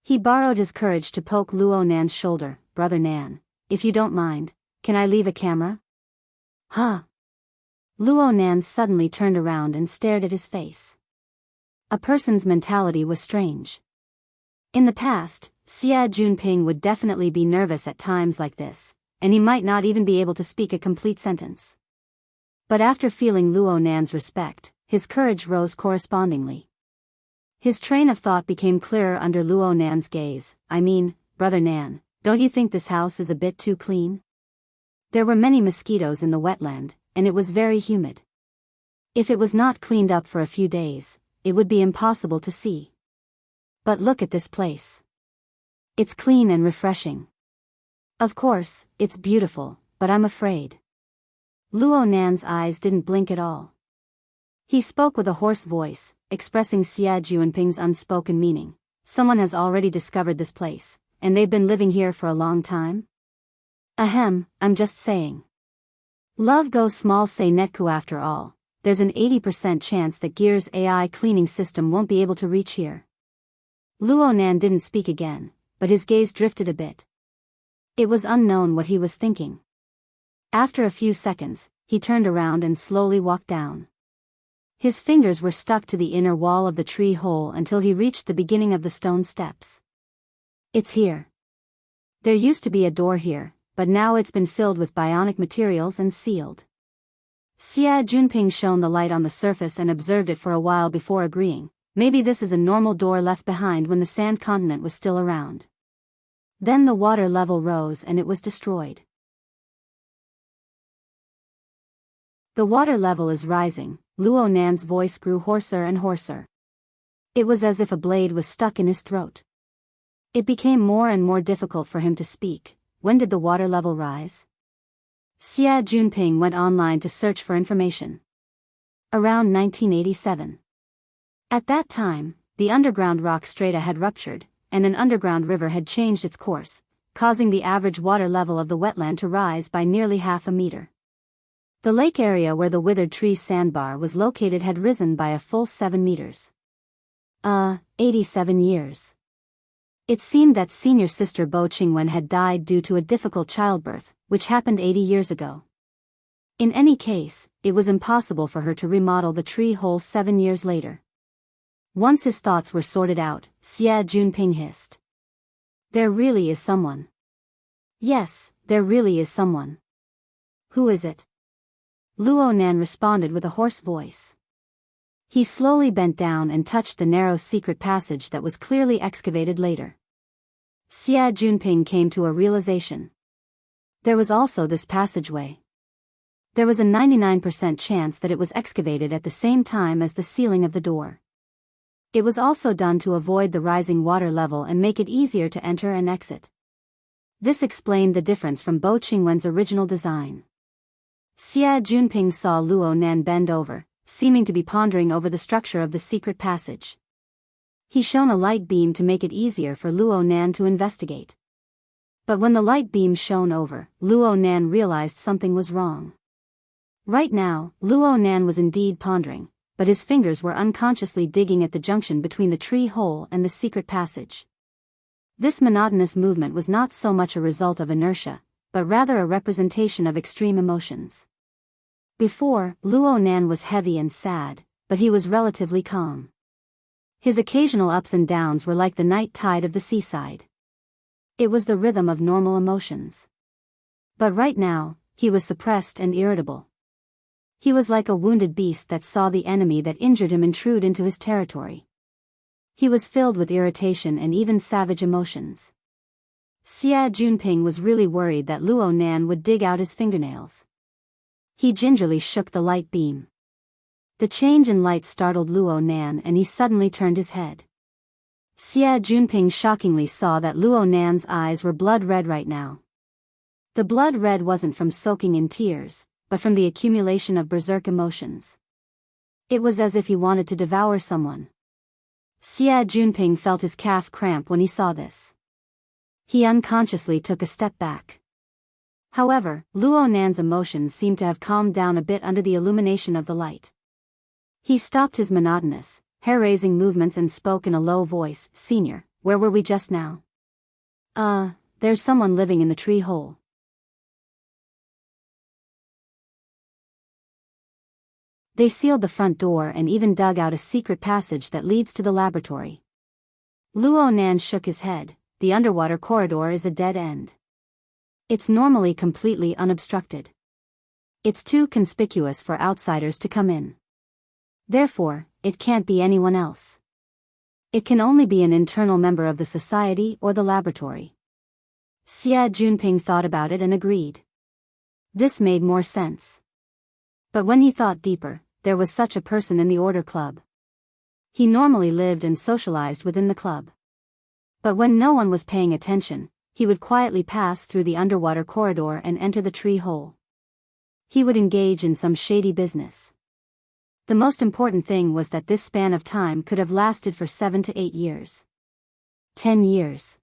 He borrowed his courage to poke Luo Nan's shoulder. "Brother Nan, if you don't mind, can I leave a camera?" "Huh?" Luo Nan suddenly turned around and stared at his face. A person's mentality was strange. In the past, Xia Junping would definitely be nervous at times like this, and he might not even be able to speak a complete sentence. But after feeling Luo Nan's respect, his courage rose correspondingly. His train of thought became clearer under Luo Nan's gaze. I mean, Brother Nan, don't you think this house is a bit too clean? There were many mosquitoes in the wetland, and it was very humid. If it was not cleaned up for a few days, it would be impossible to see. But look at this place. It's clean and refreshing. Of course, it's beautiful, but I'm afraid. Luo Nan's eyes didn't blink at all. He spoke with a hoarse voice, expressing Xia Junping's unspoken meaning. Someone has already discovered this place, and they've been living here for a long time? Ahem, I'm just saying. Love goes small say Netku after all, there's an 80% chance that Gear's AI cleaning system won't be able to reach here. Luo Nan didn't speak again, but his gaze drifted a bit. It was unknown what he was thinking. After a few seconds, he turned around and slowly walked down. His fingers were stuck to the inner wall of the tree hole until he reached the beginning of the stone steps. It's here. There used to be a door here, but now it's been filled with bionic materials and sealed. Xia Junping shone the light on the surface and observed it for a while before agreeing. Maybe this is a normal door left behind when the sand continent was still around. Then the water level rose and it was destroyed. The water level is rising. Luo Nan's voice grew hoarser and hoarser. It was as if a blade was stuck in his throat. It became more and more difficult for him to speak. When did the water level rise? Xia Junping went online to search for information. Around 1987. At that time, the underground rock strata had ruptured, and an underground river had changed its course, causing the average water level of the wetland to rise by nearly half a meter. The lake area where the withered tree sandbar was located had risen by a full 7 meters. 87 years. It seemed that senior sister Bo Qingwen had died due to a difficult childbirth, which happened 80 years ago. In any case, it was impossible for her to remodel the tree hole 7 years later. Once his thoughts were sorted out, Xia Junping hissed. There really is someone. Yes, there really is someone. Who is it? Luo Nan responded with a hoarse voice. He slowly bent down and touched the narrow secret passage that was clearly excavated later. Xia Junping came to a realization. There was also this passageway. There was a 99% chance that it was excavated at the same time as the ceiling of the door. It was also done to avoid the rising water level and make it easier to enter and exit. This explained the difference from Bo Qingwen's original design. Xia Junping saw Luo Nan bend over, seeming to be pondering over the structure of the secret passage. He shone a light beam to make it easier for Luo Nan to investigate. But when the light beam shone over, Luo Nan realized something was wrong. Right now, Luo Nan was indeed pondering, but his fingers were unconsciously digging at the junction between the tree hole and the secret passage. This monotonous movement was not so much a result of inertia, but rather a representation of extreme emotions. Before, Luo Nan was heavy and sad, but he was relatively calm. His occasional ups and downs were like the night tide of the seaside. It was the rhythm of normal emotions. But right now, he was suppressed and irritable. He was like a wounded beast that saw the enemy that injured him intrude into his territory. He was filled with irritation and even savage emotions. Xia Junping was really worried that Luo Nan would dig out his fingernails. He gingerly shook the light beam. The change in light startled Luo Nan and he suddenly turned his head. Xia Junping shockingly saw that Luo Nan's eyes were blood red right now. The blood red wasn't from soaking in tears, but from the accumulation of berserk emotions. It was as if he wanted to devour someone. Xia Junping felt his calf cramp when he saw this. He unconsciously took a step back. However, Luo Nan's emotions seemed to have calmed down a bit under the illumination of the light. He stopped his monotonous, hair-raising movements and spoke in a low voice. "Senior, where were we just now?" There's someone living in the tree hole." They sealed the front door and even dug out a secret passage that leads to the laboratory. Luo Nan shook his head. The underwater corridor is a dead end. It's normally completely unobstructed. It's too conspicuous for outsiders to come in. Therefore, it can't be anyone else. It can only be an internal member of the society or the laboratory. Xia Junping thought about it and agreed. This made more sense. But when he thought deeper, there was such a person in the Order Club. He normally lived and socialized within the club. But when no one was paying attention, he would quietly pass through the underwater corridor and enter the tree hole. He would engage in some shady business. The most important thing was that this span of time could have lasted for 7 to 8 years. 10 years.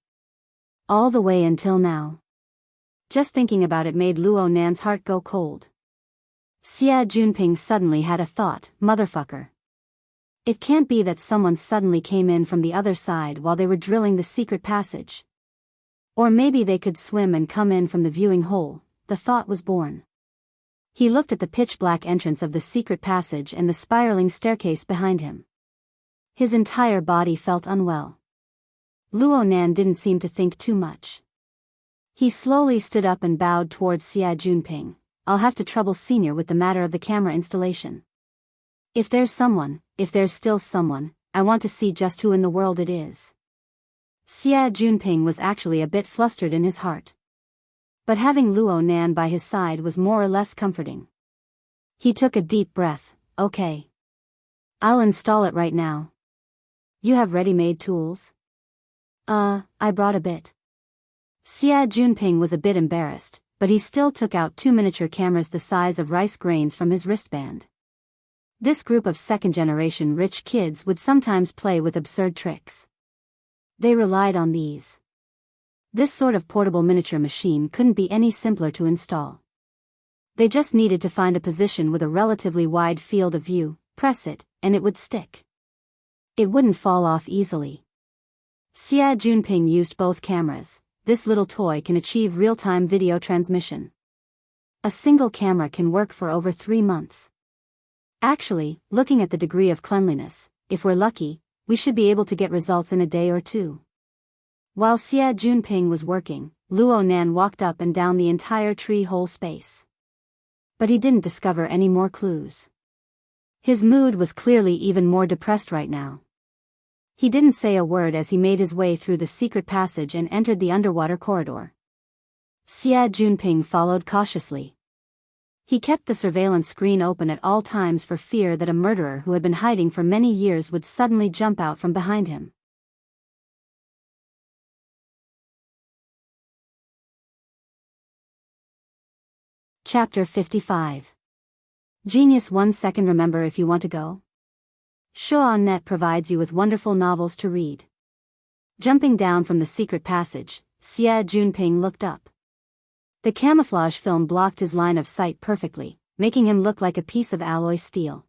All the way until now. Just thinking about it made Luo Nan's heart go cold. Xia Junping suddenly had a thought, motherfucker. It can't be that someone suddenly came in from the other side while they were drilling the secret passage. Or maybe they could swim and come in from the viewing hole. The thought was born. He looked at the pitch-black entrance of the secret passage and the spiraling staircase behind him. His entire body felt unwell. Luo Nan didn't seem to think too much. He slowly stood up and bowed towards Xia Junping. I'll have to trouble Senior with the matter of the camera installation. If there's still someone, I want to see just who in the world it is. Xia Junping was actually a bit flustered in his heart. But having Luo Nan by his side was more or less comforting. He took a deep breath. Okay. I'll install it right now. You have ready-made tools? I brought a bit. Xia Junping was a bit embarrassed, but he still took out 2 miniature cameras the size of rice grains from his wristband. This group of second-generation rich kids would sometimes play with absurd tricks. They relied on these. This sort of portable miniature machine couldn't be any simpler to install. They just needed to find a position with a relatively wide field of view, press it, and it would stick. It wouldn't fall off easily. Xia Junping used both cameras. This little toy can achieve real-time video transmission. A single camera can work for over 3 months. Actually, looking at the degree of cleanliness, if we're lucky, we should be able to get results in a day or 2. While Xia Junping was working, Luo Nan walked up and down the entire tree hole space. But he didn't discover any more clues. His mood was clearly even more depressed right now. He didn't say a word as he made his way through the secret passage and entered the underwater corridor. Xia Junping followed cautiously. He kept the surveillance screen open at all times for fear that a murderer who had been hiding for many years would suddenly jump out from behind him. Chapter 55. Genius 1 second. Remember if you want to go? Shaw.net provides you with wonderful novels to read. Jumping down from the secret passage, Xia Junping looked up. The camouflage film blocked his line of sight perfectly, making him look like a piece of alloy steel.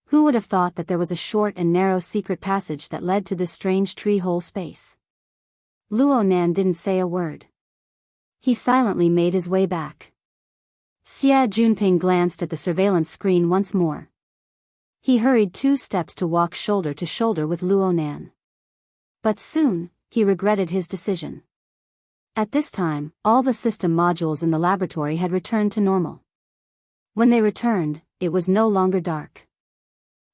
Who would have thought that there was a short and narrow secret passage that led to this strange tree hole space? Luo Nan didn't say a word. He silently made his way back. Xia Junping glanced at the surveillance screen once more. He hurried 2 steps to walk shoulder to shoulder with Luo Nan. But soon, he regretted his decision. At this time, all the system modules in the laboratory had returned to normal. When they returned, it was no longer dark.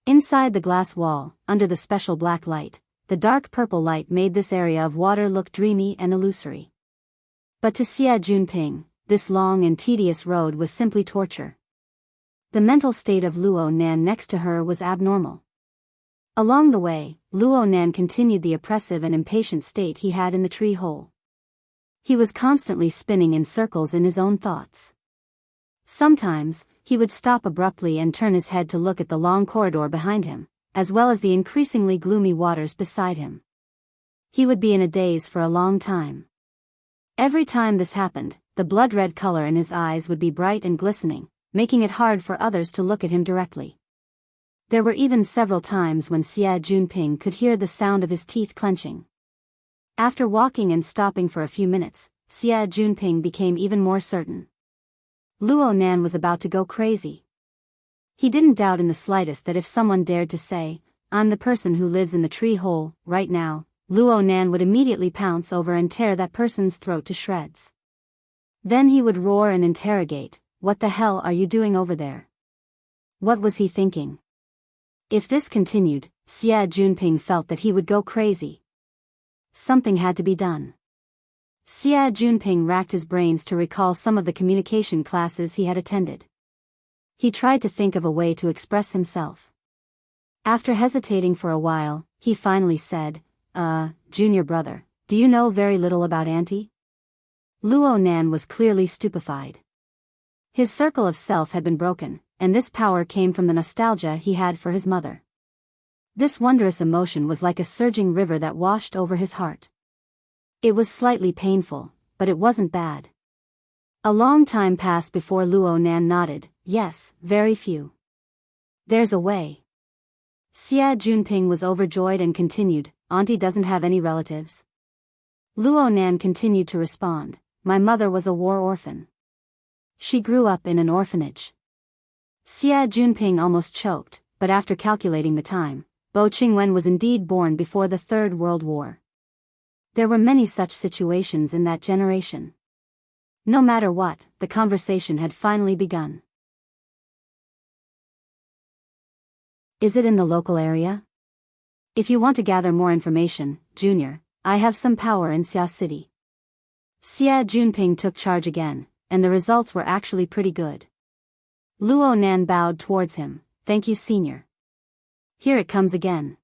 Inside the glass wall, under the special black light, the dark purple light made this area of water look dreamy and illusory. But to Xia Junping, this long and tedious road was simply torture. The mental state of Luo Nan next to her was abnormal. Along the way, Luo Nan continued the oppressive and impatient state he had in the tree hole. He was constantly spinning in circles in his own thoughts. Sometimes, he would stop abruptly and turn his head to look at the long corridor behind him, as well as the increasingly gloomy waters beside him. He would be in a daze for a long time. Every time this happened, the blood-red color in his eyes would be bright and glistening, making it hard for others to look at him directly. There were even several times when Xia Junping could hear the sound of his teeth clenching. After walking and stopping for a few minutes, Xia Junping became even more certain. Luo Nan was about to go crazy. He didn't doubt in the slightest that if someone dared to say, "I'm the person who lives in the tree hole, right now," Luo Nan would immediately pounce over and tear that person's throat to shreds. Then he would roar and interrogate, "What the hell are you doing over there?" What was he thinking? If this continued, Xie Junping felt that he would go crazy. Something had to be done. Xie Junping racked his brains to recall some of the communication classes he had attended. He tried to think of a way to express himself. After hesitating for a while, he finally said, "Junior brother, do you know very little about Auntie?" Luo Nan was clearly stupefied. His circle of self had been broken, and this power came from the nostalgia he had for his mother. This wondrous emotion was like a surging river that washed over his heart. It was slightly painful, but it wasn't bad. A long time passed before Luo Nan nodded, "Yes, very few. There's a way." Xie Junping was overjoyed and continued, "Auntie doesn't have any relatives?" Luo Nan continued to respond, "My mother was a war orphan. She grew up in an orphanage." Xie Junping almost choked, but after calculating the time, Bo Qingwen was indeed born before the Third World War. There were many such situations in that generation. No matter what, the conversation had finally begun. "Is it in the local area? If you want to gather more information, Junior, I have some power in Xia City." Xie Junping took charge again, and the results were actually pretty good. Luo Nan bowed towards him, "Thank you, Senior." Here it comes again.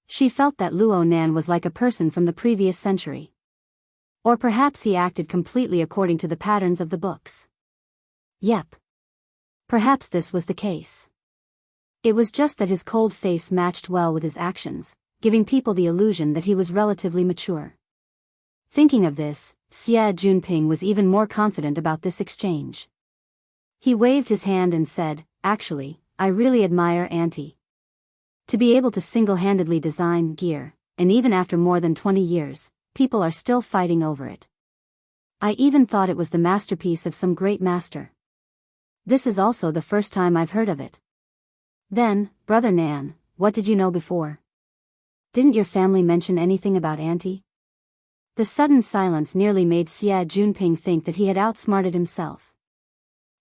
She felt that Luo Nan was like a person from the previous century. Or perhaps he acted completely according to the patterns of the books. Yep. Perhaps this was the case. It was just that his cold face matched well with his actions, giving people the illusion that he was relatively mature. Thinking of this, Xie Junping was even more confident about this exchange. He waved his hand and said, "Actually, I really admire Auntie. To be able to single-handedly design gear, and even after more than 20 years, people are still fighting over it. I even thought it was the masterpiece of some great master. This is also the first time I've heard of it." Then, Brother Nan, what did you know before? Didn't your family mention anything about Auntie? The sudden silence nearly made Xie Junping think that he had outsmarted himself.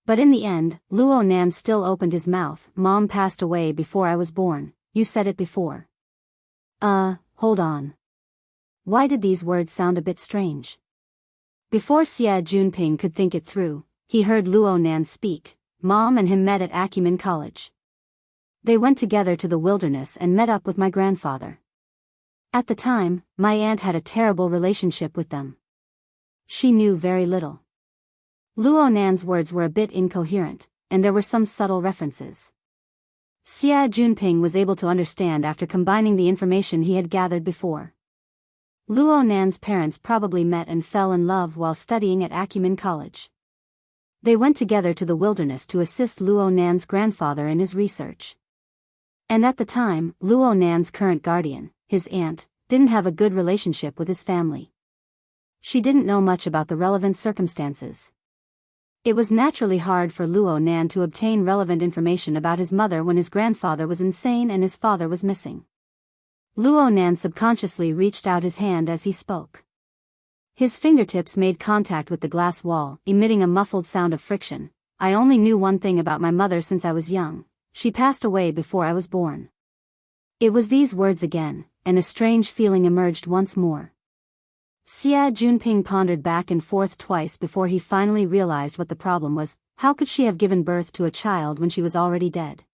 But in the end, Luo Nan still opened his mouth. "Mom passed away before I was born, you said it before." Hold on. Why did these words sound a bit strange? Before Xie Junping could think it through, he heard Luo Nan speak. "Mom and him met at Acumen College. They went together to the wilderness and met up with my grandfather. At the time, my aunt had a terrible relationship with them. She knew very little." Luo Nan's words were a bit incoherent, and there were some subtle references. Xie Junping was able to understand after combining the information he had gathered before. Luo Nan's parents probably met and fell in love while studying at Acumen College. They went together to the wilderness to assist Luo Nan's grandfather in his research. And at the time, Luo Nan's current guardian, his aunt, didn't have a good relationship with his family. She didn't know much about the relevant circumstances. It was naturally hard for Luo Nan to obtain relevant information about his mother when his grandfather was insane and his father was missing. Luo Nan subconsciously reached out his hand as he spoke. His fingertips made contact with the glass wall, emitting a muffled sound of friction. "I only knew one thing about my mother since I was young. She passed away before I was born." It was these words again, and a strange feeling emerged once more. Xie Junping pondered back and forth twice before he finally realized what the problem was. How could she have given birth to a child when she was already dead?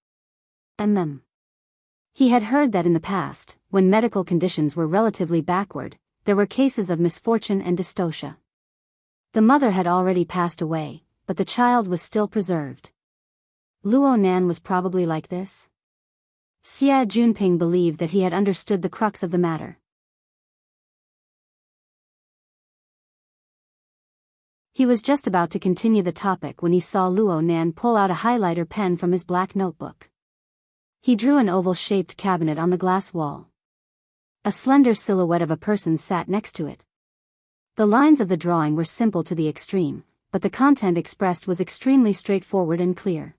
He had heard that in the past, when medical conditions were relatively backward, there were cases of misfortune and dystocia. The mother had already passed away, but the child was still preserved. Luo Nan was probably like this. Xie Junping believed that he had understood the crux of the matter. He was just about to continue the topic when he saw Luo Nan pull out a highlighter pen from his black notebook. He drew an oval-shaped cabinet on the glass wall. A slender silhouette of a person sat next to it. The lines of the drawing were simple to the extreme, but the content expressed was extremely straightforward and clear.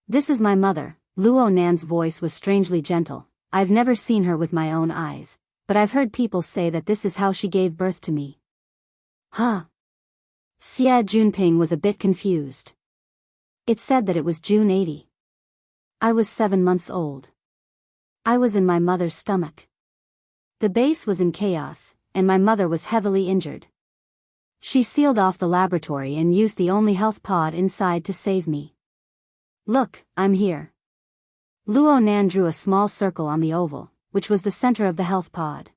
This is my mother. Luo Nan's voice was strangely gentle. I've never seen her with my own eyes, but I've heard people say that this is how she gave birth to me. Huh? Xie Junping was a bit confused. It said that it was June 80. I was 7 months old. I was in my mother's stomach. The base was in chaos, and my mother was heavily injured. She sealed off the laboratory and used the only health pod inside to save me. Look, I'm here. Luo Nan drew a small circle on the oval, which was the center of the health pod.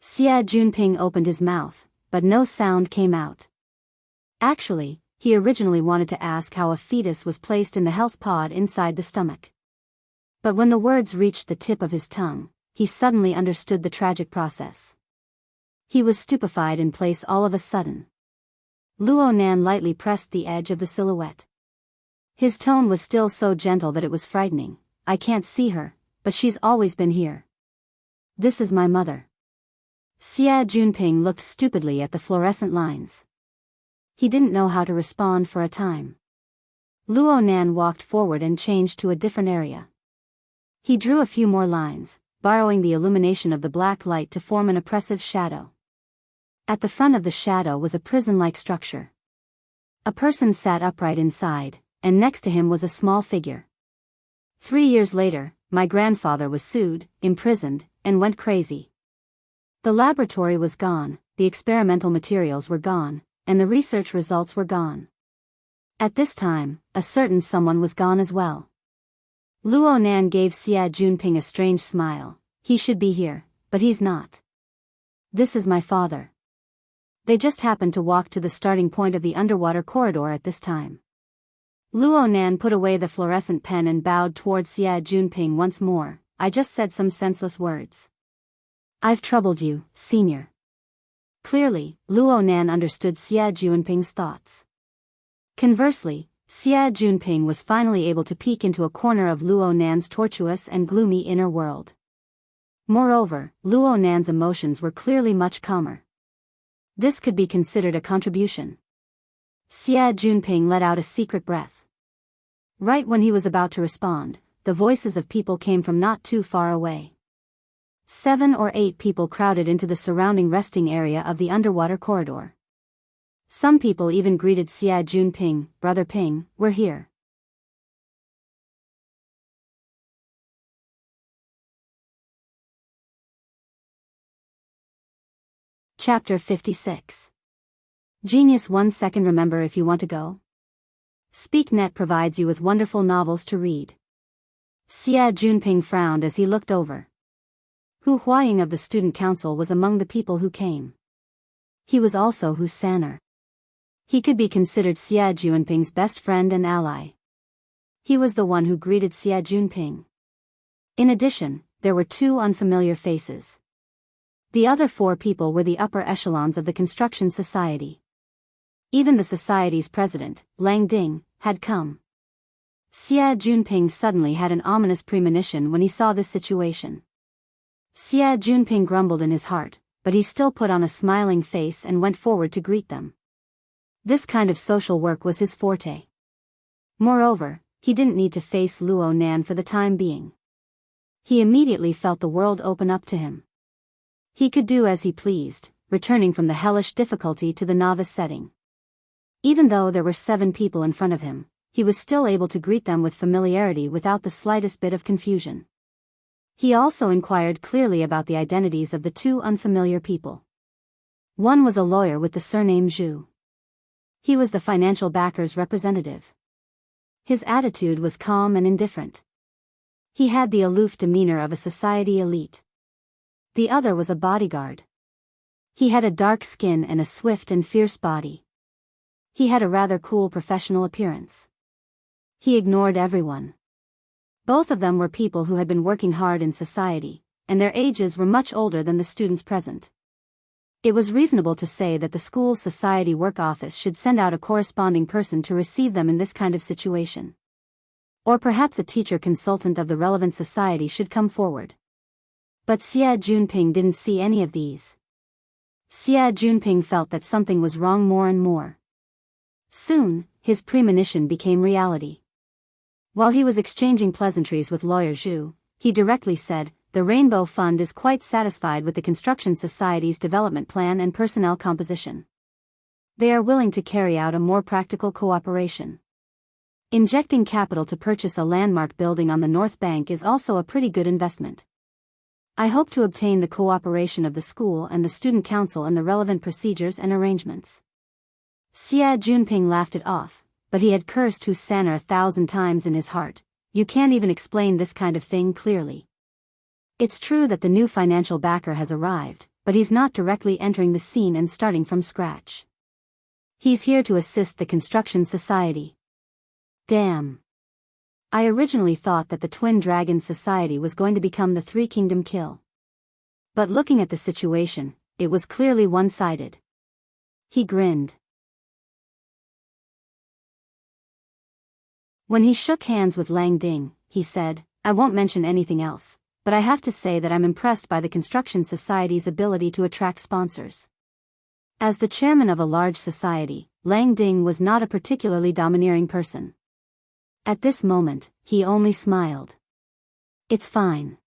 Xie Junping opened his mouth, but no sound came out. Actually, he originally wanted to ask how a fetus was placed in the health pod inside the stomach. But when the words reached the tip of his tongue, he suddenly understood the tragic process. He was stupefied in place all of a sudden. Luo Nan lightly pressed the edge of the silhouette. His tone was still so gentle that it was frightening. I can't see her, but she's always been here. This is my mother. Xie Junping looked stupidly at the fluorescent lines. He didn't know how to respond for a time. Luo Nan walked forward and changed to a different area. He drew a few more lines, borrowing the illumination of the black light to form an oppressive shadow. At the front of the shadow was a prison-like structure. A person sat upright inside, and next to him was a small figure. 3 years later, my grandfather was sued, imprisoned, and went crazy. The laboratory was gone, the experimental materials were gone, and the research results were gone. At this time, a certain someone was gone as well. Luo Nan gave Xie Junping a strange smile. He should be here, but he's not. This is my father. They just happened to walk to the starting point of the underwater corridor at this time. Luo Nan put away the fluorescent pen and bowed towards Xie Junping once more. I just said some senseless words. I've troubled you, senior. Clearly, Luo Nan understood Xie Junping's thoughts. Conversely, Xie Junping was finally able to peek into a corner of Luo Nan's tortuous and gloomy inner world. Moreover, Luo Nan's emotions were clearly much calmer. This could be considered a contribution. Xie Junping let out a secret breath. Right when he was about to respond, the voices of people came from not too far away. 7 or 8 people crowded into the surrounding resting area of the underwater corridor. Some people even greeted Xie Junping. Brother Ping, we're here. Chapter 56. Genius 1 second. Remember if you want to go. SpeakNet provides you with wonderful novels to read. Xie Junping frowned as he looked over. Hu Huaying of the student council was among the people who came. He was also Hu San'er. He could be considered Xie Junping's best friend and ally. He was the one who greeted Xie Junping. In addition, there were 2 unfamiliar faces. The other 4 people were the upper echelons of the construction society. Even the society's president, Lang Ding, had come. Xie Junping suddenly had an ominous premonition when he saw this situation. Xie Junping grumbled in his heart, but he still put on a smiling face and went forward to greet them. This kind of social work was his forte. Moreover, he didn't need to face Luo Nan for the time being. He immediately felt the world open up to him. He could do as he pleased, returning from the hellish difficulty to the novice setting. Even though there were 7 people in front of him, he was still able to greet them with familiarity without the slightest bit of confusion. He also inquired clearly about the identities of the 2 unfamiliar people. One was a lawyer with the surname Zhu. He was the financial backer's representative. His attitude was calm and indifferent. He had the aloof demeanor of a society elite. The other was a bodyguard. He had a dark skin and a swift and fierce body. He had a rather cool professional appearance. He ignored everyone. Both of them were people who had been working hard in society, and their ages were much older than the students present. It was reasonable to say that the school's society work office should send out a corresponding person to receive them in this kind of situation. Or perhaps a teacher consultant of the relevant society should come forward. But Xie Junping didn't see any of these. Xie Junping felt that something was wrong more and more. Soon, his premonition became reality. While he was exchanging pleasantries with Lawyer Zhu, he directly said, "The Rainbow Fund is quite satisfied with the Construction Society's development plan and personnel composition. They are willing to carry out a more practical cooperation. Injecting capital to purchase a landmark building on the North Bank is also a pretty good investment. I hope to obtain the cooperation of the school and the student council in the relevant procedures and arrangements." Xie Junping laughed it off, but he had cursed Hu San'er 1,000 times in his heart. You can't even explain this kind of thing clearly. It's true that the new financial backer has arrived, but he's not directly entering the scene and starting from scratch. He's here to assist the Construction Society. Damn. I originally thought that the Twin Dragon Society was going to become the Three Kingdom Kill. But looking at the situation, it was clearly one-sided. He grinned. When he shook hands with Lang Ding, he said, "I won't mention anything else, but I have to say that I'm impressed by the Construction Society's ability to attract sponsors." As the chairman of a large society, Lang Ding was not a particularly domineering person. At this moment, he only smiled. It's fine.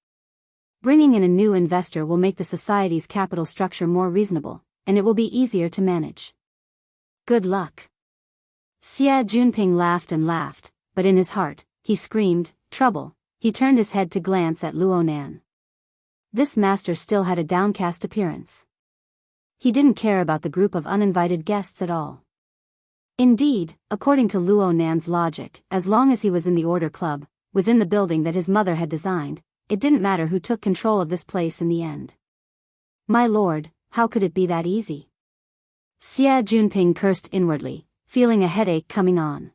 Bringing in a new investor will make the society's capital structure more reasonable, and it will be easier to manage. Good luck. Xie Junping laughed and laughed, but in his heart, he screamed, "Trouble." He turned his head to glance at Luo Nan. This master still had a downcast appearance. He didn't care about the group of uninvited guests at all. Indeed, according to Luo Nan's logic, as long as he was in the Order Club, within the building that his mother had designed, it didn't matter who took control of this place in the end. My lord, how could it be that easy? Xie Junping cursed inwardly, feeling a headache coming on.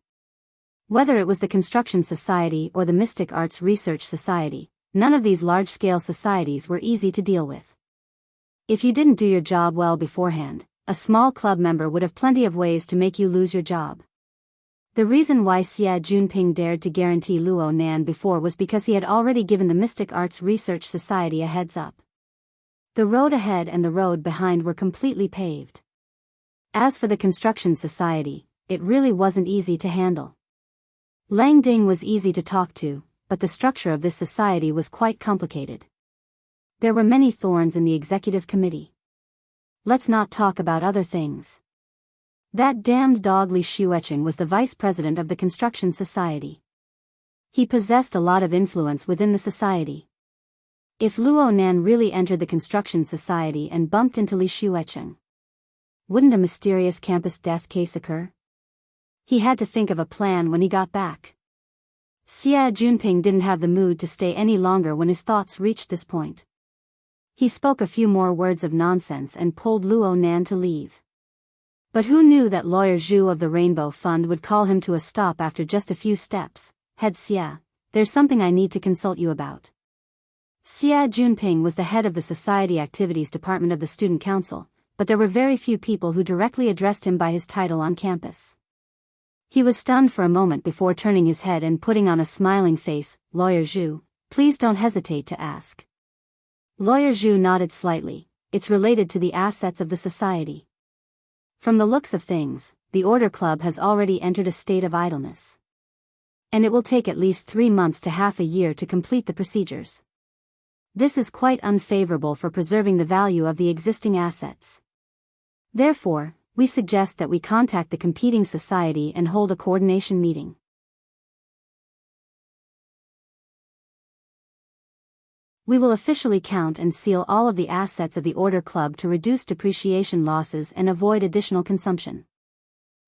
Whether it was the Construction Society or the Mystic Arts Research Society, none of these large-scale societies were easy to deal with. If you didn't do your job well beforehand, a small club member would have plenty of ways to make you lose your job. The reason why Xie Junping dared to guarantee Luo Nan before was because he had already given the Mystic Arts Research Society a heads up. The road ahead and the road behind were completely paved. As for the Construction Society, it really wasn't easy to handle. Lang Ding was easy to talk to, but the structure of this society was quite complicated. There were many thorns in the executive committee. Let's not talk about other things. That damned dog Li Xuecheng was the vice president of the Construction Society. He possessed a lot of influence within the society. If Luo Nan really entered the Construction Society and bumped into Li Xuecheng, wouldn't a mysterious campus death case occur? He had to think of a plan when he got back. Xie Junping didn't have the mood to stay any longer when his thoughts reached this point. He spoke a few more words of nonsense and pulled Luo Nan to leave. But who knew that Lawyer Zhu of the Rainbow Fund would call him to a stop after just a few steps? Head Xie, there's something I need to consult you about. Xie Junping was the head of the Society Activities Department of the Student Council, but there were very few people who directly addressed him by his title on campus. He was stunned for a moment before turning his head and putting on a smiling face. "Lawyer Zhu, please don't hesitate to ask." Lawyer Zhu nodded slightly. "It's related to the assets of the society. From the looks of things, the Order Club has already entered a state of idleness. And it will take at least 3 months to half a year to complete the procedures. This is quite unfavorable for preserving the value of the existing assets. Therefore, we suggest that we contact the competing society and hold a coordination meeting. We will officially count and seal all of the assets of the Order Club to reduce depreciation losses and avoid additional consumption.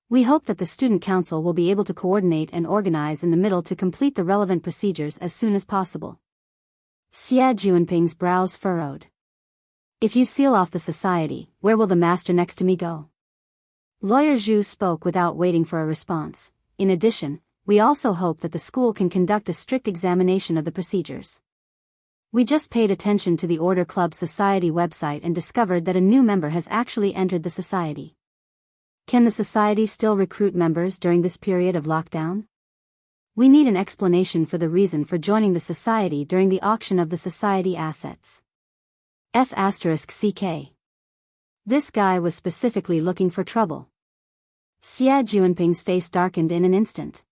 We hope that the Student Council will be able to coordinate and organize in the middle to complete the relevant procedures as soon as possible." Xie Junping's brows furrowed. "If you seal off the society, where will the master next to me go?" Lawyer Zhu spoke without waiting for a response. "In addition, we also hope that the school can conduct a strict examination of the procedures. We just paid attention to the Order Club Society website and discovered that a new member has actually entered the society. Can the society still recruit members during this period of lockdown? We need an explanation for the reason for joining the society during the auction of the society assets. F***CK. This guy was specifically looking for trouble." Xie Junping's face darkened in an instant.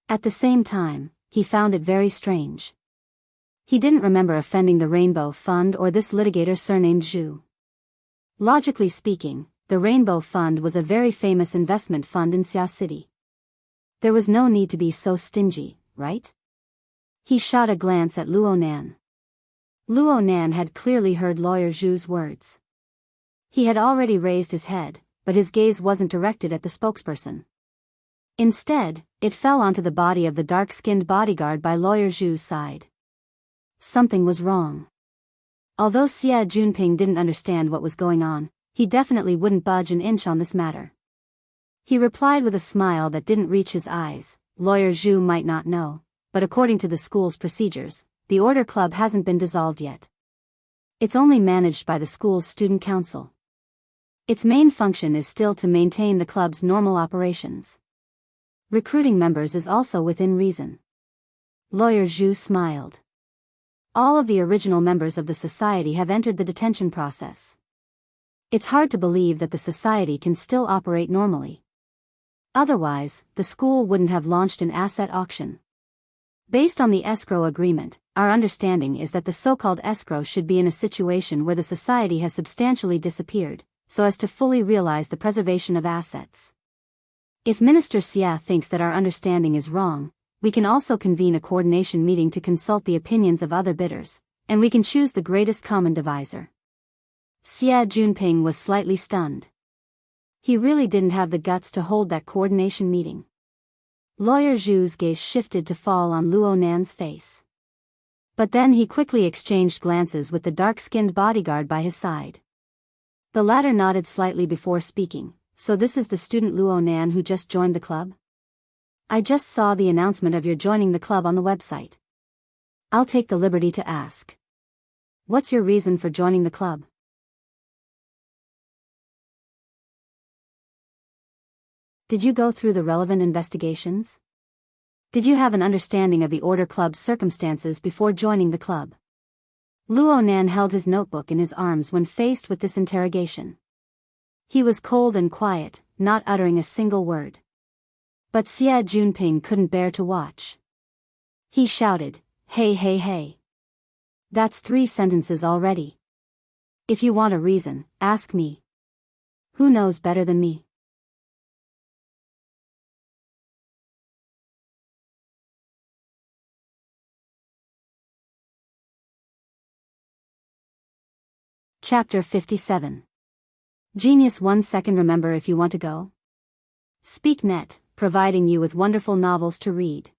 At the same time, he found it very strange. He didn't remember offending the Rainbow Fund or this litigator surnamed Zhu. Logically speaking, the Rainbow Fund was a very famous investment fund in Xia City. There was no need to be so stingy, right? He shot a glance at Luo Nan. Luo Nan had clearly heard Lawyer Zhu's words. He had already raised his head, but his gaze wasn't directed at the spokesperson. Instead, it fell onto the body of the dark-skinned bodyguard by Lawyer Zhu's side. Something was wrong. Although Xie Junping didn't understand what was going on, he definitely wouldn't budge an inch on this matter. He replied with a smile that didn't reach his eyes. Lawyer Zhu might not know, but according to the school's procedures, the Order Club hasn't been dissolved yet. It's only managed by the school's student council. Its main function is still to maintain the club's normal operations. Recruiting members is also within reason. Lawyer Zhu smiled. All of the original members of the society have entered the detention process. It's hard to believe that the society can still operate normally. Otherwise, the school wouldn't have launched an asset auction. Based on the escrow agreement, our understanding is that the so-called escrow should be in a situation where the society has substantially disappeared, so as to fully realize the preservation of assets. If Minister Xia thinks that our understanding is wrong, we can also convene a coordination meeting to consult the opinions of other bidders, and we can choose the greatest common divisor. Xie Junping was slightly stunned. He really didn't have the guts to hold that coordination meeting. Lawyer Zhu's gaze shifted to fall on Luo Nan's face. But then he quickly exchanged glances with the dark-skinned bodyguard by his side. The latter nodded slightly before speaking. So this is the student Luo Nan who just joined the club? I just saw the announcement of your joining the club on the website. I'll take the liberty to ask. What's your reason for joining the club? Did you go through the relevant investigations? Did you have an understanding of the Order Club's circumstances before joining the club? Luo Nan held his notebook in his arms when faced with this interrogation. He was cold and quiet, not uttering a single word. But Xie Junping couldn't bear to watch. He shouted, "Hey hey hey. That's 3 sentences already. If you want a reason, ask me. Who knows better than me?" Chapter 57. Genius 1 second. Remember if you want to go. SpeakNet, providing you with wonderful novels to read.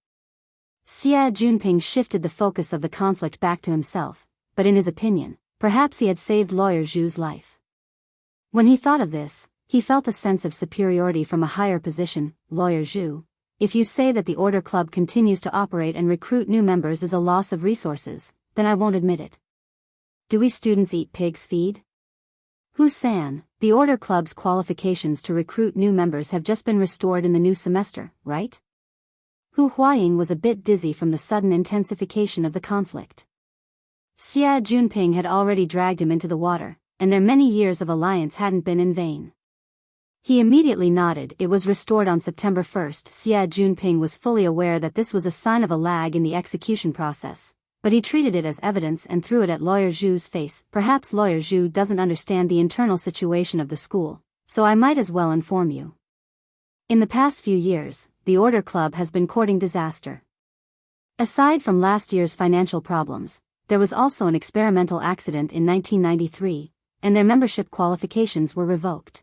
Xie Junping shifted the focus of the conflict back to himself, but in his opinion, perhaps he had saved Lawyer Zhu's life. When he thought of this, he felt a sense of superiority from a higher position. Lawyer Zhu, if you say that the Order Club continues to operate and recruit new members is a loss of resources, then I won't admit it. Do we students eat pig's feed? Hu-san, the Order Club's qualifications to recruit new members have just been restored in the new semester, right? Hu Huaying was a bit dizzy from the sudden intensification of the conflict. Xie Junping had already dragged him into the water, and their many years of alliance hadn't been in vain. He immediately nodded. It was restored on September 1st. Xie Junping was fully aware that this was a sign of a lag in the execution process, but he treated it as evidence and threw it at Lawyer Zhu's face. Perhaps Lawyer Zhu doesn't understand the internal situation of the school, so I might as well inform you. In the past few years, the Order Club has been courting disaster. Aside from last year's financial problems, there was also an experimental accident in 1993, and their membership qualifications were revoked.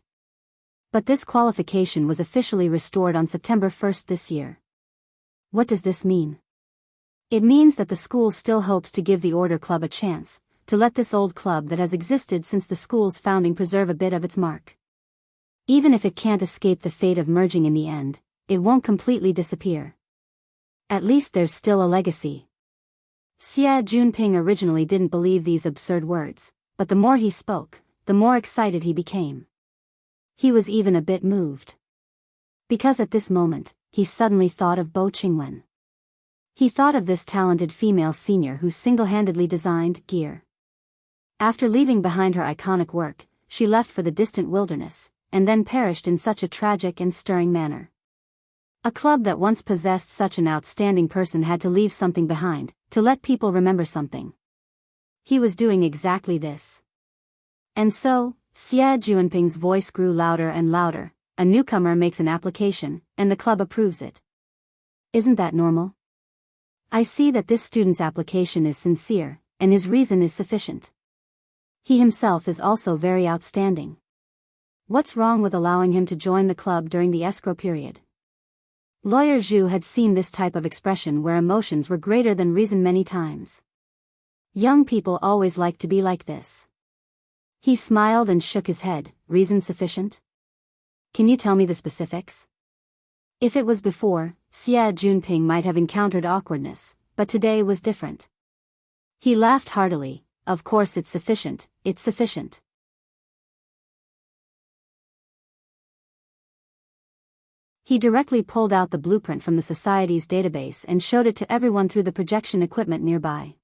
But this qualification was officially restored on September 1st this year. What does this mean? It means that the school still hopes to give the Order Club a chance, to let this old club that has existed since the school's founding preserve a bit of its mark. Even if it can't escape the fate of merging in the end, it won't completely disappear. At least there's still a legacy. Xie Junping originally didn't believe these absurd words, but the more he spoke, the more excited he became. He was even a bit moved. Because at this moment, he suddenly thought of Bo Qingwen. He thought of this talented female senior who single-handedly designed gear. After leaving behind her iconic work, she left for the distant wilderness, and then perished in such a tragic and stirring manner. A club that once possessed such an outstanding person had to leave something behind, to let people remember something. He was doing exactly this. And so, Xie Juanping's voice grew louder and louder. A newcomer makes an application, and the club approves it. Isn't that normal? I see that this student's application is sincere, and his reason is sufficient. He himself is also very outstanding. What's wrong with allowing him to join the club during the escrow period? Lawyer Zhu had seen this type of expression where emotions were greater than reason many times. Young people always like to be like this. He smiled and shook his head. Reason sufficient? Can you tell me the specifics? If it was before, Xie Junping might have encountered awkwardness, but today was different. He laughed heartily. Of course it's sufficient, it's sufficient. He directly pulled out the blueprint from the society's database and showed it to everyone through the projection equipment nearby.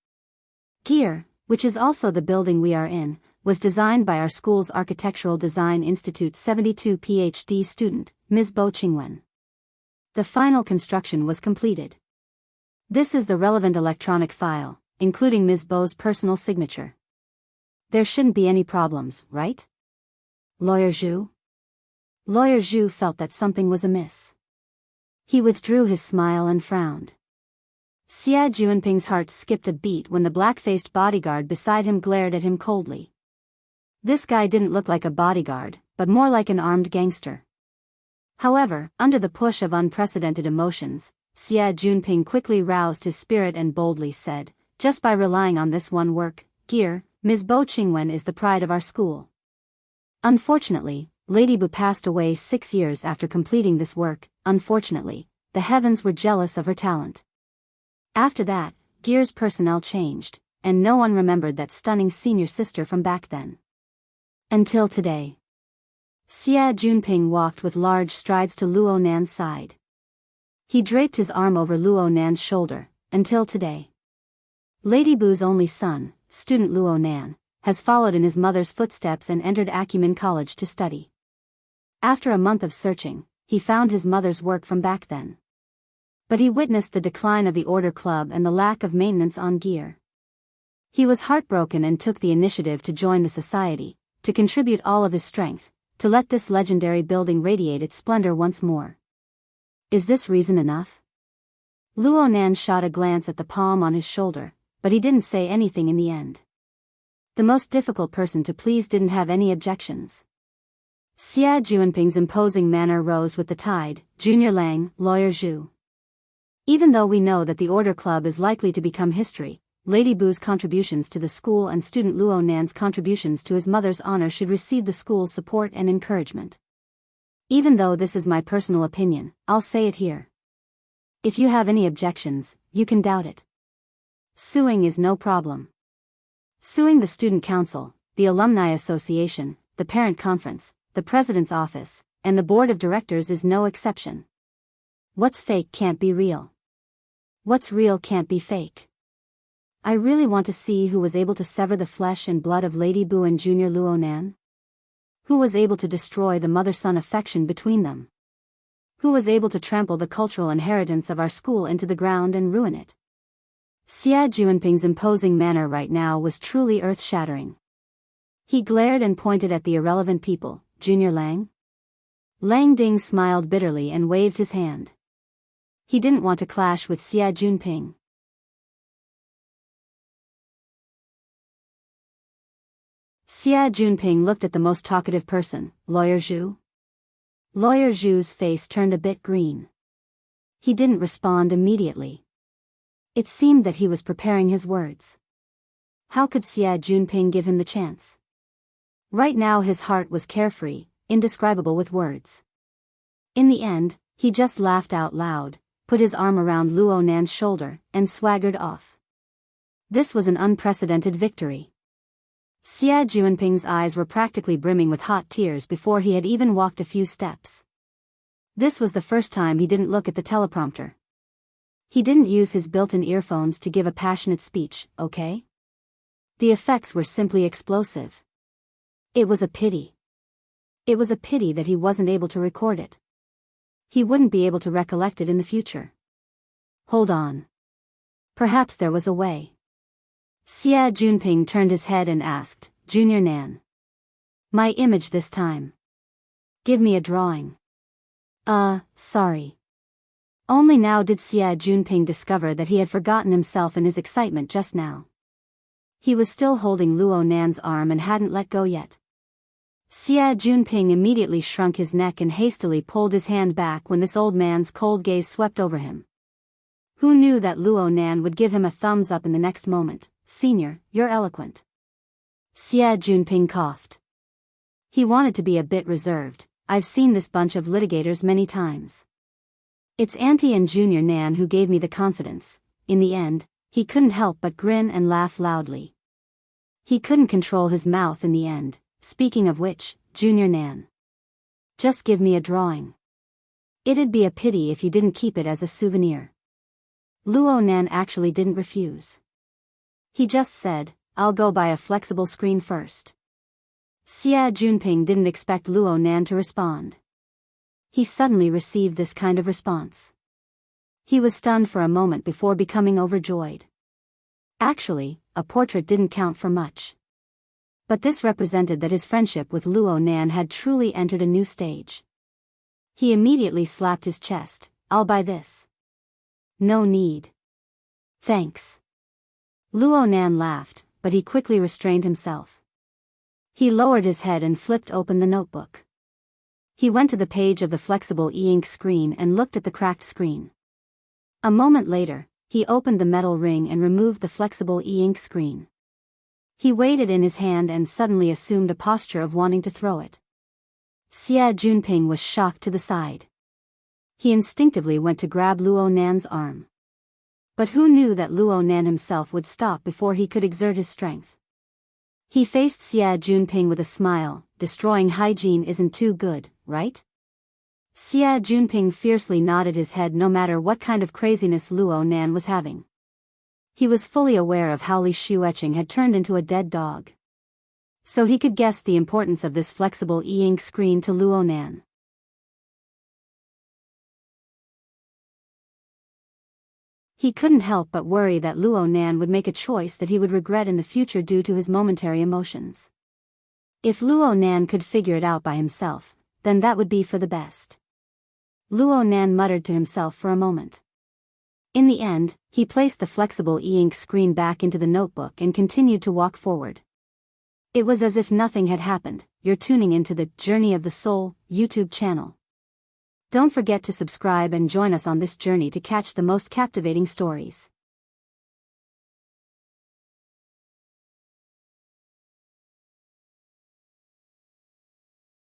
Gear, which is also the building we are in, was designed by our school's Architectural Design Institute's 72 PhD student, Ms. Bo Qingwen. The final construction was completed. This is the relevant electronic file, including Ms. Bo's personal signature. There shouldn't be any problems, right? Lawyer Zhu? Lawyer Zhu felt that something was amiss. He withdrew his smile and frowned. Xie Juanping's heart skipped a beat when the black-faced bodyguard beside him glared at him coldly. This guy didn't look like a bodyguard, but more like an armed gangster. However, under the push of unprecedented emotions, Xie Junping quickly roused his spirit and boldly said, "Just by relying on this one work, gear, Ms. Bo Qingwen is the pride of our school." Unfortunately, Lady Bu passed away 6 years after completing this work. Unfortunately, the heavens were jealous of her talent. After that, Gear's personnel changed, and no one remembered that stunning senior sister from back then. Until today. Xie Junping walked with large strides to Luo Nan's side. He draped his arm over Luo Nan's shoulder. Until today. Lady Bu's only son, student Luo Nan, has followed in his mother's footsteps and entered Acumen College to study. After a month of searching, he found his mother's work from back then. But he witnessed the decline of the Order Club and the lack of maintenance on gear. He was heartbroken and took the initiative to join the society, to contribute all of his strength, to let this legendary building radiate its splendor once more. Is this reason enough? Luo Nan shot a glance at the palm on his shoulder, but he didn't say anything in the end. The most difficult person to please didn't have any objections. Xie Juanping's imposing manner rose with the tide. Junior Lang, Lawyer Zhu. Even though we know that the Order Club is likely to become history, Lady Bu's contributions to the school and student Luo Nan's contributions to his mother's honor should receive the school's support and encouragement. Even though this is my personal opinion, I'll say it here. If you have any objections, you can doubt it. Suing is no problem. Suing the student council, the alumni association, the parent conference, the president's office, and the board of directors is no exception. What's fake can't be real. What's real can't be fake. I really want to see who was able to sever the flesh and blood of Lady Bu and Junior Luo Nan. Who was able to destroy the mother-son affection between them? Who was able to trample the cultural inheritance of our school into the ground and ruin it? Xie Juanping's imposing manner right now was truly earth-shattering. He glared and pointed at the irrelevant people. Junior Lang? Lang Ding smiled bitterly and waved his hand. He didn't want to clash with Xie Junping. Xie Junping looked at the most talkative person, Lawyer Zhu. Lawyer Zhu's face turned a bit green. He didn't respond immediately. It seemed that he was preparing his words. How could Xie Junping give him the chance? Right now his heart was carefree, indescribable with words. In the end, he just laughed out loud, put his arm around Luo Nan's shoulder, and swaggered off. This was an unprecedented victory. Xie Juanping's eyes were practically brimming with hot tears before he had even walked a few steps. This was the first time he didn't look at the teleprompter. He didn't use his built-in earphones to give a passionate speech, okay? The effects were simply explosive. It was a pity. It was a pity that he wasn't able to record it. He wouldn't be able to recollect it in the future. Hold on. Perhaps there was a way. Xia Junping turned his head and asked, Junior Nan. My image this time. Give me a drawing. Sorry. Only now did Xia Junping discover that he had forgotten himself in his excitement just now. He was still holding Luo Nan's arm and hadn't let go yet. Xia Junping immediately shrunk his neck and hastily pulled his hand back when this old man's cold gaze swept over him. Who knew that Luo Nan would give him a thumbs up in the next moment? Senior, you're eloquent. Xia Junping coughed. He wanted to be a bit reserved. I've seen this bunch of litigators many times. It's Auntie and Junior Nan who gave me the confidence. In the end, he couldn't help but grin and laugh loudly. He couldn't control his mouth in the end. Speaking of which, Junior Nan. Just give me a drawing. It'd be a pity if you didn't keep it as a souvenir. Luo Nan actually didn't refuse. He just said, I'll go buy a flexible screen first. Xia Junping didn't expect Luo Nan to respond. He suddenly received this kind of response. He was stunned for a moment before becoming overjoyed. Actually, a portrait didn't count for much. But this represented that his friendship with Luo Nan had truly entered a new stage. He immediately slapped his chest. I'll buy this. No need. Thanks. Luo Nan laughed, but he quickly restrained himself. He lowered his head and flipped open the notebook. He went to the page of the flexible e-ink screen and looked at the cracked screen. A moment later, he opened the metal ring and removed the flexible e-ink screen. He weighed it in his hand and suddenly assumed a posture of wanting to throw it. Xia Junping was shocked to the side. He instinctively went to grab Luo Nan's arm. But who knew that Luo Nan himself would stop before he could exert his strength? He faced Xia Junping with a smile. Destroying hygiene isn't too good, right? Xia Junping fiercely nodded his head no matter what kind of craziness Luo Nan was having. He was fully aware of how Li Shueching had turned into a dead dog. So he could guess the importance of this flexible e-ink screen to Luo Nan. He couldn't help but worry that Luo Nan would make a choice that he would regret in the future due to his momentary emotions. If Luo Nan could figure it out by himself, then that would be for the best. Luo Nan muttered to himself for a moment. In the end, he placed the flexible e-ink screen back into the notebook and continued to walk forward. It was as if nothing had happened. You're tuning into the Journey of the Soul YouTube channel. Don't forget to subscribe and join us on this journey to catch the most captivating stories.